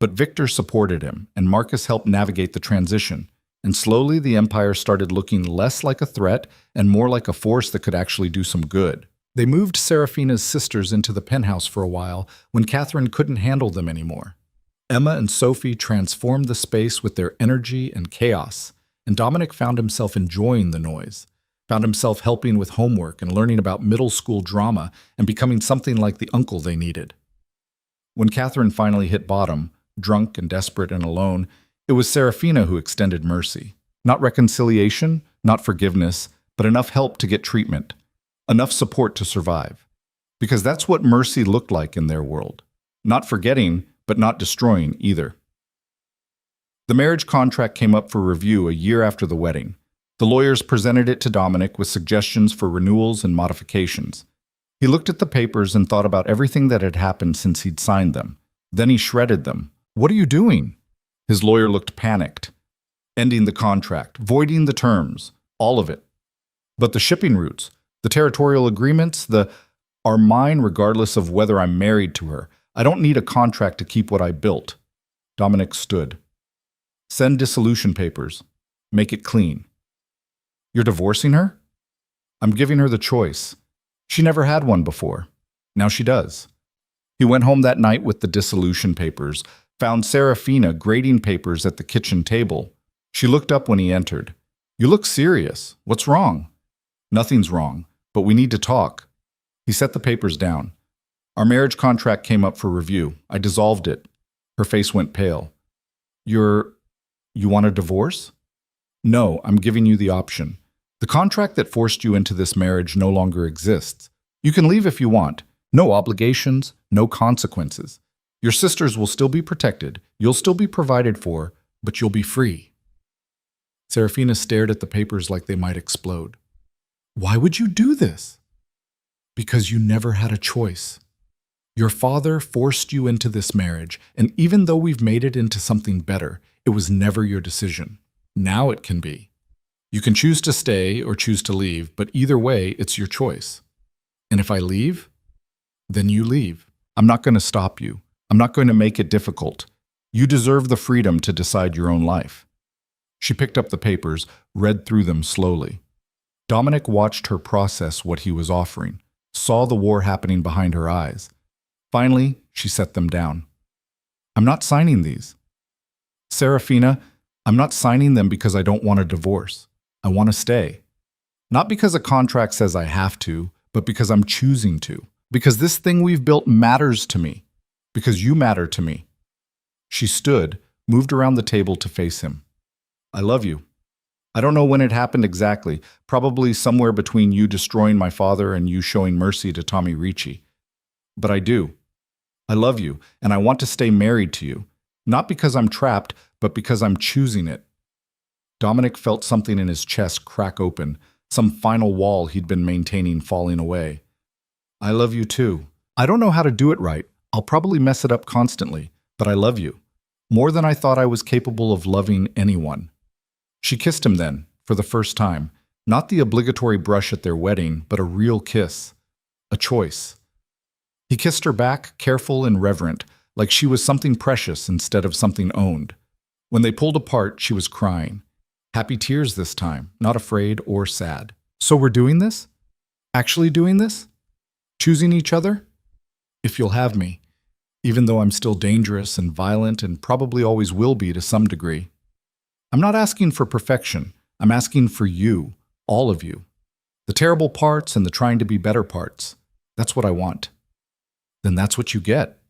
But Victor supported him, and Marcus helped navigate the transition, and slowly the empire started looking less like a threat and more like a force that could actually do some good. They moved Serafina's sisters into the penthouse for a while when Catherine couldn't handle them anymore. Emma and Sophie transformed the space with their energy and chaos, and Dominic found himself enjoying the noise, found himself helping with homework and learning about middle school drama and becoming something like the uncle they needed. When Catherine finally hit bottom, drunk and desperate and alone, it was Serafina who extended mercy. Not reconciliation, not forgiveness, but enough help to get treatment, enough support to survive. Because that's what mercy looked like in their world. Not forgetting, but not destroying either. The marriage contract came up for review a year after the wedding. The lawyers presented it to Dominic with suggestions for renewals and modifications. He looked at the papers and thought about everything that had happened since he'd signed them. Then he shredded them. "What are you doing?" His lawyer looked panicked. "Ending the contract, voiding the terms, all of it. But the shipping routes, the territorial agreements, are mine regardless of whether I'm married to her. I don't need a contract to keep what I built." Dominic stood. "Send dissolution papers. Make it clean." "You're divorcing her?" "I'm giving her the choice. She never had one before. Now she does." He went home that night with the dissolution papers, found Serafina grading papers at the kitchen table. She looked up when he entered. "You look serious. What's wrong?" "Nothing's wrong, but we need to talk." He set the papers down. "Our marriage contract came up for review. I dissolved it." Her face went pale. You want a divorce?" "No, I'm giving you the option. The contract that forced you into this marriage no longer exists. You can leave if you want. No obligations, no consequences. Your sisters will still be protected, you'll still be provided for, but you'll be free." Serafina stared at the papers like they might explode. "Why would you do this?" "Because you never had a choice. Your father forced you into this marriage, and even though we've made it into something better, it was never your decision. Now it can be. You can choose to stay or choose to leave, but either way, it's your choice. And if I leave, then you leave. I'm not going to stop you. I'm not going to make it difficult. You deserve the freedom to decide your own life." She picked up the papers, read through them slowly. Dominic watched her process what he was offering, saw the war happening behind her eyes. Finally, she set them down. "I'm not signing these. Serafina, I'm not signing them because I don't want a divorce. I want to stay. Not because a contract says I have to, but because I'm choosing to. Because this thing we've built matters to me. Because you matter to me." She stood, moved around the table to face him. "I love you. I don't know when it happened exactly, probably somewhere between you destroying my father and you showing mercy to Tommy Ricci. But I do. I love you, and I want to stay married to you. Not because I'm trapped, but because I'm choosing it." Dominic felt something in his chest crack open, some final wall he'd been maintaining falling away. "I love you too. I don't know how to do it right. I'll probably mess it up constantly, but I love you. More than I thought I was capable of loving anyone." She kissed him then, for the first time. Not the obligatory brush at their wedding, but a real kiss. A choice. He kissed her back, careful and reverent, like she was something precious instead of something owned. When they pulled apart, she was crying. Happy tears this time, not afraid or sad. "So we're doing this? Actually doing this? Choosing each other? If you'll have me, even though I'm still dangerous and violent and probably always will be to some degree. I'm not asking for perfection. I'm asking for you, all of you. The terrible parts and the trying to be better parts. That's what I want." then that's what you get.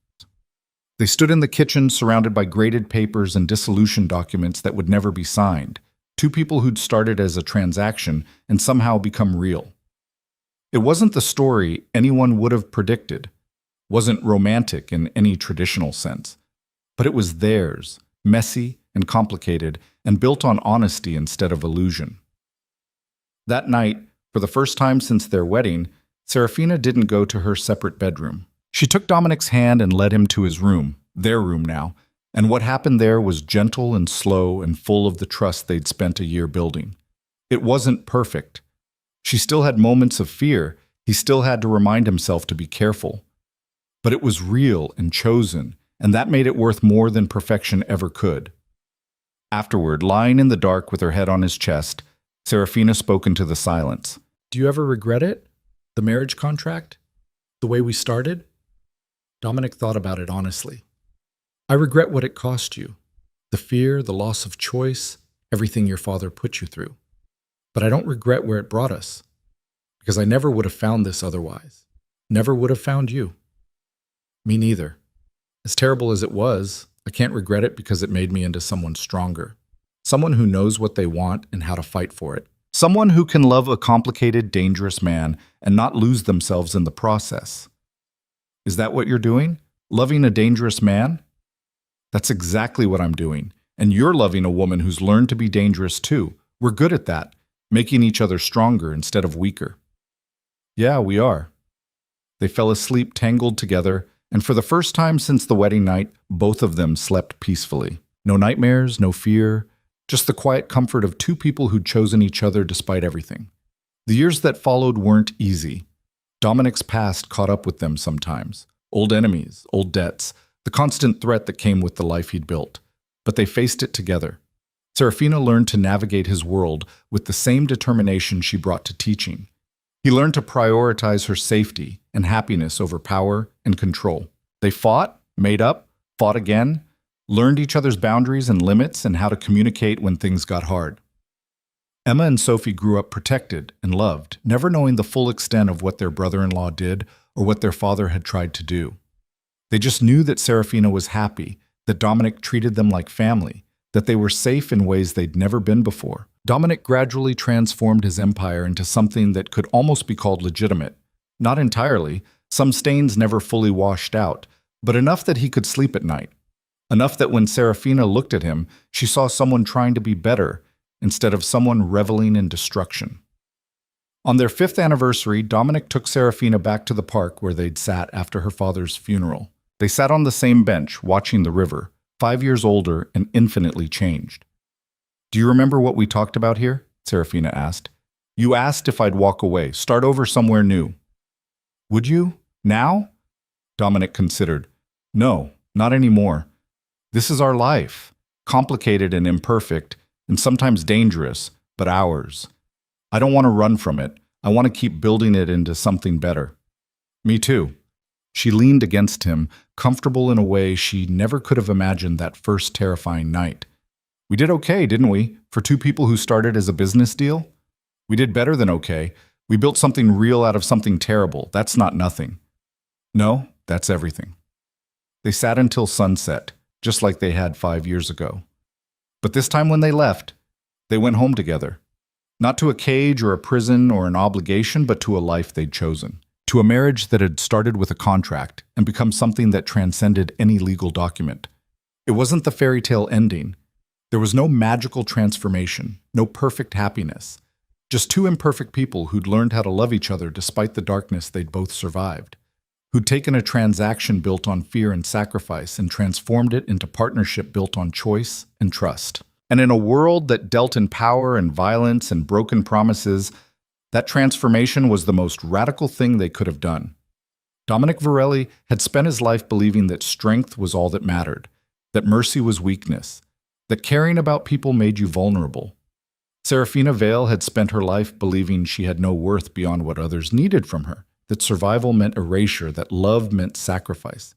They stood in the kitchen surrounded by graded papers and dissolution documents that would never be signed. Two people who'd started as a transaction and somehow become real. It wasn't the story anyone would have predicted, wasn't romantic in any traditional sense, but it was theirs, messy and complicated, and built on honesty instead of illusion. That night, for the first time since their wedding, Serafina didn't go to her separate bedroom. She took Dominic's hand and led him to his room, their room now, and what happened there was gentle and slow and full of the trust they'd spent a year building. It wasn't perfect. She still had moments of fear. He still had to remind himself to be careful. But it was real and chosen, and that made it worth more than perfection ever could. Afterward, lying in the dark with her head on his chest, Serafina spoke into the silence. Do you ever regret it? The marriage contract? The way we started? Dominic thought about it honestly. I regret what it cost you. The fear, the loss of choice, everything your father put you through. But I don't regret where it brought us, because I never would have found this otherwise. Never would have found you. Me neither. As terrible as it was, I can't regret it because it made me into someone stronger. Someone who knows what they want and how to fight for it. Someone who can love a complicated, dangerous man and not lose themselves in the process. Is that what you're doing? Loving a dangerous man? That's exactly what I'm doing. And you're loving a woman who's learned to be dangerous too. We're good at that, making each other stronger instead of weaker. Yeah, we are. They fell asleep tangled together, and for the first time since the wedding night, both of them slept peacefully. No nightmares, no fear, just the quiet comfort of two people who'd chosen each other despite everything. The years that followed weren't easy. Dominic's past caught up with them sometimes. Old enemies, old debts, the constant threat that came with the life he'd built. But they faced it together. Serafina learned to navigate his world with the same determination she brought to teaching. He learned to prioritize her safety and happiness over power and control. They fought, made up, fought again, learned each other's boundaries and limits and how to communicate when things got hard. Emma and Sophie grew up protected and loved, never knowing the full extent of what their brother-in-law did or what their father had tried to do. They just knew that Serafina was happy, that Dominic treated them like family, that they were safe in ways they'd never been before. Dominic gradually transformed his empire into something that could almost be called legitimate. Not entirely, some stains never fully washed out, but enough that he could sleep at night. Enough that when Serafina looked at him, she saw someone trying to be better instead of someone reveling in destruction. On their 5th anniversary, Dominic took Serafina back to the park where they'd sat after her father's funeral. They sat on the same bench, watching the river, 5 years older and infinitely changed. Do you remember what we talked about here? Serafina asked. You asked if I'd walk away, start over somewhere new. Would you? Now? Dominic considered. No, not anymore. This is our life, complicated and imperfect, and sometimes dangerous, but ours. I don't want to run from it. I want to keep building it into something better. Me too. She leaned against him, comfortable in a way she never could have imagined that first terrifying night. We did okay, didn't we, for two people who started as a business deal? We did better than okay. We built something real out of something terrible. That's not nothing. No, that's everything. They sat until sunset, just like they had 5 years ago. But this time when they left, they went home together. Not to a cage or a prison or an obligation, but to a life they'd chosen. To a marriage that had started with a contract and become something that transcended any legal document. It wasn't the fairy tale ending. There was no magical transformation, no perfect happiness. Just two imperfect people who'd learned how to love each other despite the darkness they'd both survived. Who'd taken a transaction built on fear and sacrifice and transformed it into partnership built on choice and trust. And in a world that dealt in power and violence and broken promises, that transformation was the most radical thing they could have done. Dominic Varelli had spent his life believing that strength was all that mattered, that mercy was weakness, that caring about people made you vulnerable. Serafina Vale had spent her life believing she had no worth beyond what others needed from her, that survival meant erasure, that love meant sacrifice.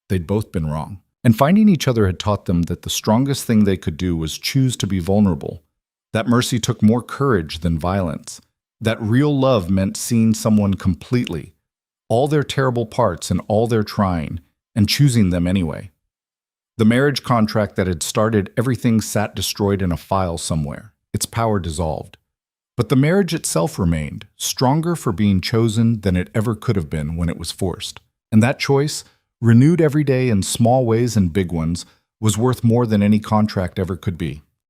They'd both been wrong. And finding each other had taught them that the strongest thing they could do was choose to be vulnerable, that mercy took more courage than violence, that real love meant seeing someone completely, all their terrible parts and all their trying, and choosing them anyway. The marriage contract that had started everything sat destroyed in a file somewhere, its power dissolved. But the marriage itself remained, stronger for being chosen than it ever could have been when it was forced. And that choice, renewed every day in small ways and big ones, was worth more than any contract ever could be.